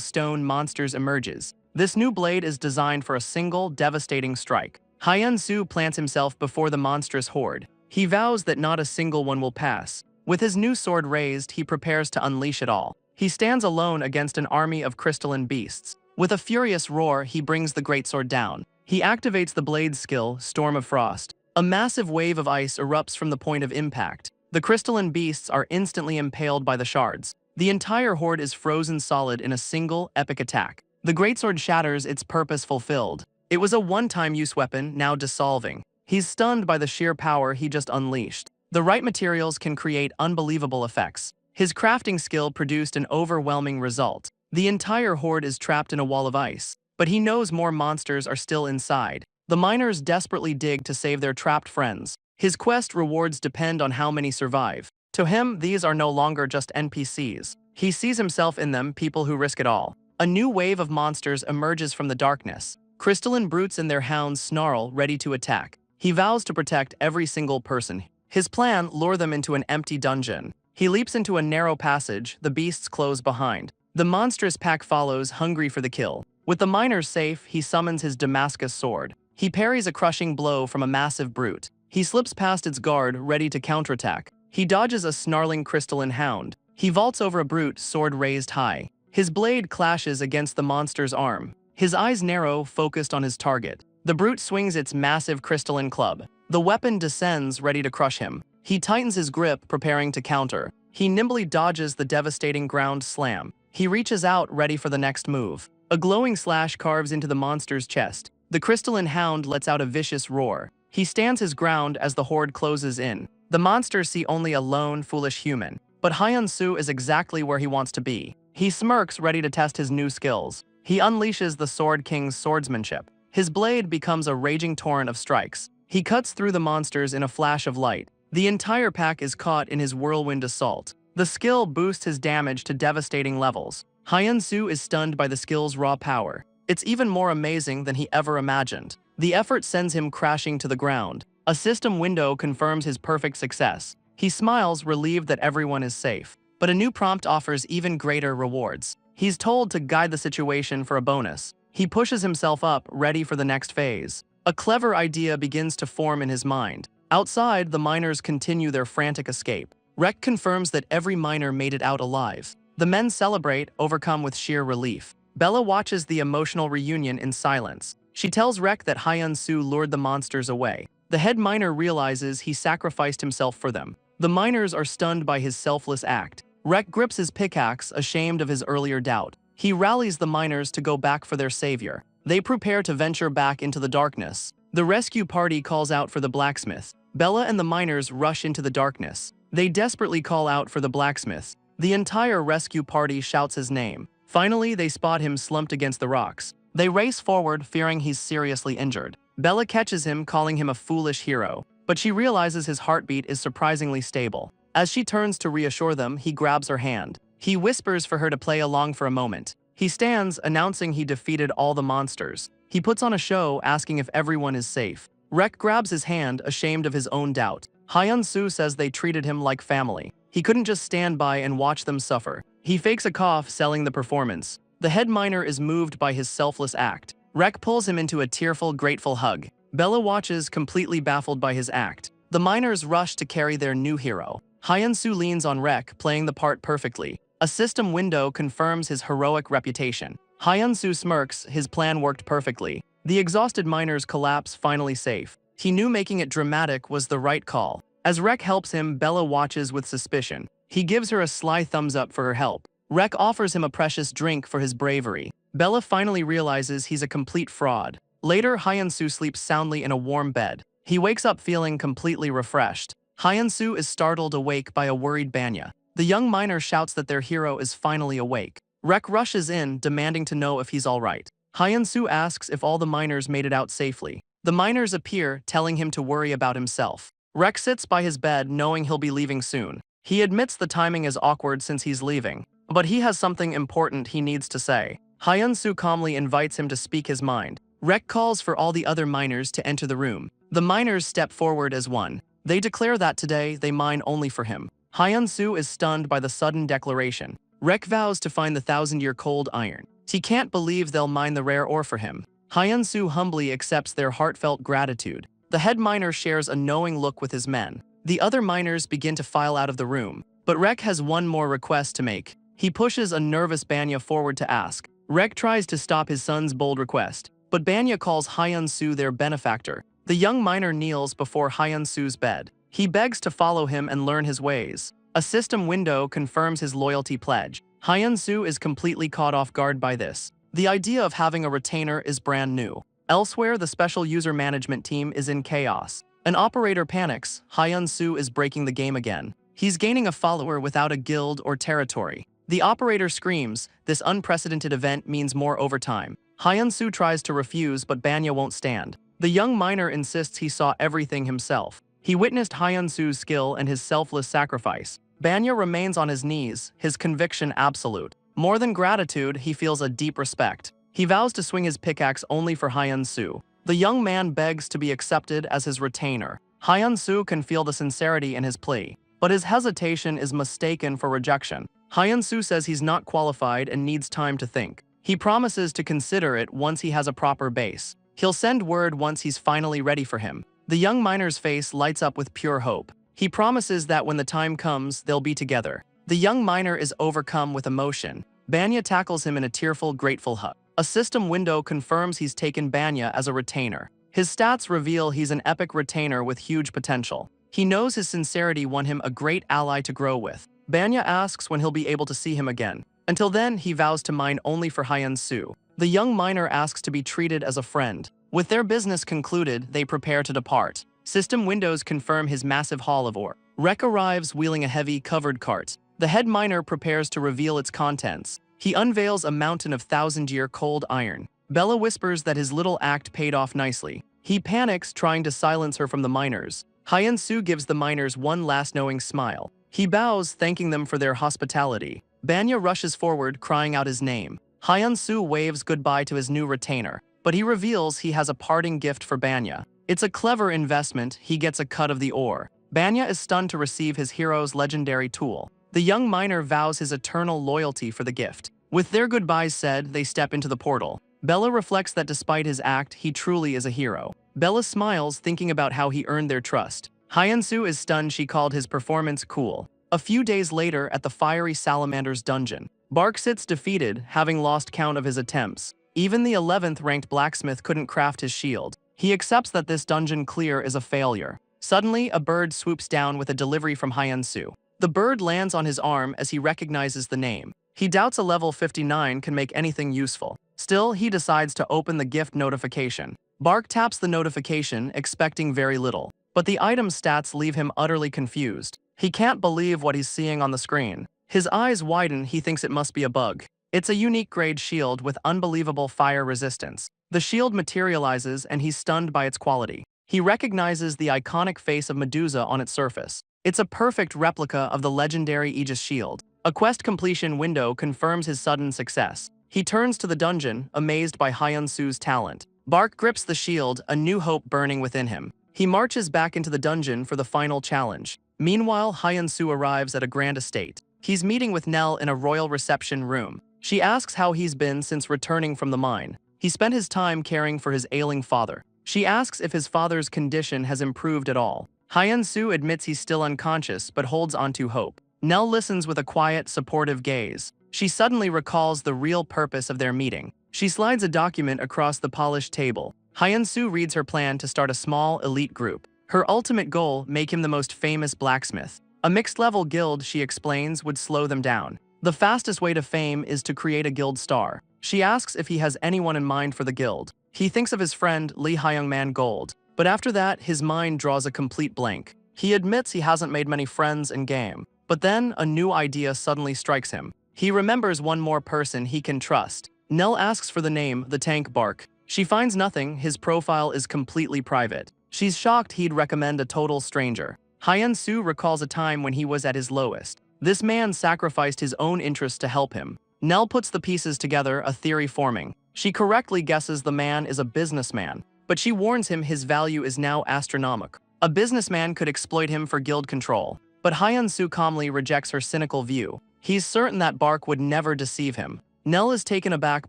S1: stone monsters emerges. This new blade is designed for a single, devastating strike. Hyun-soo plants himself before the monstrous horde. He vows that not a single one will pass. With his new sword raised, he prepares to unleash it all. He stands alone against an army of crystalline beasts. With a furious roar, he brings the greatsword down. He activates the blade's skill, Storm of Frost. A massive wave of ice erupts from the point of impact. The crystalline beasts are instantly impaled by the shards. The entire horde is frozen solid in a single, epic attack. The greatsword shatters, its purpose fulfilled. It was a one-time use weapon, now dissolving. He's stunned by the sheer power he just unleashed. The right materials can create unbelievable effects. His crafting skill produced an overwhelming result. The entire horde is trapped in a wall of ice, but he knows more monsters are still inside. The miners desperately dig to save their trapped friends. His quest rewards depend on how many survive. To him, these are no longer just NPCs. He sees himself in them, people who risk it all. A new wave of monsters emerges from the darkness. Crystalline brutes and their hounds snarl, ready to attack. He vows to protect every single person. His plan, lure them into an empty dungeon. He leaps into a narrow passage, the beasts close behind. The monstrous pack follows, hungry for the kill. With the miners safe, he summons his Damascus sword. He parries a crushing blow from a massive brute. He slips past its guard, ready to counterattack. He dodges a snarling crystalline hound. He vaults over a brute, sword raised high. His blade clashes against the monster's arm. His eyes narrow, focused on his target. The brute swings its massive crystalline club. The weapon descends, ready to crush him. He tightens his grip, preparing to counter. He nimbly dodges the devastating ground slam. He reaches out, ready for the next move. A glowing slash carves into the monster's chest. The crystalline hound lets out a vicious roar. He stands his ground as the horde closes in. The monsters see only a lone, foolish human. But Hyun-soo is exactly where he wants to be. He smirks, ready to test his new skills. He unleashes the Sword King's swordsmanship. His blade becomes a raging torrent of strikes. He cuts through the monsters in a flash of light. The entire pack is caught in his whirlwind assault. The skill boosts his damage to devastating levels. Hyun-soo is stunned by the skill's raw power. It's even more amazing than he ever imagined. The effort sends him crashing to the ground. A system window confirms his perfect success. He smiles, relieved that everyone is safe. But a new prompt offers even greater rewards. He's told to guide the situation for a bonus. He pushes himself up, ready for the next phase. A clever idea begins to form in his mind. Outside, the miners continue their frantic escape. Rek confirms that every miner made it out alive. The men celebrate, overcome with sheer relief. Bella watches the emotional reunion in silence. She tells Rek that Hyun-soo lured the monsters away. The head miner realizes he sacrificed himself for them. The miners are stunned by his selfless act. Rek grips his pickaxe, ashamed of his earlier doubt. He rallies the miners to go back for their savior. They prepare to venture back into the darkness. The rescue party calls out for the blacksmith. Bella and the miners rush into the darkness. They desperately call out for the blacksmith. The entire rescue party shouts his name. Finally, they spot him slumped against the rocks. They race forward, fearing he's seriously injured. Bella catches him, calling him a foolish hero. But she realizes his heartbeat is surprisingly stable. As she turns to reassure them, he grabs her hand. He whispers for her to play along for a moment. He stands, announcing he defeated all the monsters. He puts on a show, asking if everyone is safe. Rek grabs his hand, ashamed of his own doubt. Hyun-soo says they treated him like family. He couldn't just stand by and watch them suffer. He fakes a cough, selling the performance. The head miner is moved by his selfless act. Rek pulls him into a tearful, grateful hug. Bella watches, completely baffled by his act. The miners rush to carry their new hero. Hyun-soo leans on Rek, playing the part perfectly. A system window confirms his heroic reputation. Hyun-soo smirks, his plan worked perfectly. The exhausted miners collapse, finally safe. He knew making it dramatic was the right call. As Rek helps him, Bella watches with suspicion. He gives her a sly thumbs up for her help. Rek offers him a precious drink for his bravery. Bella finally realizes he's a complete fraud. Later, Hyun-soo sleeps soundly in a warm bed. He wakes up feeling completely refreshed. Hyun-soo is startled awake by a worried Banya. The young miner shouts that their hero is finally awake. Rek rushes in, demanding to know if he's all right. Hyunsu asks if all the miners made it out safely. The miners appear, telling him to worry about himself. Rek sits by his bed knowing he'll be leaving soon. He admits the timing is awkward since he's leaving, but he has something important he needs to say. Hyunsu calmly invites him to speak his mind. Rek calls for all the other miners to enter the room. The miners step forward as one. They declare that today they mine only for him. Hyunsu is stunned by the sudden declaration. Rek vows to find the 1,000-year-cold iron. He can't believe they'll mine the rare ore for him. Hyunsu humbly accepts their heartfelt gratitude. The head miner shares a knowing look with his men. The other miners begin to file out of the room, but Rek has one more request to make. He pushes a nervous Banya forward to ask. Rek tries to stop his son's bold request, but Banya calls Hyunsu their benefactor. The young miner kneels before Hyunsu's bed. He begs to follow him and learn his ways. A system window confirms his loyalty pledge. Hyunsu is completely caught off guard by this. The idea of having a retainer is brand new. Elsewhere, the special user management team is in chaos. An operator panics. Hyunsu is breaking the game again. He's gaining a follower without a guild or territory. The operator screams, this unprecedented event means more overtime. Hyunsu tries to refuse, but Banya won't stand. The young miner insists he saw everything himself. He witnessed Hyunsu's skill and his selfless sacrifice. Banya remains on his knees, his conviction absolute. More than gratitude, he feels a deep respect. He vows to swing his pickaxe only for Hyunsu. The young man begs to be accepted as his retainer. Hyunsu can feel the sincerity in his plea, but his hesitation is mistaken for rejection. Hyunsu says he's not qualified and needs time to think. He promises to consider it once he has a proper base. He'll send word once he's finally ready for him. The young miner's face lights up with pure hope. He promises that when the time comes, they'll be together. The young miner is overcome with emotion. Banya tackles him in a tearful, grateful hug. A system window confirms he's taken Banya as a retainer. His stats reveal he's an epic retainer with huge potential. He knows his sincerity won him a great ally to grow with. Banya asks when he'll be able to see him again. Until then, he vows to mine only for Hyunsu. The young miner asks to be treated as a friend. With their business concluded, they prepare to depart. System windows confirm his massive haul of ore. Rek arrives wheeling a heavy, covered cart. The head miner prepares to reveal its contents. He unveils a mountain of 1,000-year cold iron. Bella whispers that his little act paid off nicely. He panics, trying to silence her from the miners. Hyunsu gives the miners one last knowing smile. He bows, thanking them for their hospitality. Banya rushes forward, crying out his name. Hyunsu waves goodbye to his new retainer, but he reveals he has a parting gift for Banya. It's a clever investment. He gets a cut of the ore. Banya is stunned to receive his hero's legendary tool. The young miner vows his eternal loyalty for the gift. With their goodbyes said, they step into the portal. Bella reflects that despite his act, he truly is a hero. Bella smiles, thinking about how he earned their trust. Hyunsu is stunned she called his performance cool. A few days later, at the fiery salamander's dungeon, Bark sits defeated, having lost count of his attempts. Even the 11th ranked blacksmith couldn't craft his shield. He accepts that this dungeon clear is a failure. Suddenly, a bird swoops down with a delivery from Hyunsu. The bird lands on his arm as he recognizes the name. He doubts a level 59 can make anything useful. Still, he decides to open the gift notification. Bark taps the notification, expecting very little. But the item stats leave him utterly confused. He can't believe what he's seeing on the screen. His eyes widen, he thinks it must be a bug. It's a unique grade shield with unbelievable fire resistance. The shield materializes and he's stunned by its quality. He recognizes the iconic face of Medusa on its surface. It's a perfect replica of the legendary Aegis shield. A quest completion window confirms his sudden success. He turns to the dungeon, amazed by Hyunsu's talent. Bark grips the shield, a new hope burning within him. He marches back into the dungeon for the final challenge. Meanwhile, Hyunsu arrives at a grand estate. He's meeting with Nell in a royal reception room. She asks how he's been since returning from the mine. He spent his time caring for his ailing father. She asks if his father's condition has improved at all. Hyunsu admits he's still unconscious but holds onto hope. Nell listens with a quiet, supportive gaze. She suddenly recalls the real purpose of their meeting. She slides a document across the polished table. Hyunsu reads her plan to start a small, elite group. Her ultimate goal, make him the most famous blacksmith. A mixed-level guild, she explains, would slow them down. The fastest way to fame is to create a guild star. She asks if he has anyone in mind for the guild. He thinks of his friend Lee Hyungman Gold, but after that, his mind draws a complete blank. He admits he hasn't made many friends in game, but then a new idea suddenly strikes him. He remembers one more person he can trust. Nell asks for the name, the tank Bark. She finds nothing, his profile is completely private. She's shocked he'd recommend a total stranger. Hyun-soo recalls a time when he was at his lowest. This man sacrificed his own interests to help him. Nell puts the pieces together, a theory forming. She correctly guesses the man is a businessman, but she warns him his value is now astronomical. A businessman could exploit him for guild control, but Hyun-soo calmly rejects her cynical view. He's certain that Bark would never deceive him. Nell is taken aback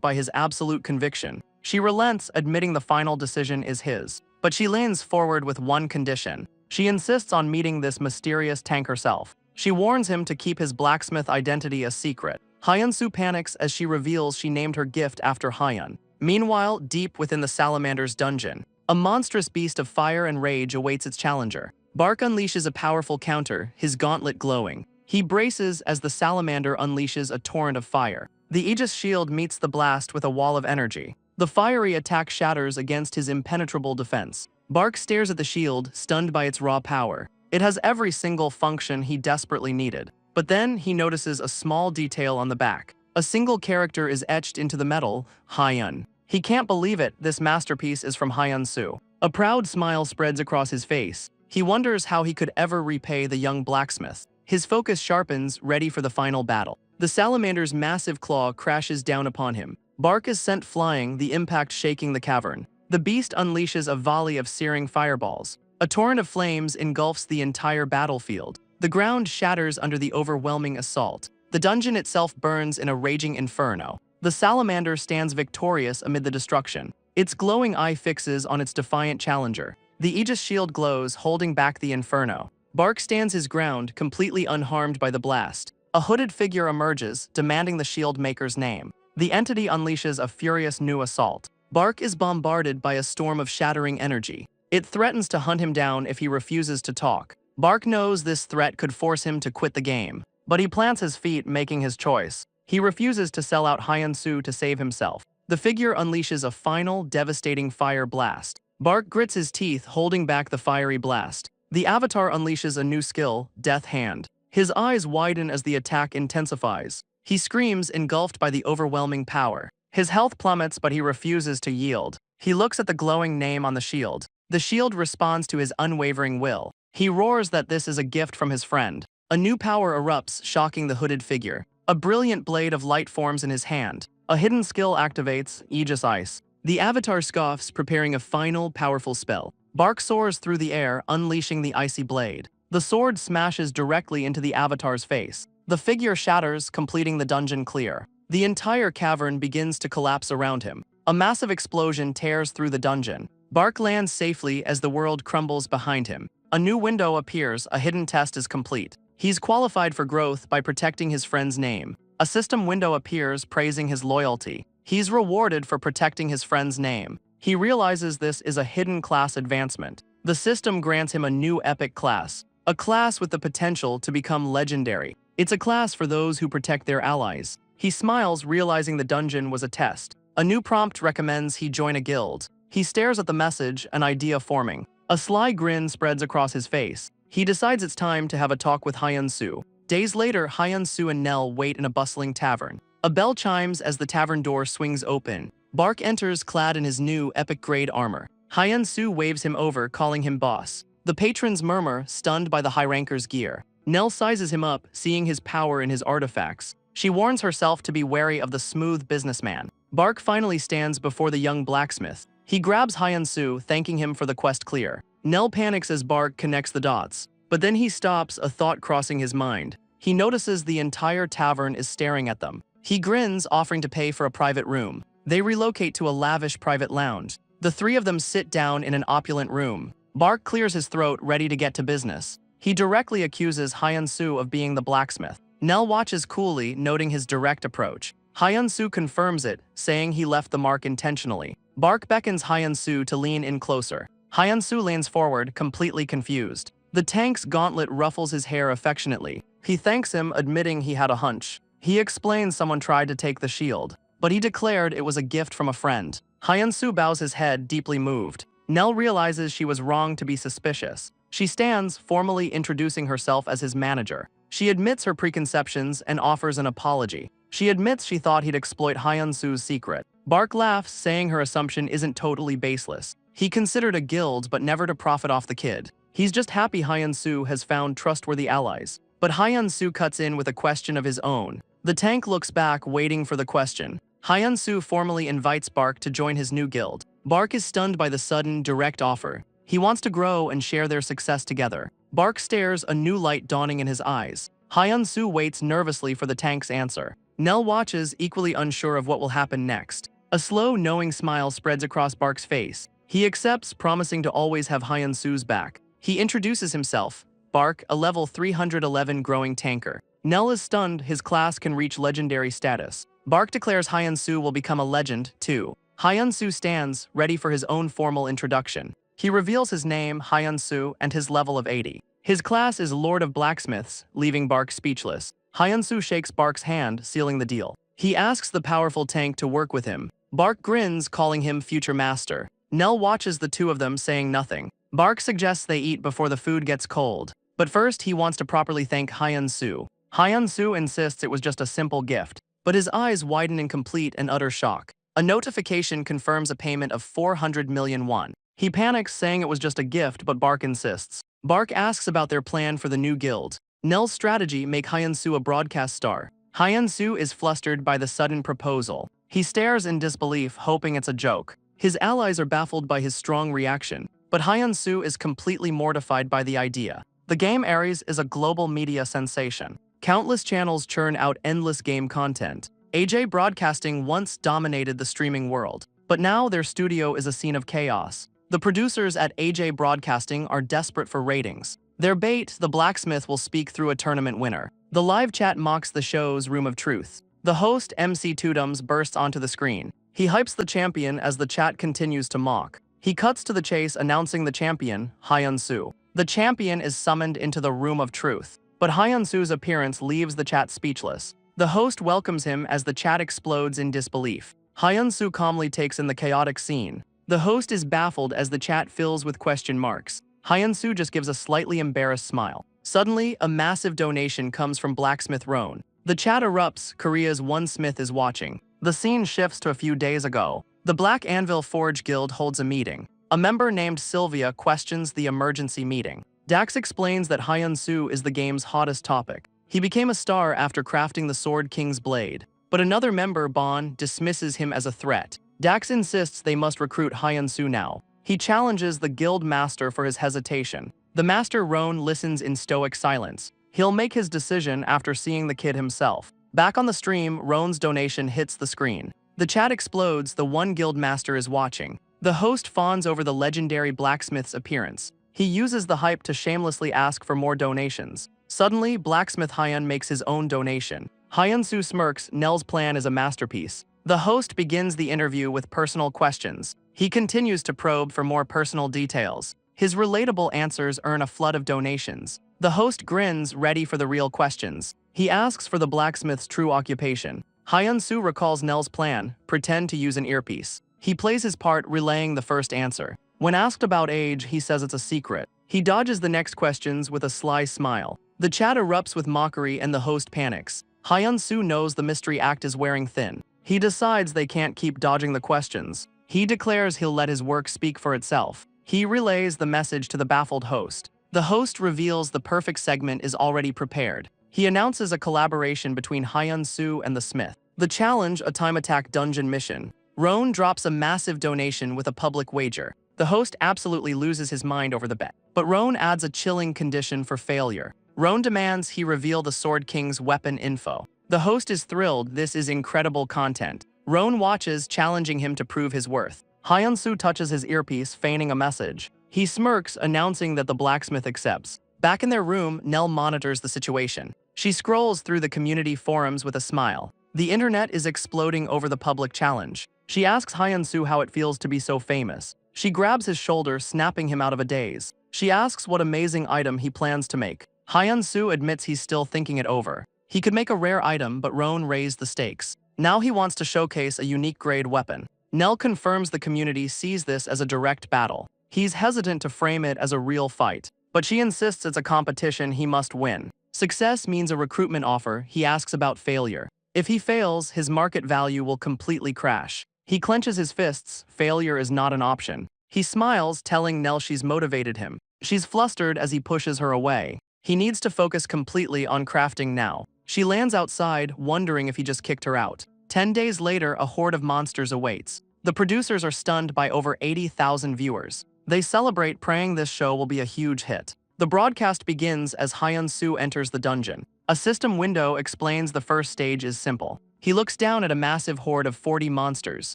S1: by his absolute conviction. She relents, admitting the final decision is his. But she leans forward with one condition. She insists on meeting this mysterious tank herself. She warns him to keep his blacksmith identity a secret. Hyun-soo panics as she reveals she named her gift after Hyun. Meanwhile, deep within the salamander's dungeon, a monstrous beast of fire and rage awaits its challenger. Bark unleashes a powerful counter, his gauntlet glowing. He braces as the salamander unleashes a torrent of fire. The Aegis shield meets the blast with a wall of energy. The fiery attack shatters against his impenetrable defense. Bark stares at the shield, stunned by its raw power. It has every single function he desperately needed. But then he notices a small detail on the back. A single character is etched into the metal, Hyun. He can't believe it, this masterpiece is from Hyun-soo. A proud smile spreads across his face. He wonders how he could ever repay the young blacksmith. His focus sharpens, ready for the final battle. The salamander's massive claw crashes down upon him. Bark is sent flying, the impact shaking the cavern. The beast unleashes a volley of searing fireballs. A torrent of flames engulfs the entire battlefield. The ground shatters under the overwhelming assault. The dungeon itself burns in a raging inferno. The salamander stands victorious amid the destruction. Its glowing eye fixes on its defiant challenger. The Aegis shield glows, holding back the inferno. Bark stands his ground, completely unharmed by the blast. A hooded figure emerges, demanding the shield maker's name. The entity unleashes a furious new assault. Bark is bombarded by a storm of shattering energy. It threatens to hunt him down if he refuses to talk. Bark knows this threat could force him to quit the game, but he plants his feet, making his choice. He refuses to sell out Hyun-soo to save himself. The figure unleashes a final, devastating fire blast. Bark grits his teeth, holding back the fiery blast. The avatar unleashes a new skill, Death Hand. His eyes widen as the attack intensifies. He screams, engulfed by the overwhelming power. His health plummets, but he refuses to yield. He looks at the glowing name on the shield. The shield responds to his unwavering will. He roars that this is a gift from his friend. A new power erupts, shocking the hooded figure. A brilliant blade of light forms in his hand. A hidden skill activates, Aegis Ice. The avatar scoffs, preparing a final, powerful spell. Bark soars through the air, unleashing the icy blade. The sword smashes directly into the avatar's face. The figure shatters, completing the dungeon clear. The entire cavern begins to collapse around him. A massive explosion tears through the dungeon. Bark lands safely as the world crumbles behind him. A new window appears, a hidden test is complete. He's qualified for growth by protecting his friend's name. A system window appears, praising his loyalty. He's rewarded for protecting his friend's name. He realizes this is a hidden class advancement. The system grants him a new epic class. A class with the potential to become legendary. It's a class for those who protect their allies. He smiles, realizing the dungeon was a test. A new prompt recommends he join a guild. He stares at the message, an idea forming. A sly grin spreads across his face. He decides it's time to have a talk with Hyun-soo. Days later, Hyun-soo and Nell wait in a bustling tavern. A bell chimes as the tavern door swings open. Bark enters clad in his new epic-grade armor. Hyun-soo waves him over, calling him boss. The patrons murmur, stunned by the high ranker's gear. Nell sizes him up, seeing his power in his artifacts. She warns herself to be wary of the smooth businessman. Bark finally stands before the young blacksmith. He grabs Hyun-soo, thanking him for the quest clear. Nell panics as Bark connects the dots. But then he stops, a thought crossing his mind. He notices the entire tavern is staring at them. He grins, offering to pay for a private room. They relocate to a lavish private lounge. The three of them sit down in an opulent room. Bark clears his throat, ready to get to business. He directly accuses Hyun-soo of being the blacksmith. Nell watches coolly, noting his direct approach. Hyun-soo confirms it, saying he left the mark intentionally. Bark beckons Hyun-soo to lean in closer. Hyun-soo leans forward, completely confused. The tank's gauntlet ruffles his hair affectionately. He thanks him, admitting he had a hunch. He explains someone tried to take the shield, but he declared it was a gift from a friend. Hyun-soo bows his head, deeply moved. Nell realizes she was wrong to be suspicious. She stands, formally introducing herself as his manager. She admits her preconceptions and offers an apology. She admits she thought he'd exploit Hyun-soo's secret. Bark laughs, saying her assumption isn't totally baseless. He considered a guild but never to profit off the kid. He's just happy Hyun-soo has found trustworthy allies. But Hyun-soo cuts in with a question of his own. The tank looks back, waiting for the question. Hyun-soo formally invites Bark to join his new guild. Bark is stunned by the sudden, direct offer. He wants to grow and share their success together. Bark stares, a new light dawning in his eyes. Hyun-soo waits nervously for the tank's answer. Nell watches, equally unsure of what will happen next. A slow, knowing smile spreads across Bark's face. He accepts, promising to always have Hyun-soo's back. He introduces himself. Bark, a level 311 growing tanker. Nell is stunned, his class can reach legendary status. Bark declares Hyun-soo will become a legend, too. Hyun-soo stands, ready for his own formal introduction. He reveals his name, Hyun-soo, and his level of 80. His class is Lord of Blacksmiths, leaving Bark speechless. Hyun-soo shakes Bark's hand, sealing the deal. He asks the powerful tank to work with him. Bark grins, calling him future master. Nell watches the two of them, saying nothing. Bark suggests they eat before the food gets cold. But first, he wants to properly thank Hyun-soo. Hyun-soo insists it was just a simple gift. But his eyes widen in complete and utter shock. A notification confirms a payment of 400 million won. He panics, saying it was just a gift, but Bark insists. Bark asks about their plan for the new guild. Nell's strategy make Hyun-soo a broadcast star. Hyun-soo is flustered by the sudden proposal. He stares in disbelief, hoping it's a joke. His allies are baffled by his strong reaction, but Hyun-soo is completely mortified by the idea. The game Ares is a global media sensation. Countless channels churn out endless game content. AJ Broadcasting once dominated the streaming world, but now their studio is a scene of chaos. The producers at AJ Broadcasting are desperate for ratings. Their bait, the Blacksmith, will speak through a tournament winner. The live chat mocks the show's Room of Truth. The host, MC Tudums, bursts onto the screen. He hypes the champion as the chat continues to mock. He cuts to the chase, announcing the champion, Hyun-soo. The champion is summoned into the Room of Truth, but Hyun-soo's appearance leaves the chat speechless. The host welcomes him as the chat explodes in disbelief. Hyun-soo calmly takes in the chaotic scene. The host is baffled as the chat fills with question marks. Hyun-soo just gives a slightly embarrassed smile. Suddenly, a massive donation comes from Blacksmith Roan. The chat erupts, Korea's one smith is watching. The scene shifts to a few days ago. The Black Anvil Forge Guild holds a meeting. A member named Sylvia questions the emergency meeting. Dax explains that Hyun-soo is the game's hottest topic. He became a star after crafting the Sword King's blade. But another member, Bon, dismisses him as a threat. Dax insists they must recruit Hyun-soo now. He challenges the guild master for his hesitation. The master Roan listens in stoic silence. He'll make his decision after seeing the kid himself. Back on the stream, Roan's donation hits the screen. The chat explodes, the one guild master is watching. The host fawns over the legendary blacksmith's appearance. He uses the hype to shamelessly ask for more donations. Suddenly, Blacksmith Hyun makes his own donation. Hyun-soo smirks, Nell's plan is a masterpiece. The host begins the interview with personal questions. He continues to probe for more personal details. His relatable answers earn a flood of donations. The host grins, ready for the real questions. He asks for the blacksmith's true occupation. Hyun-soo recalls Nell's plan, pretend to use an earpiece. He plays his part, relaying the first answer. When asked about age, he says it's a secret. He dodges the next questions with a sly smile. The chat erupts with mockery and the host panics. Hyun-soo knows the mystery act is wearing thin. He decides they can't keep dodging the questions. He declares he'll let his work speak for itself. He relays the message to the baffled host. The host reveals the perfect segment is already prepared. He announces a collaboration between Hyun-soo and the Smith. The challenge, a time attack dungeon mission. Roan drops a massive donation with a public wager. The host absolutely loses his mind over the bet. But Roan adds a chilling condition for failure. Roan demands he reveal the Sword King's weapon info. The host is thrilled, this is incredible content. Roan watches, challenging him to prove his worth. Hyun-soo touches his earpiece, feigning a message. He smirks, announcing that the blacksmith accepts. Back in their room, Nell monitors the situation. She scrolls through the community forums with a smile. The internet is exploding over the public challenge. She asks Hyun-soo how it feels to be so famous. She grabs his shoulder, snapping him out of a daze. She asks what amazing item he plans to make. Hyun-soo admits he's still thinking it over. He could make a rare item, but Roan raised the stakes. Now he wants to showcase a unique grade weapon. Nell confirms the community sees this as a direct battle. He's hesitant to frame it as a real fight, but she insists it's a competition he must win. Success means a recruitment offer. He asks about failure. If he fails, his market value will completely crash. He clenches his fists. Failure is not an option. He smiles, telling Nell she's motivated him. She's flustered as he pushes her away. He needs to focus completely on crafting now. She lands outside, wondering if he just kicked her out. 10 days later, a horde of monsters awaits. The producers are stunned by over 80,000 viewers. They celebrate, praying this show will be a huge hit. The broadcast begins as Hyun-soo enters the dungeon. A system window explains the first stage is simple. He looks down at a massive horde of 40 monsters.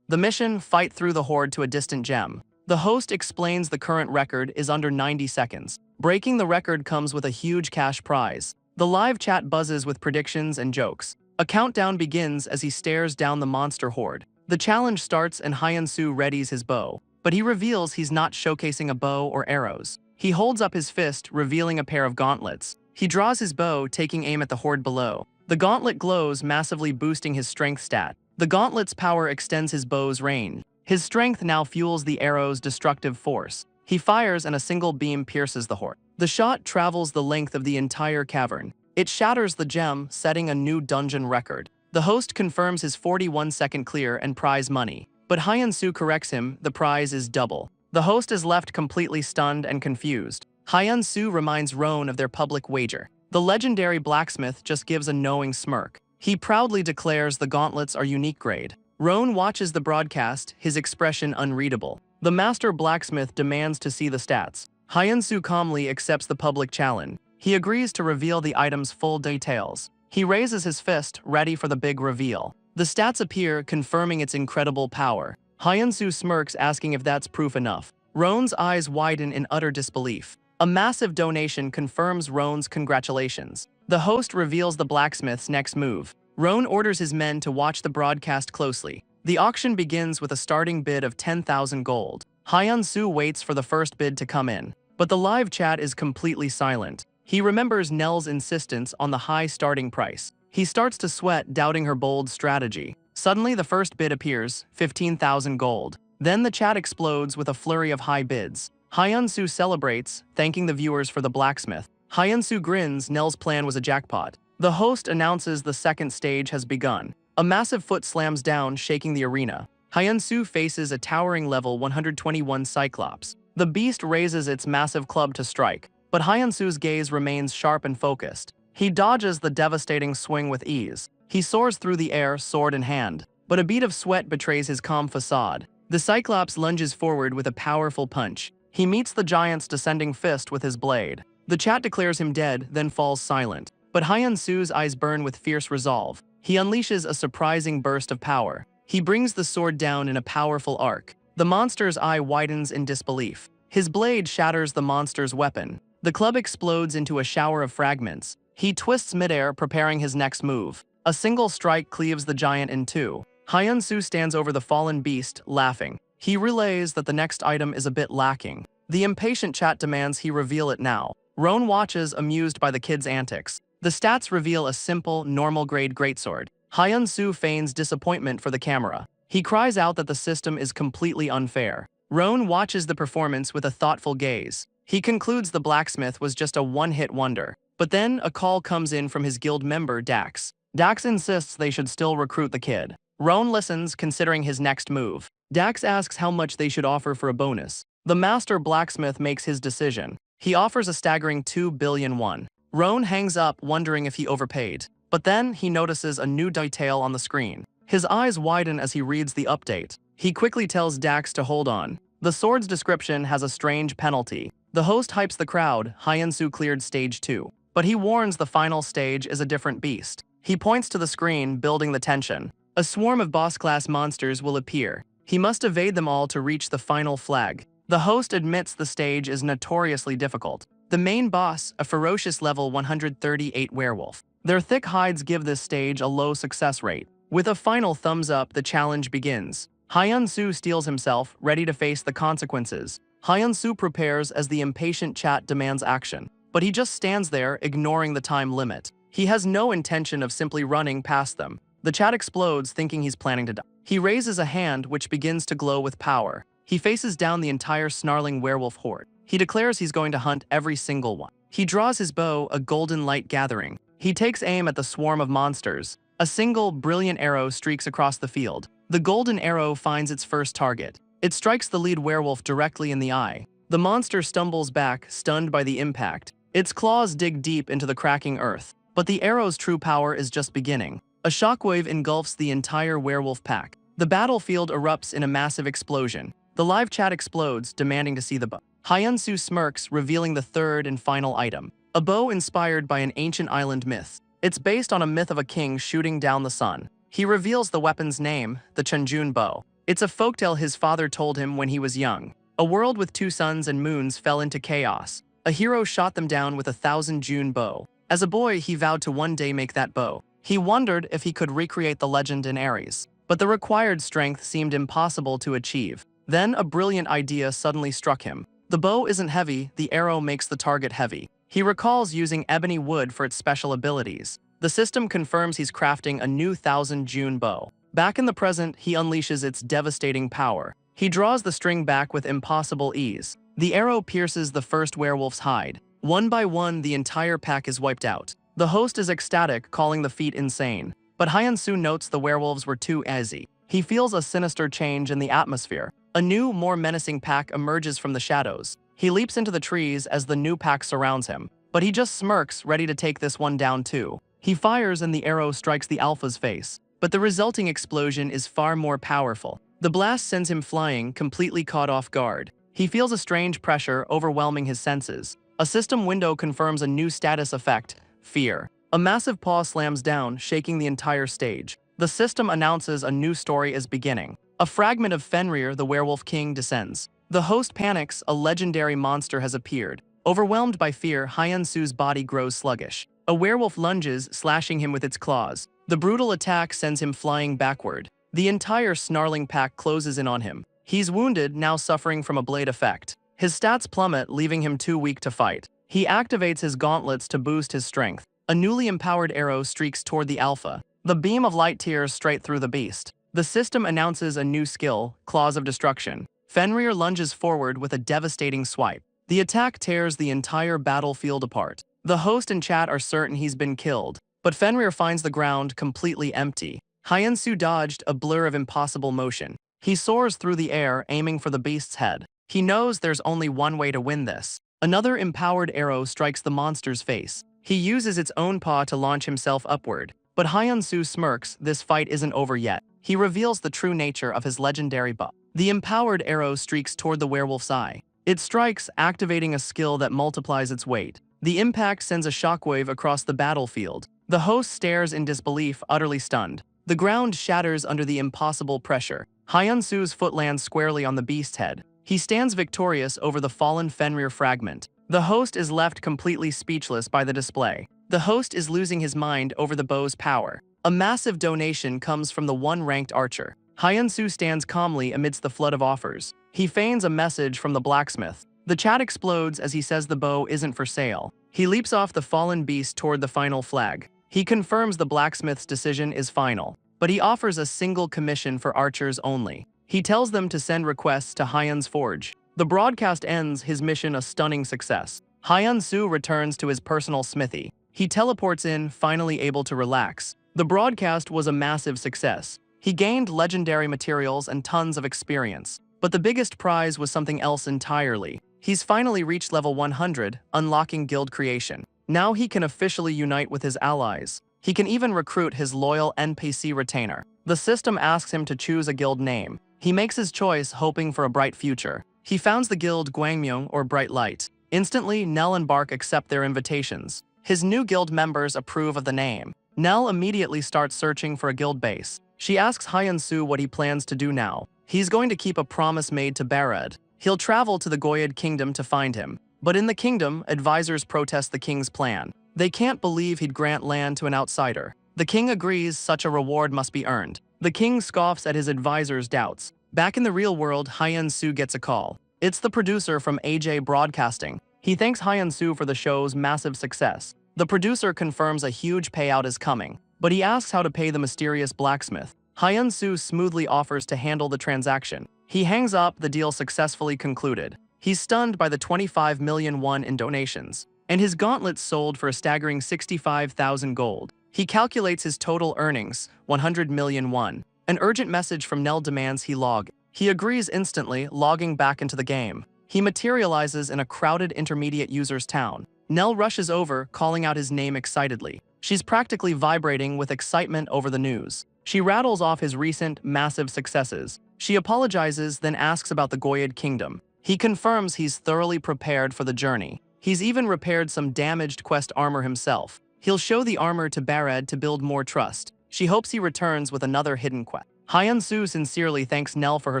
S1: The mission, fight through the horde to a distant gem. The host explains the current record is under 90 seconds. Breaking the record comes with a huge cash prize. The live chat buzzes with predictions and jokes. A countdown begins as he stares down the monster horde. The challenge starts and Hyun-soo readies his bow, but he reveals he's not showcasing a bow or arrows. He holds up his fist, revealing a pair of gauntlets. He draws his bow, taking aim at the horde below. The gauntlet glows, massively boosting his strength stat. The gauntlet's power extends his bow's range. His strength now fuels the arrow's destructive force. He fires and a single beam pierces the horde. The shot travels the length of the entire cavern. It shatters the gem, setting a new dungeon record. The host confirms his 41-second clear and prize money. But Hyun-soo corrects him, the prize is double. The host is left completely stunned and confused. Hyun-soo reminds Roan of their public wager. The legendary Blacksmith just gives a knowing smirk. He proudly declares the gauntlets are unique grade. Roan watches the broadcast, his expression unreadable. The master blacksmith demands to see the stats. Hyun-soo calmly accepts the public challenge. He agrees to reveal the item's full details. He raises his fist, ready for the big reveal. The stats appear, confirming its incredible power. Hyun-soo smirks, asking if that's proof enough. Roan's eyes widen in utter disbelief. A massive donation confirms Roan's congratulations. The host reveals the blacksmith's next move. Roan orders his men to watch the broadcast closely. The auction begins with a starting bid of 10,000 gold. Hyun-soo waits for the first bid to come in, but the live chat is completely silent. He remembers Nell's insistence on the high starting price. He starts to sweat, doubting her bold strategy. Suddenly, the first bid appears, 15,000 gold. Then the chat explodes with a flurry of high bids. Hyun-soo celebrates, thanking the viewers for the blacksmith. Hyun-soo grins, Nell's plan was a jackpot. The host announces the second stage has begun. A massive foot slams down, shaking the arena. Hyun-soo faces a towering level 121 Cyclops. The beast raises its massive club to strike, but Hyun-soo's gaze remains sharp and focused. He dodges the devastating swing with ease. He soars through the air, sword in hand, but a bead of sweat betrays his calm facade. The Cyclops lunges forward with a powerful punch. He meets the giant's descending fist with his blade. The chat declares him dead, then falls silent. But Hyun-soo's eyes burn with fierce resolve. He unleashes a surprising burst of power. He brings the sword down in a powerful arc. The monster's eye widens in disbelief. His blade shatters the monster's weapon. The club explodes into a shower of fragments. He twists midair, preparing his next move. A single strike cleaves the giant in two. Hyun-soo stands over the fallen beast, laughing. He relays that the next item is a bit lacking. The impatient chat demands he reveal it now. Roan watches, amused by the kid's antics. The stats reveal a simple, normal-grade greatsword. Hyun-soo feigns disappointment for the camera. He cries out that the system is completely unfair. Roan watches the performance with a thoughtful gaze. He concludes the blacksmith was just a one-hit wonder. But then, a call comes in from his guild member, Dax. Dax insists they should still recruit the kid. Roan listens, considering his next move. Dax asks how much they should offer for a bonus. The master blacksmith makes his decision. He offers a staggering 2 billion won. Roan hangs up, wondering if he overpaid. But then, he notices a new detail on the screen. His eyes widen as he reads the update. He quickly tells Dax to hold on. The sword's description has a strange penalty. The host hypes the crowd. Hyun-soo cleared stage 2. But he warns the final stage is a different beast. He points to the screen, building the tension. A swarm of boss-class monsters will appear. He must evade them all to reach the final flag. The host admits the stage is notoriously difficult. The main boss, a ferocious level 138 werewolf. Their thick hides give this stage a low success rate. With a final thumbs up, the challenge begins. Hyun-soo steels himself, ready to face the consequences. Hyun-soo prepares as the impatient chat demands action. But he just stands there, ignoring the time limit. He has no intention of simply running past them. The chat explodes, thinking he's planning to die. He raises a hand, which begins to glow with power. He faces down the entire snarling werewolf horde. He declares he's going to hunt every single one. He draws his bow, a golden light gathering. He takes aim at the swarm of monsters. A single, brilliant arrow streaks across the field. The golden arrow finds its first target. It strikes the lead werewolf directly in the eye. The monster stumbles back, stunned by the impact. Its claws dig deep into the cracking earth. But the arrow's true power is just beginning. A shockwave engulfs the entire werewolf pack. The battlefield erupts in a massive explosion. The live chat explodes, demanding to see the bow. Hyunsu smirks, revealing the third and final item. A bow inspired by an ancient island myth. It's based on a myth of a king shooting down the sun. He reveals the weapon's name, the Chunjun bow. It's a folktale his father told him when he was young. A world with 2 suns and moons fell into chaos. A hero shot them down with a 1,000 June bow. As a boy, he vowed to one day make that bow. He wondered if he could recreate the legend in Ares. But the required strength seemed impossible to achieve. Then a brilliant idea suddenly struck him. The bow isn't heavy, the arrow makes the target heavy. He recalls using ebony wood for its special abilities. The system confirms he's crafting a new 1,000 June bow. Back in the present, he unleashes its devastating power. He draws the string back with impossible ease. The arrow pierces the first werewolf's hide. One by one, the entire pack is wiped out. The host is ecstatic, calling the feat insane. But Hyunsu notes the werewolves were too easy. He feels a sinister change in the atmosphere. A new, more menacing pack emerges from the shadows. He leaps into the trees as the new pack surrounds him. But he just smirks, ready to take this one down too. He fires and the arrow strikes the alpha's face. But the resulting explosion is far more powerful. The blast sends him flying, completely caught off guard. He feels a strange pressure overwhelming his senses. A system window confirms a new status effect, fear. A massive paw slams down, shaking the entire stage. The system announces a new story is beginning. A fragment of Fenrir, the werewolf king, descends. The host panics, a legendary monster has appeared. Overwhelmed by fear, Hyunsu's body grows sluggish. A werewolf lunges, slashing him with its claws. The brutal attack sends him flying backward. The entire snarling pack closes in on him. He's wounded, now suffering from a blade effect. His stats plummet, leaving him too weak to fight. He activates his gauntlets to boost his strength. A newly empowered arrow streaks toward the alpha. The beam of light tears straight through the beast. The system announces a new skill, Claws of Destruction. Fenrir lunges forward with a devastating swipe. The attack tears the entire battlefield apart. The host and chat are certain he's been killed, but Fenrir finds the ground completely empty. Hyunsu dodged, a blur of impossible motion. He soars through the air, aiming for the beast's head. He knows there's only one way to win this. Another empowered arrow strikes the monster's face. He uses its own paw to launch himself upward. But Hyunsu smirks, this fight isn't over yet. He reveals the true nature of his legendary bow. The empowered arrow streaks toward the werewolf's eye. It strikes, activating a skill that multiplies its weight. The impact sends a shockwave across the battlefield. The host stares in disbelief, utterly stunned. The ground shatters under the impossible pressure. Hyunsu's foot lands squarely on the beast's head. He stands victorious over the fallen Fenrir fragment. The host is left completely speechless by the display. The host is losing his mind over the bow's power. A massive donation comes from the one-ranked archer. Hyunsu stands calmly amidst the flood of offers. He feigns a message from the blacksmith. The chat explodes as he says the bow isn't for sale. He leaps off the fallen beast toward the final flag. He confirms the blacksmith's decision is final, but he offers a single commission for archers only. He tells them to send requests to Hyun's forge. The broadcast ends, his mission a stunning success. Hyunsu returns to his personal smithy. He teleports in, finally able to relax. The broadcast was a massive success. He gained legendary materials and tons of experience. But the biggest prize was something else entirely. He's finally reached level 100, unlocking guild creation. Now he can officially unite with his allies. He can even recruit his loyal NPC retainer. The system asks him to choose a guild name. He makes his choice, hoping for a bright future. He founds the guild Gwangmyeong, or Bright Light. Instantly, Nell and Bark accept their invitations. His new guild members approve of the name. Nell immediately starts searching for a guild base. She asks Hyunsu what he plans to do now. He's going to keep a promise made to Barad. He'll travel to the Goyid kingdom to find him. But in the kingdom, advisors protest the king's plan. They can't believe he'd grant land to an outsider. The king agrees such a reward must be earned. The king scoffs at his advisors' doubts. Back in the real world, Hyunsu gets a call. It's the producer from AJ Broadcasting. He thanks Hyunsu for the show's massive success. The producer confirms a huge payout is coming, but he asks how to pay the mysterious blacksmith. Hyunsu smoothly offers to handle the transaction. He hangs up, the deal successfully concluded. He's stunned by the 25 million won in donations, and his gauntlets sold for a staggering 65,000 gold. He calculates his total earnings, 100 million won. An urgent message from Nell demands he log. He agrees instantly, logging back into the game. He materializes in a crowded intermediate user's town. Nell rushes over, calling out his name excitedly. She's practically vibrating with excitement over the news. She rattles off his recent, massive successes. She apologizes, then asks about the Goyid kingdom. He confirms he's thoroughly prepared for the journey. He's even repaired some damaged quest armor himself. He'll show the armor to Bared to build more trust. She hopes he returns with another hidden quest. Hyun-soo sincerely thanks Nell for her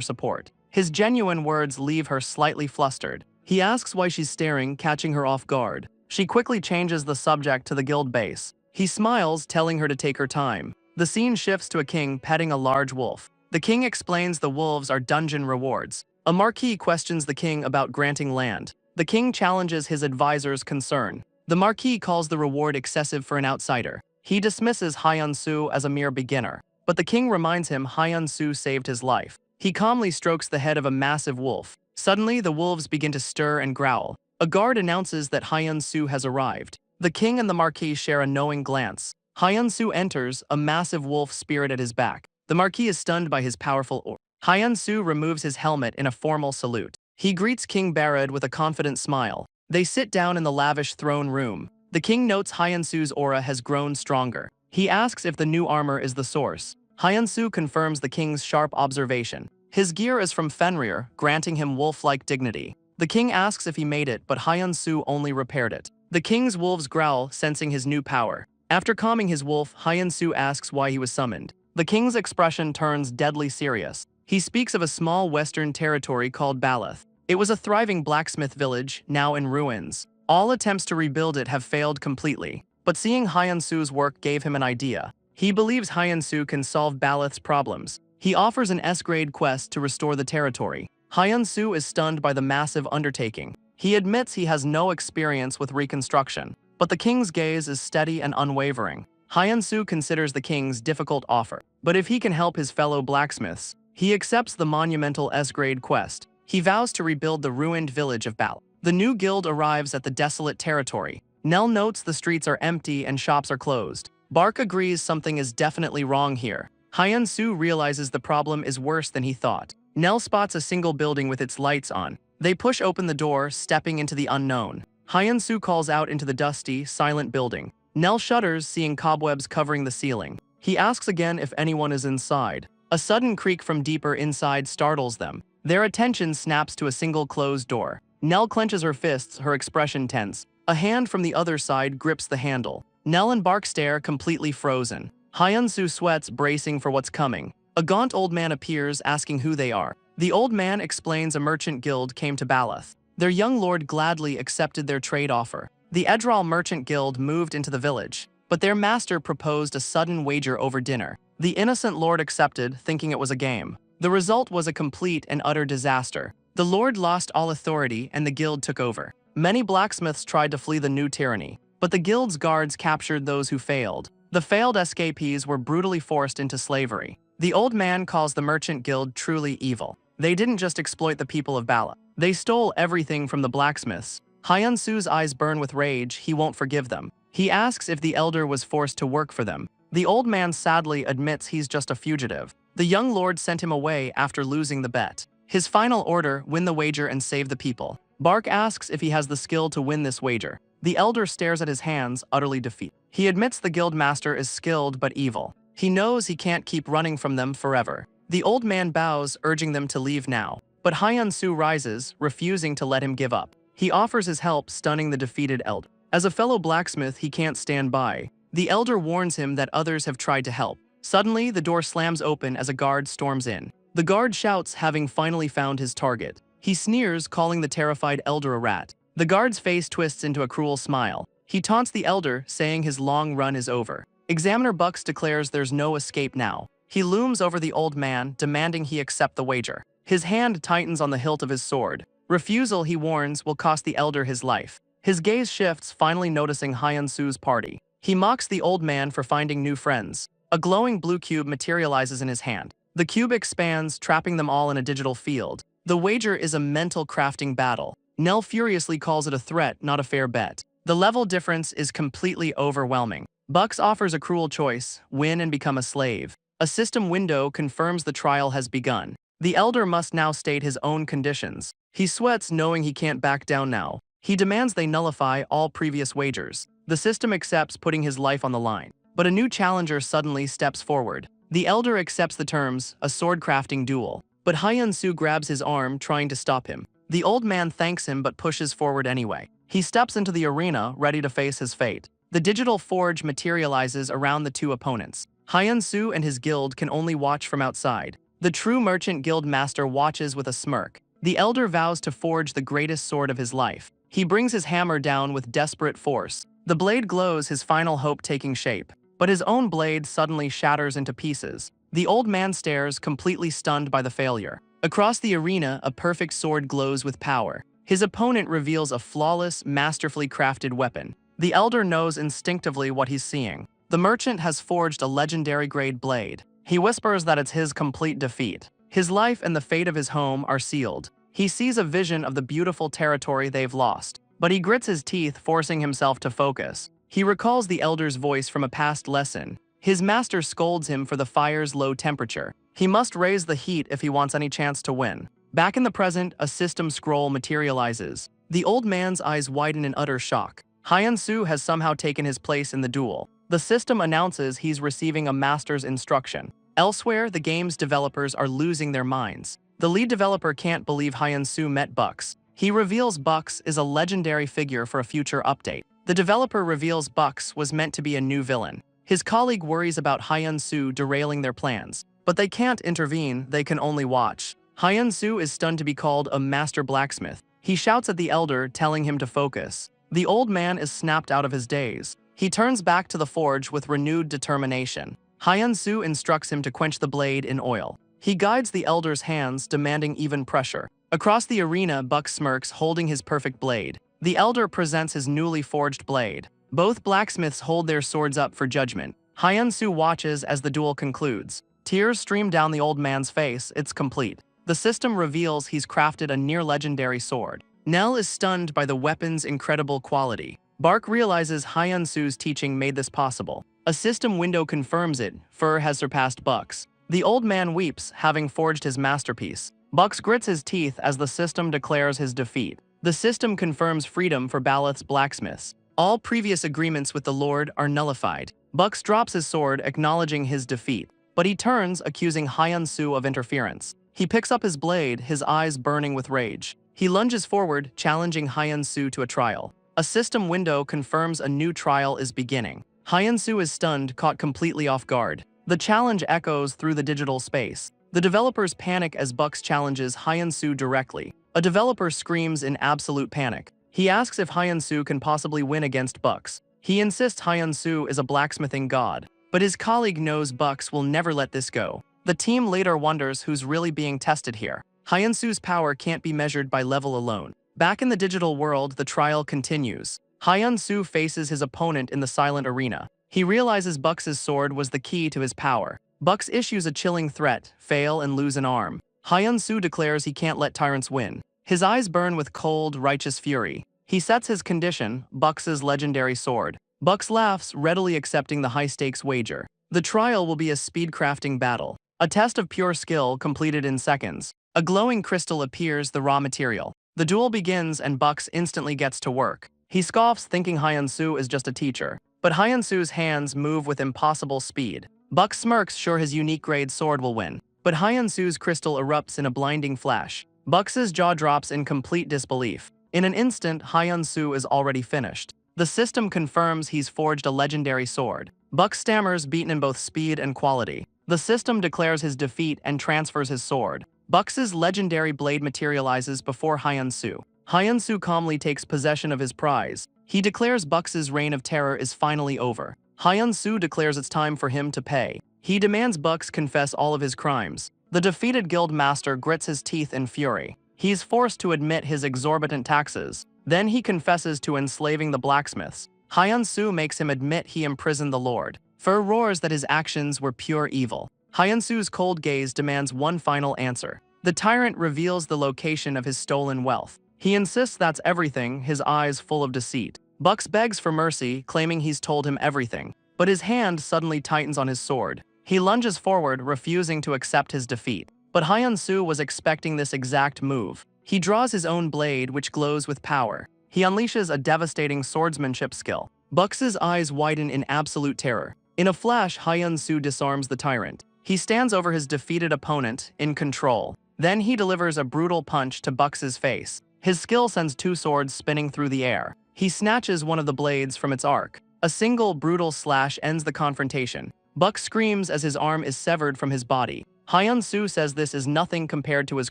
S1: support. His genuine words leave her slightly flustered. He asks why she's staring, catching her off guard. She quickly changes the subject to the guild base. He smiles, telling her to take her time. The scene shifts to a king petting a large wolf. The king explains the wolves are dungeon rewards. A marquis questions the king about granting land. The king challenges his advisor's concern. The marquis calls the reward excessive for an outsider. He dismisses Hyun-soo as a mere beginner. But the king reminds him Hyun-soo saved his life. He calmly strokes the head of a massive wolf. Suddenly, the wolves begin to stir and growl. A guard announces that Hyun-soo has arrived. The king and the marquis share a knowing glance. Hyun-soo enters, a massive wolf spirit at his back. The marquis is stunned by his powerful aura. Hyun-soo removes his helmet in a formal salute. He greets King Bared with a confident smile. They sit down in the lavish throne room. The king notes Hyun-soo's aura has grown stronger. He asks if the new armor is the source. Hyun-soo confirms the king's sharp observation. His gear is from Fenrir, granting him wolf-like dignity. The king asks if he made it, but Hyun-soo only repaired it. The king's wolves growl, sensing his new power. After calming his wolf, Hyun-soo asks why he was summoned. The king's expression turns deadly serious. He speaks of a small western territory called Baleth. It was a thriving blacksmith village, now in ruins. All attempts to rebuild it have failed completely. But seeing Hyun-soo's work gave him an idea. He believes Hyun-soo can solve Baleth's problems. He offers an S-grade quest to restore the territory. Hyun-soo is stunned by the massive undertaking. He admits he has no experience with reconstruction. But the king's gaze is steady and unwavering. Hyun-soo considers the king's difficult offer. But if he can help his fellow blacksmiths, he accepts the monumental S-grade quest. He vows to rebuild the ruined village of Baleth. The new guild arrives at the desolate territory. Nell notes the streets are empty and shops are closed. Bark agrees something is definitely wrong here. Hyun-soo realizes the problem is worse than he thought. Nell spots a single building with its lights on. They push open the door, stepping into the unknown. Hyun-soo calls out into the dusty, silent building. Nell shudders, seeing cobwebs covering the ceiling. He asks again if anyone is inside. A sudden creak from deeper inside startles them. Their attention snaps to a single closed door. Nell clenches her fists, her expression tense. A hand from the other side grips the handle. Nell and Bark stare, completely frozen. Hyun-soo sweats, bracing for what's coming. A gaunt old man appears, asking who they are. The old man explains a merchant guild came to Baleth. Their young lord gladly accepted their trade offer. The Edral Merchant Guild moved into the village, but their master proposed a sudden wager over dinner. The innocent lord accepted, thinking it was a game. The result was a complete and utter disaster. The lord lost all authority and the guild took over. Many blacksmiths tried to flee the new tyranny, but the guild's guards captured those who failed. The failed escapees were brutally forced into slavery. The old man calls the merchant guild truly evil. They didn't just exploit the people of Baleth. They stole everything from the blacksmiths. Hyun-soo's eyes burn with rage. He won't forgive them. He asks if the elder was forced to work for them. The old man sadly admits he's just a fugitive. The young lord sent him away after losing the bet. His final order, win the wager and save the people. Bark asks if he has the skill to win this wager. The elder stares at his hands, utterly defeated. He admits the guild master is skilled but evil. He knows he can't keep running from them forever. The old man bows, urging them to leave now. But Hyun-soo rises, refusing to let him give up. He offers his help, stunning the defeated elder. As a fellow blacksmith, he can't stand by. The elder warns him that others have tried to help. Suddenly, the door slams open as a guard storms in. The guard shouts, having finally found his target. He sneers, calling the terrified elder a rat. The guard's face twists into a cruel smile. He taunts the elder, saying his long run is over. Examiner Bucks declares there's no escape now. He looms over the old man, demanding he accept the wager. His hand tightens on the hilt of his sword. Refusal, he warns, will cost the elder his life. His gaze shifts, finally noticing Hyun-soo's party. He mocks the old man for finding new friends. A glowing blue cube materializes in his hand. The cube expands, trapping them all in a digital field. The wager is a mental crafting battle. Nell furiously calls it a threat, not a fair bet. The level difference is completely overwhelming. Bucks offers a cruel choice: win and become a slave. A system window confirms the trial has begun. The elder must now state his own conditions. He sweats knowing he can't back down now. He demands they nullify all previous wagers. The system accepts, putting his life on the line. But a new challenger suddenly steps forward. The elder accepts the terms, a sword-crafting duel. But Hyun-soo grabs his arm, trying to stop him. The old man thanks him but pushes forward anyway. He steps into the arena, ready to face his fate. The digital forge materializes around the two opponents. Hyun-soo and his guild can only watch from outside. The true merchant guild master watches with a smirk. The elder vows to forge the greatest sword of his life. He brings his hammer down with desperate force. The blade glows, his final hope taking shape. But his own blade suddenly shatters into pieces. The old man stares, completely stunned by the failure. Across the arena, a perfect sword glows with power. His opponent reveals a flawless, masterfully crafted weapon. The elder knows instinctively what he's seeing. The merchant has forged a legendary-grade blade. He whispers that it's his complete defeat. His life and the fate of his home are sealed. He sees a vision of the beautiful territory they've lost. But he grits his teeth, forcing himself to focus. He recalls the elder's voice from a past lesson. His master scolds him for the fire's low temperature. He must raise the heat if he wants any chance to win. Back in the present, a system scroll materializes. The old man's eyes widen in utter shock. Hyun-soo has somehow taken his place in the duel. The system announces he's receiving a master's instruction. Elsewhere, the game's developers are losing their minds. The lead developer can't believe Hyun-soo met Bucks. He reveals Bucks is a legendary figure for a future update. The developer reveals Bucks was meant to be a new villain. His colleague worries about Hyun-soo derailing their plans. But they can't intervene, they can only watch. Hyun-soo is stunned to be called a master blacksmith. He shouts at the elder, telling him to focus. The old man is snapped out of his daze. He turns back to the forge with renewed determination. Hyun-soo instructs him to quench the blade in oil. He guides the elder's hands, demanding even pressure. Across the arena, Buck smirks, holding his perfect blade. The elder presents his newly forged blade. Both blacksmiths hold their swords up for judgment. Hyun-soo watches as the duel concludes. Tears stream down the old man's face. It's complete. The system reveals he's crafted a near-legendary sword. Nell is stunned by the weapon's incredible quality. Bark realizes Hyun-soo's teaching made this possible. A system window confirms it. Fur has surpassed Bucks. The old man weeps, having forged his masterpiece. Bucks grits his teeth as the system declares his defeat. The system confirms freedom for Baloth's blacksmiths. All previous agreements with the Lord are nullified. Bucks drops his sword, acknowledging his defeat. But he turns, accusing Hyun-soo of interference. He picks up his blade, his eyes burning with rage. He lunges forward, challenging Hyun-soo to a trial. A system window confirms a new trial is beginning. Hyun-soo is stunned, caught completely off guard. The challenge echoes through the digital space. The developers panic as Bucks challenges Hyun-soo directly. A developer screams in absolute panic. He asks if Hyun-soo can possibly win against Bucks. He insists Hyun-soo is a blacksmithing god. But his colleague knows Bucks will never let this go. The team later wonders who's really being tested here. Hyun-soo's power can't be measured by level alone. Back in the digital world, the trial continues. Hyun-soo faces his opponent in the silent arena. He realizes Bucks' sword was the key to his power. Bucks issues a chilling threat: fail and lose an arm. Hyun-soo declares he can't let tyrants win. His eyes burn with cold, righteous fury. He sets his condition: Bucks' legendary sword. Bucks laughs, readily accepting the high-stakes wager. The trial will be a speed-crafting battle. A test of pure skill completed in seconds. A glowing crystal appears, the raw material. The duel begins and Bucks instantly gets to work. He scoffs, thinking Hyun-soo is just a teacher. But Hyun-soo's hands move with impossible speed. Bucks smirks, sure his unique grade sword will win. But Hyun-soo's crystal erupts in a blinding flash. Bucks' jaw drops in complete disbelief. In an instant, Hyun-soo is already finished. The system confirms he's forged a legendary sword. Bucks stammers, beaten in both speed and quality. The system declares his defeat and transfers his sword. Bucks' legendary blade materializes before Hyun-soo. Hyun-soo calmly takes possession of his prize. He declares Bucks' reign of terror is finally over. Hyun-soo declares it's time for him to pay. He demands Bucks confess all of his crimes. The defeated guild master grits his teeth in fury. He's forced to admit his exorbitant taxes. Then he confesses to enslaving the blacksmiths. Hyun-soo makes him admit he imprisoned the Lord. Fur roars that his actions were pure evil. Hyun-soo's cold gaze demands one final answer. The tyrant reveals the location of his stolen wealth. He insists that's everything, his eyes full of deceit. Bucks begs for mercy, claiming he's told him everything. but his hand suddenly tightens on his sword. He lunges forward, refusing to accept his defeat. But Hyun-soo was expecting this exact move. He draws his own blade, which glows with power. He unleashes a devastating swordsmanship skill. Bucks's eyes widen in absolute terror. In a flash, Hyun-soo disarms the tyrant. He stands over his defeated opponent, in control. Then he delivers a brutal punch to Bucks's face. His skill sends two swords spinning through the air. He snatches one of the blades from its arc. A single brutal slash ends the confrontation. Buck screams as his arm is severed from his body. Hyun-soo says this is nothing compared to his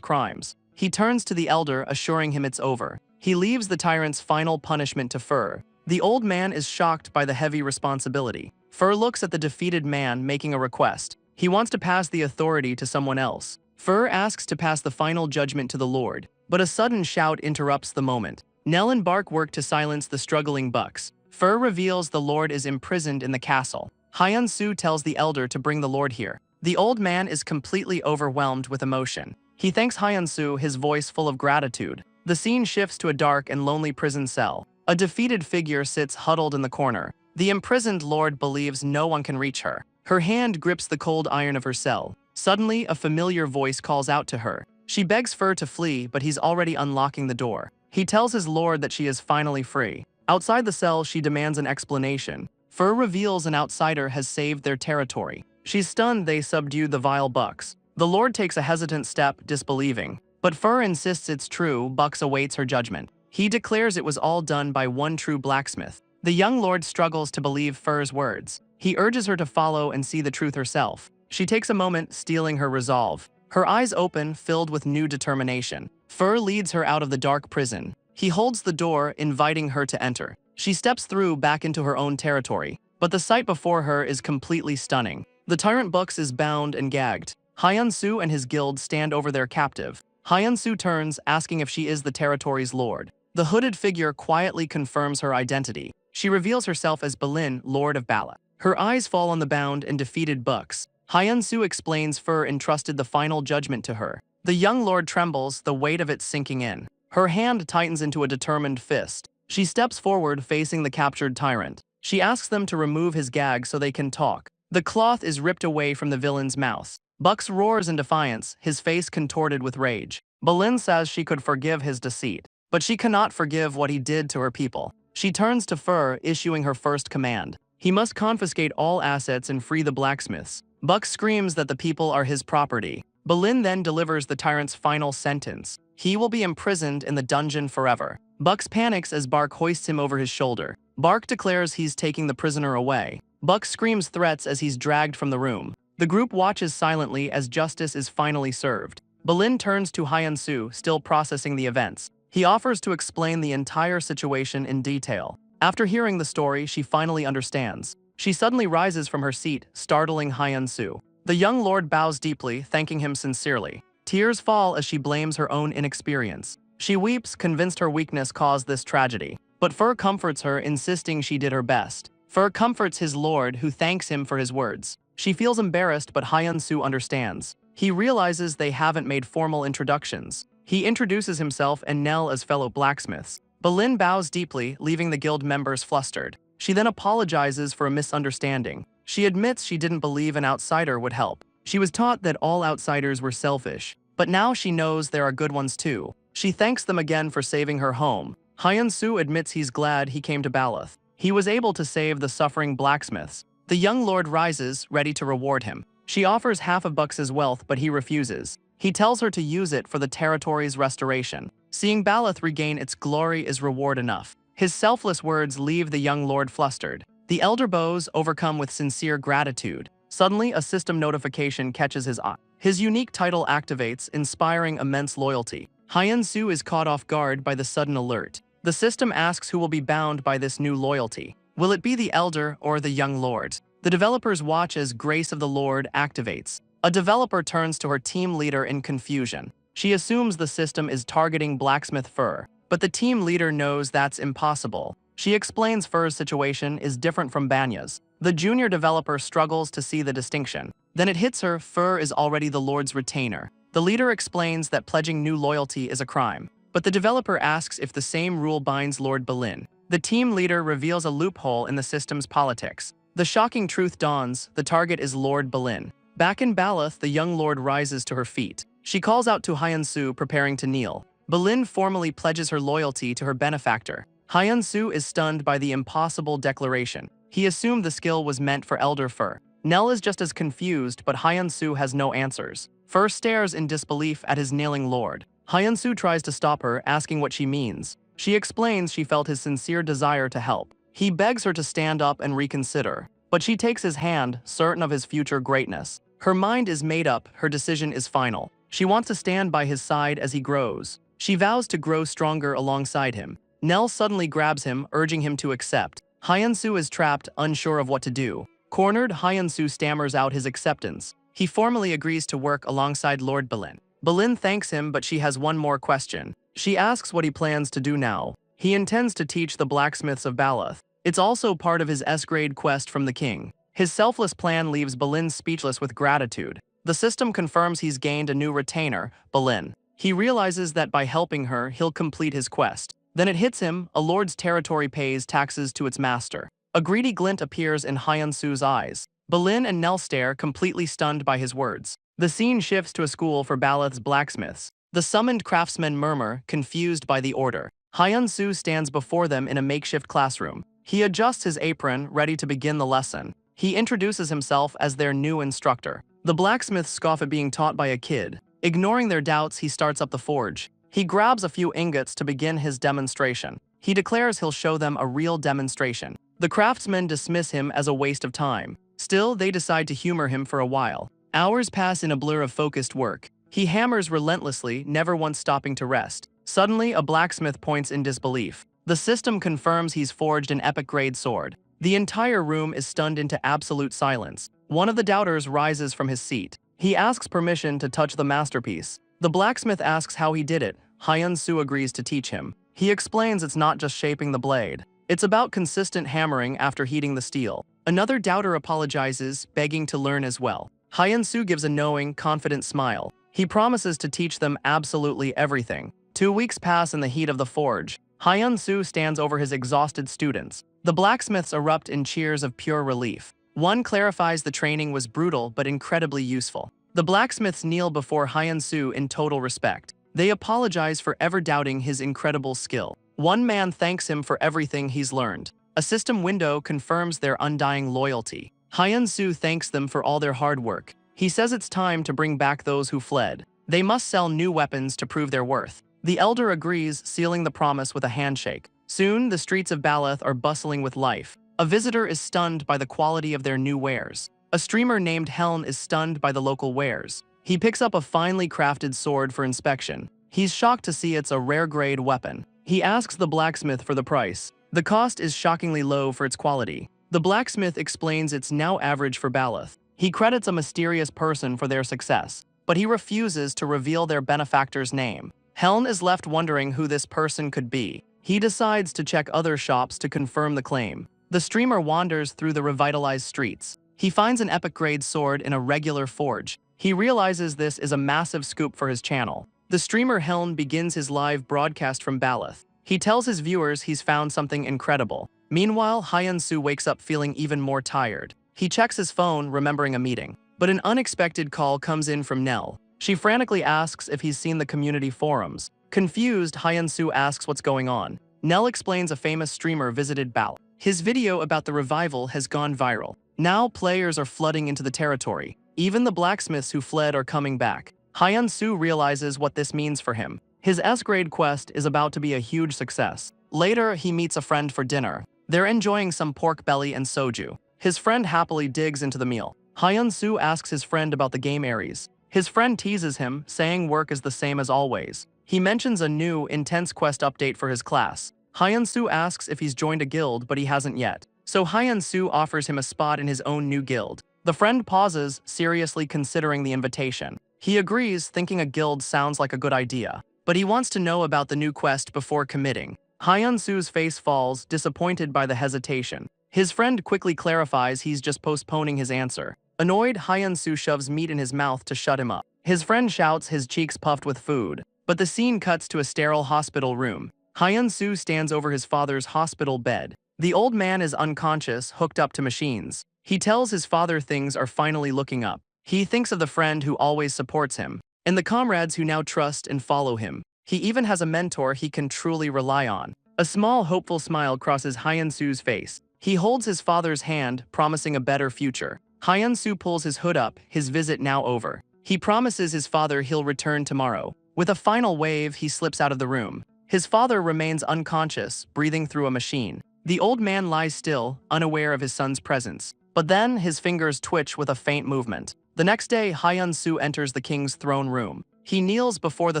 S1: crimes. He turns to the elder, assuring him it's over. He leaves the tyrant's final punishment to Fur. The old man is shocked by the heavy responsibility. Fur looks at the defeated man, making a request. He wants to pass the authority to someone else. Fur asks to pass the final judgment to the Lord, but a sudden shout interrupts the moment. Nell and Bark work to silence the struggling Bucks. Fur reveals the Lord is imprisoned in the castle. Hyun-soo tells the elder to bring the Lord here. The old man is completely overwhelmed with emotion. He thanks Hyun-soo, his voice full of gratitude. The scene shifts to a dark and lonely prison cell. A defeated figure sits huddled in the corner. The imprisoned Lord believes no one can reach her. Her hand grips the cold iron of her cell. Suddenly, a familiar voice calls out to her. She begs Fur to flee, but he's already unlocking the door. He tells his lord that she is finally free. Outside the cell, she demands an explanation. Fur reveals an outsider has saved their territory. She's stunned they subdued the vile Bucks. The Lord takes a hesitant step, disbelieving. But Fur insists it's true. Bucks awaits her judgment. He declares it was all done by one true blacksmith. The young lord struggles to believe Fur's words. He urges her to follow and see the truth herself. She takes a moment, steeling her resolve. Her eyes open, filled with new determination. Fur leads her out of the dark prison. He holds the door, inviting her to enter. She steps through back into her own territory, but the sight before her is completely stunning. The tyrant Bucks is bound and gagged. Hyun-soo and his guild stand over their captive. Hyun-soo turns, asking if she is the territory's lord. The hooded figure quietly confirms her identity. She reveals herself as Balin, Lord of Bala. Her eyes fall on the bound and defeated Bucks. Hyun-soo explains Fur entrusted the final judgment to her. The young lord trembles, the weight of it sinking in. Her hand tightens into a determined fist. She steps forward, facing the captured tyrant. She asks them to remove his gag so they can talk. The cloth is ripped away from the villain's mouth. Bucks roars in defiance, his face contorted with rage. Balin says she could forgive his deceit, but she cannot forgive what he did to her people. She turns to Fur, issuing her first command. He must confiscate all assets and free the blacksmiths. Bucks screams that the people are his property. Balin then delivers the tyrant's final sentence. He will be imprisoned in the dungeon forever. Bucks panics as Bark hoists him over his shoulder. Bark declares he's taking the prisoner away. Bucks screams threats as he's dragged from the room. The group watches silently as justice is finally served. Balin turns to Hyun-soo, still processing the events. He offers to explain the entire situation in detail. After hearing the story, she finally understands. She suddenly rises from her seat, startling Hyun-soo. The young lord bows deeply, thanking him sincerely. Tears fall as she blames her own inexperience. She weeps, convinced her weakness caused this tragedy. But Fur comforts her, insisting she did her best. Fur comforts his lord, who thanks him for his words. She feels embarrassed, but Hyun-soo understands. He realizes they haven't made formal introductions. He introduces himself and Nell as fellow blacksmiths. Balin bows deeply, leaving the guild members flustered. She then apologizes for a misunderstanding. She admits she didn't believe an outsider would help. She was taught that all outsiders were selfish, but now she knows there are good ones too. She thanks them again for saving her home. Hyun-soo admits he's glad he came to Balath. He was able to save the suffering blacksmiths. The young lord rises, ready to reward him. She offers half of Bucks's wealth, but he refuses. He tells her to use it for the territory's restoration. Seeing Balath regain its glory is reward enough. His selfless words leave the young lord flustered. The elder bows, overcome with sincere gratitude. Suddenly, a system notification catches his eye. His unique title activates, inspiring immense loyalty. Hyun-soo is caught off guard by the sudden alert. The system asks who will be bound by this new loyalty. Will it be the elder or the young lord? The developers watch as Grace of the Lord activates. A developer turns to her team leader in confusion. She assumes the system is targeting Blacksmith Fur, but the team leader knows that's impossible. She explains Fur's situation is different from Banya's. The junior developer struggles to see the distinction. Then it hits her, Fur is already the Lord's retainer. The leader explains that pledging new loyalty is a crime, but the developer asks if the same rule binds Lord Balin. The team leader reveals a loophole in the system's politics. The shocking truth dawns, the target is Lord Balin. Back in Baloth, the young lord rises to her feet. She calls out to Hyun-soo, preparing to kneel. Balin formally pledges her loyalty to her benefactor. Hyun-soo is stunned by the impossible declaration. He assumed the skill was meant for Elder Fur. Nell is just as confused, but Hyun-soo has no answers. Fur stares in disbelief at his kneeling lord. Hyun-soo tries to stop her, asking what she means. She explains she felt his sincere desire to help. He begs her to stand up and reconsider, but she takes his hand, certain of his future greatness. Her mind is made up, her decision is final. She wants to stand by his side as he grows. She vows to grow stronger alongside him. Nell suddenly grabs him, urging him to accept. Hyun-soo is trapped, unsure of what to do. Cornered, Hyun-soo stammers out his acceptance. He formally agrees to work alongside Lord Balin. Balin thanks him, but she has one more question. She asks what he plans to do now. He intends to teach the blacksmiths of Baloth. It's also part of his S-grade quest from the king. His selfless plan leaves Balin speechless with gratitude. The system confirms he's gained a new retainer, Balin. He realizes that by helping her, he'll complete his quest. Then it hits him, a lord's territory pays taxes to its master. A greedy glint appears in Hyun-soo's eyes. Balin and Nell stare, completely stunned by his words. The scene shifts to a school for Baloth's blacksmiths. The summoned craftsmen murmur, confused by the order. Hyun-soo stands before them in a makeshift classroom. He adjusts his apron, ready to begin the lesson. He introduces himself as their new instructor. The blacksmiths scoff at being taught by a kid. Ignoring their doubts, he starts up the forge. He grabs a few ingots to begin his demonstration. He declares he'll show them a real demonstration. The craftsmen dismiss him as a waste of time. Still, they decide to humor him for a while. Hours pass in a blur of focused work. He hammers relentlessly, never once stopping to rest. Suddenly, a blacksmith points in disbelief. The system confirms he's forged an epic-grade sword. The entire room is stunned into absolute silence. One of the doubters rises from his seat. He asks permission to touch the masterpiece. The blacksmith asks how he did it. Hyun-soo agrees to teach him. He explains it's not just shaping the blade. It's about consistent hammering after heating the steel. Another doubter apologizes, begging to learn as well. Hyun-soo gives a knowing, confident smile. He promises to teach them absolutely everything. 2 weeks pass in the heat of the forge. Hyun-soo stands over his exhausted students. The blacksmiths erupt in cheers of pure relief. One clarifies the training was brutal but incredibly useful. The blacksmiths kneel before Hyun-soo in total respect. They apologize for ever doubting his incredible skill. One man thanks him for everything he's learned. A system window confirms their undying loyalty. Hyun-soo thanks them for all their hard work. He says it's time to bring back those who fled. They must sell new weapons to prove their worth. The elder agrees, sealing the promise with a handshake. Soon, the streets of Baloth are bustling with life. A visitor is stunned by the quality of their new wares. A streamer named Heln is stunned by the local wares. He picks up a finely crafted sword for inspection. He's shocked to see it's a rare-grade weapon. He asks the blacksmith for the price. The cost is shockingly low for its quality. The blacksmith explains it's now average for Baloth. He credits a mysterious person for their success, but he refuses to reveal their benefactor's name. Heln is left wondering who this person could be. He decides to check other shops to confirm the claim. The streamer wanders through the revitalized streets. He finds an epic-grade sword in a regular forge. He realizes this is a massive scoop for his channel. The streamer Heln begins his live broadcast from Baloth. He tells his viewers he's found something incredible. Meanwhile, Hyun-soo wakes up feeling even more tired. He checks his phone, remembering a meeting. But an unexpected call comes in from Nell. She frantically asks if he's seen the community forums. Confused, Hyun-soo asks what's going on. Nell explains a famous streamer visited Baloth. His video about the revival has gone viral. Now players are flooding into the territory. Even the blacksmiths who fled are coming back. Hyun-soo realizes what this means for him. His S-grade quest is about to be a huge success. Later, he meets a friend for dinner. They're enjoying some pork belly and soju. His friend happily digs into the meal. Hyun-soo asks his friend about the game Ares. His friend teases him, saying work is the same as always. He mentions a new, intense quest update for his class. Hyun-soo asks if he's joined a guild, but he hasn't yet. So Hyun-soo offers him a spot in his own new guild. The friend pauses, seriously considering the invitation. He agrees, thinking a guild sounds like a good idea. But he wants to know about the new quest before committing. Hyun-soo's face falls, disappointed by the hesitation. His friend quickly clarifies he's just postponing his answer. Annoyed, Hyun-soo shoves meat in his mouth to shut him up. His friend shouts, his cheeks puffed with food. But the scene cuts to a sterile hospital room. Hyun-soo stands over his father's hospital bed. The old man is unconscious, hooked up to machines. He tells his father things are finally looking up. He thinks of the friend who always supports him, and the comrades who now trust and follow him. He even has a mentor he can truly rely on. A small, hopeful smile crosses Hyun-soo's face. He holds his father's hand, promising a better future. Hyun-soo pulls his hood up, his visit now over. He promises his father he'll return tomorrow. With a final wave, he slips out of the room. His father remains unconscious, breathing through a machine. The old man lies still, unaware of his son's presence. But then, his fingers twitch with a faint movement. The next day, Hyun-soo enters the king's throne room. He kneels before the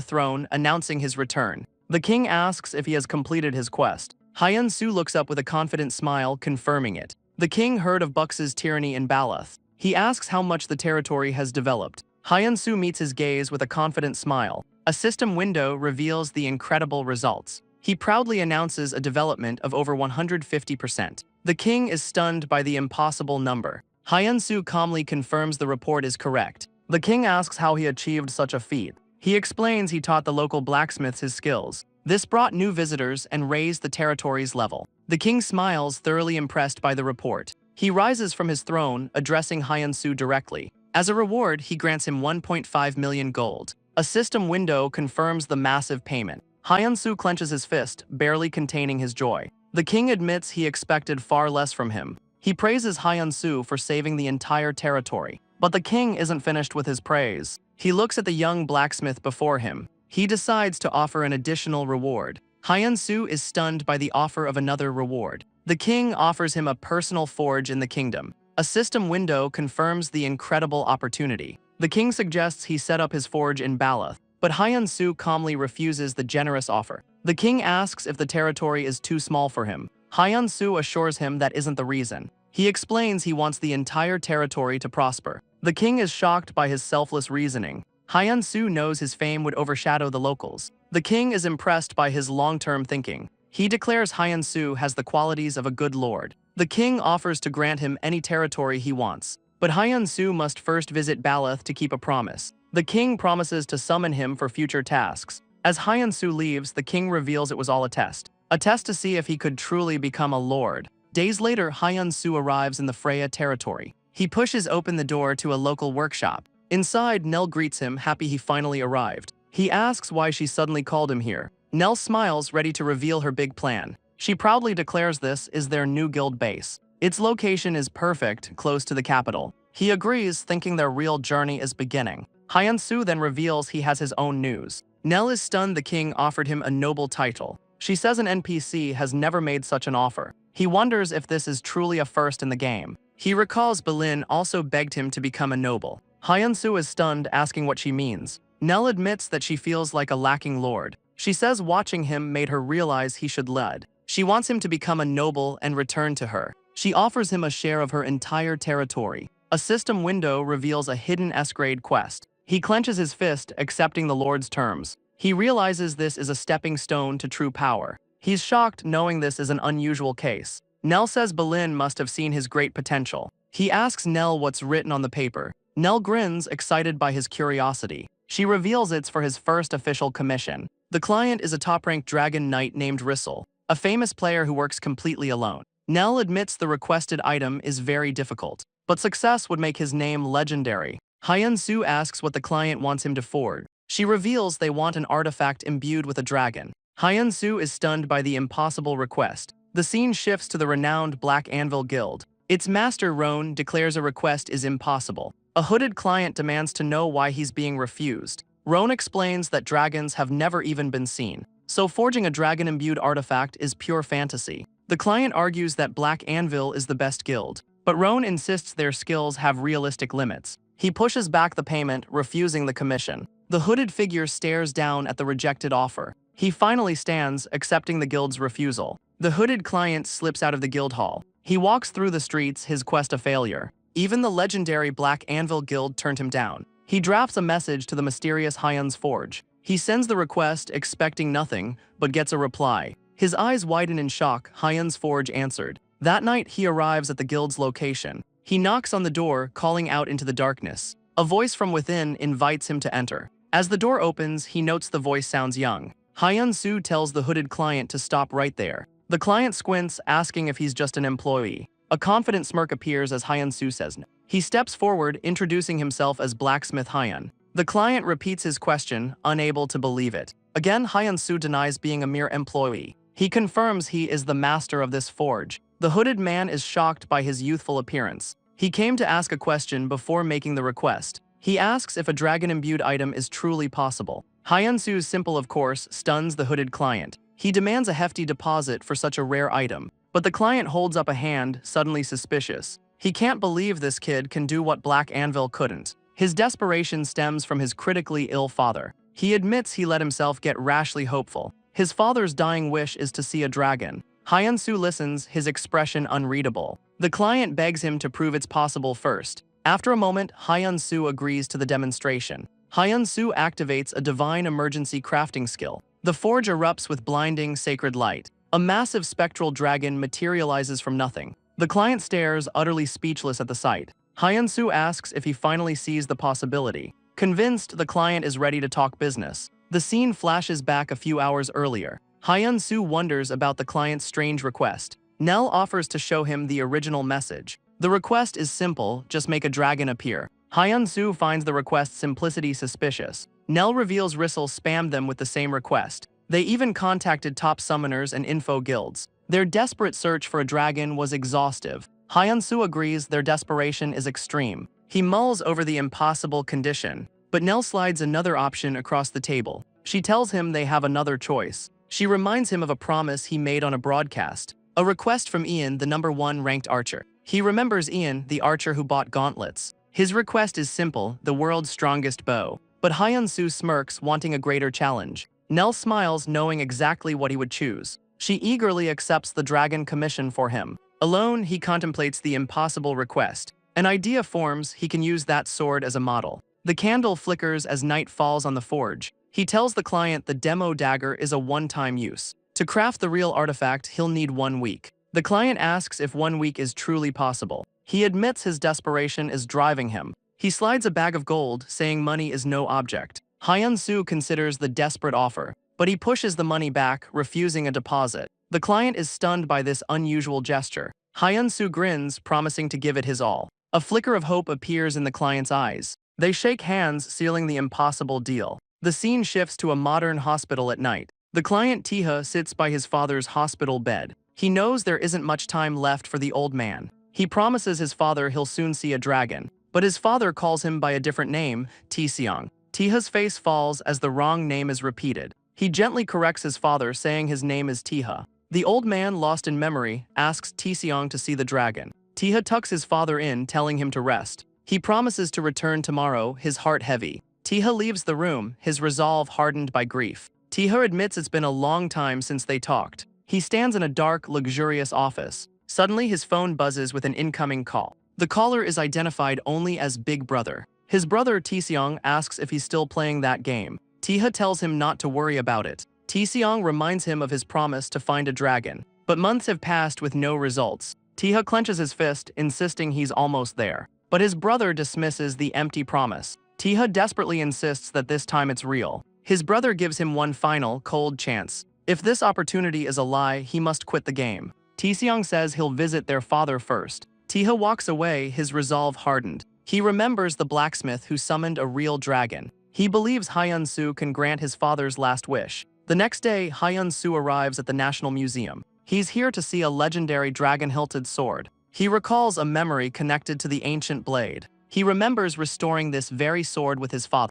S1: throne, announcing his return. The king asks if he has completed his quest. Hyun-soo looks up with a confident smile, confirming it. The king heard of Bux's tyranny in Baloth. He asks how much the territory has developed. Hyun-soo meets his gaze with a confident smile. A system window reveals the incredible results. He proudly announces a development of over 150%. The king is stunned by the impossible number. Hyun-soo calmly confirms the report is correct. The king asks how he achieved such a feat. He explains he taught the local blacksmiths his skills. This brought new visitors and raised the territory's level. The king smiles, thoroughly impressed by the report. He rises from his throne, addressing Hyun-soo directly. As a reward, he grants him 1.5 million gold. A system window confirms the massive payment. Hyun-soo clenches his fist, barely containing his joy. The king admits he expected far less from him. He praises Hyun-soo for saving the entire territory. But the king isn't finished with his praise. He looks at the young blacksmith before him. He decides to offer an additional reward. Hyun-soo is stunned by the offer of another reward. The king offers him a personal forge in the kingdom. A system window confirms the incredible opportunity. The king suggests he set up his forge in Baloth, but Hyun-soo calmly refuses the generous offer. The king asks if the territory is too small for him. Hyun-soo assures him that isn't the reason. He explains he wants the entire territory to prosper. The king is shocked by his selfless reasoning. Hyun-soo knows his fame would overshadow the locals. The king is impressed by his long-term thinking. He declares Hyun-soo has the qualities of a good lord. The king offers to grant him any territory he wants. But Hyun-soo must first visit Baloth to keep a promise. The king promises to summon him for future tasks. As Hyun-soo leaves, the king reveals it was all a test. A test to see if he could truly become a lord. Days later, Hyun-soo arrives in the Freya territory. He pushes open the door to a local workshop. Inside, Nell greets him, happy he finally arrived. He asks why she suddenly called him here. Nell smiles, ready to reveal her big plan. She proudly declares this is their new guild base. Its location is perfect, close to the capital. He agrees, thinking their real journey is beginning. Hyun-soo then reveals he has his own news. Nell is stunned the king offered him a noble title. She says an NPC has never made such an offer. He wonders if this is truly a first in the game. He recalls Bolin also begged him to become a noble. Hyun-soo is stunned, asking what she means. Nell admits that she feels like a lacking lord. She says watching him made her realize he should lead. She wants him to become a noble and return to her. She offers him a share of her entire territory. A system window reveals a hidden S-grade quest. He clenches his fist, accepting the lord's terms. He realizes this is a stepping stone to true power. He's shocked knowing this is an unusual case. Nell says Bolin must have seen his great potential. He asks Nell what's written on the paper. Nell grins, excited by his curiosity. She reveals it's for his first official commission. The client is a top-ranked dragon knight named Rissel, a famous player who works completely alone. Nell admits the requested item is very difficult, but success would make his name legendary. Hyun-soo asks what the client wants him to forge. She reveals they want an artifact imbued with a dragon. Hyun-soo is stunned by the impossible request. The scene shifts to the renowned Black Anvil Guild. Its master, Roan, declares a request is impossible. A hooded client demands to know why he's being refused. Roan explains that dragons have never even been seen, so forging a dragon-imbued artifact is pure fantasy. The client argues that Black Anvil is the best guild, but Roan insists their skills have realistic limits. He pushes back the payment, refusing the commission. The hooded figure stares down at the rejected offer. He finally stands, accepting the guild's refusal. The hooded client slips out of the guild hall. He walks through the streets, his quest a failure. Even the legendary Black Anvil Guild turned him down. He drafts a message to the mysterious Hyun's forge. He sends the request, expecting nothing, but gets a reply. His eyes widen in shock. Hyun's forge answered. That night, he arrives at the guild's location. He knocks on the door, calling out into the darkness. A voice from within invites him to enter. As the door opens, he notes the voice sounds young. Hyun-soo tells the hooded client to stop right there. The client squints, asking if he's just an employee. A confident smirk appears as Hyun-soo says no. He steps forward, introducing himself as Blacksmith Hyun. The client repeats his question, unable to believe it. Again, Hyun-soo denies being a mere employee. He confirms he is the master of this forge. The hooded man is shocked by his youthful appearance. He came to ask a question before making the request. He asks if a dragon-imbued item is truly possible. Hyun-soo's simple of course stuns the hooded client. He demands a hefty deposit for such a rare item. But the client holds up a hand, suddenly suspicious. He can't believe this kid can do what Black Anvil couldn't. His desperation stems from his critically ill father. He admits he let himself get rashly hopeful. His father's dying wish is to see a dragon. Hyun-soo listens, his expression unreadable. The client begs him to prove it's possible first. After a moment, Hyun-soo agrees to the demonstration. Hyun-soo activates a divine emergency crafting skill. The forge erupts with blinding, sacred light. A massive spectral dragon materializes from nothing. The client stares, utterly speechless at the sight. Hyun-soo asks if he finally sees the possibility. Convinced, the client is ready to talk business. The scene flashes back a few hours earlier. Hyun-soo wonders about the client's strange request. Nell offers to show him the original message. The request is simple, just make a dragon appear. Hyun-soo finds the request's simplicity suspicious. Nell reveals Rissel spammed them with the same request. They even contacted top summoners and info guilds. Their desperate search for a dragon was exhaustive. Hyun-soo agrees their desperation is extreme. He mulls over the impossible condition, but Nell slides another option across the table. She tells him they have another choice. She reminds him of a promise he made on a broadcast. A request from Ian, the #1 ranked archer. He remembers Ian, the archer who bought gauntlets. His request is simple, the world's strongest bow. But Hyun-soo smirks, wanting a greater challenge. Nell smiles, knowing exactly what he would choose. She eagerly accepts the dragon commission for him. Alone, he contemplates the impossible request. An idea forms, he can use that sword as a model. The candle flickers as night falls on the forge. He tells the client the demo dagger is a one-time use. To craft the real artifact, he'll need 1 week. The client asks if 1 week is truly possible. He admits his desperation is driving him. He slides a bag of gold, saying money is no object. Hyun-soo considers the desperate offer, but he pushes the money back, refusing a deposit. The client is stunned by this unusual gesture. Hyun-soo grins, promising to give it his all. A flicker of hope appears in the client's eyes. They shake hands, sealing the impossible deal. The scene shifts to a modern hospital at night. The client Tiha sits by his father's hospital bed. He knows there isn't much time left for the old man. He promises his father he'll soon see a dragon, but his father calls him by a different name, Taeseong. Tiha's face falls as the wrong name is repeated. He gently corrects his father, saying his name is Tiha. The old man, lost in memory, asks Taeseong to see the dragon. Tiha tucks his father in, telling him to rest. He promises to return tomorrow, his heart heavy. Tiha leaves the room, his resolve hardened by grief. Tiha admits it's been a long time since they talked. He stands in a dark, luxurious office. Suddenly, his phone buzzes with an incoming call. The caller is identified only as Big Brother. His brother Taeseong asks if he's still playing that game. Tiha tells him not to worry about it. Taeseong reminds him of his promise to find a dragon. But months have passed with no results. Tiha clenches his fist, insisting he's almost there. But his brother dismisses the empty promise. Tiha desperately insists that this time it's real. His brother gives him one final, cold chance. If this opportunity is a lie, he must quit the game. Taeseong says he'll visit their father first. Tiha walks away, his resolve hardened. He remembers the blacksmith who summoned a real dragon. He believes Hyun-soo can grant his father's last wish. The next day, Hyun-soo arrives at the National Museum. He's here to see a legendary dragon-hilted sword. He recalls a memory connected to the ancient blade. He remembers restoring this very sword with his father.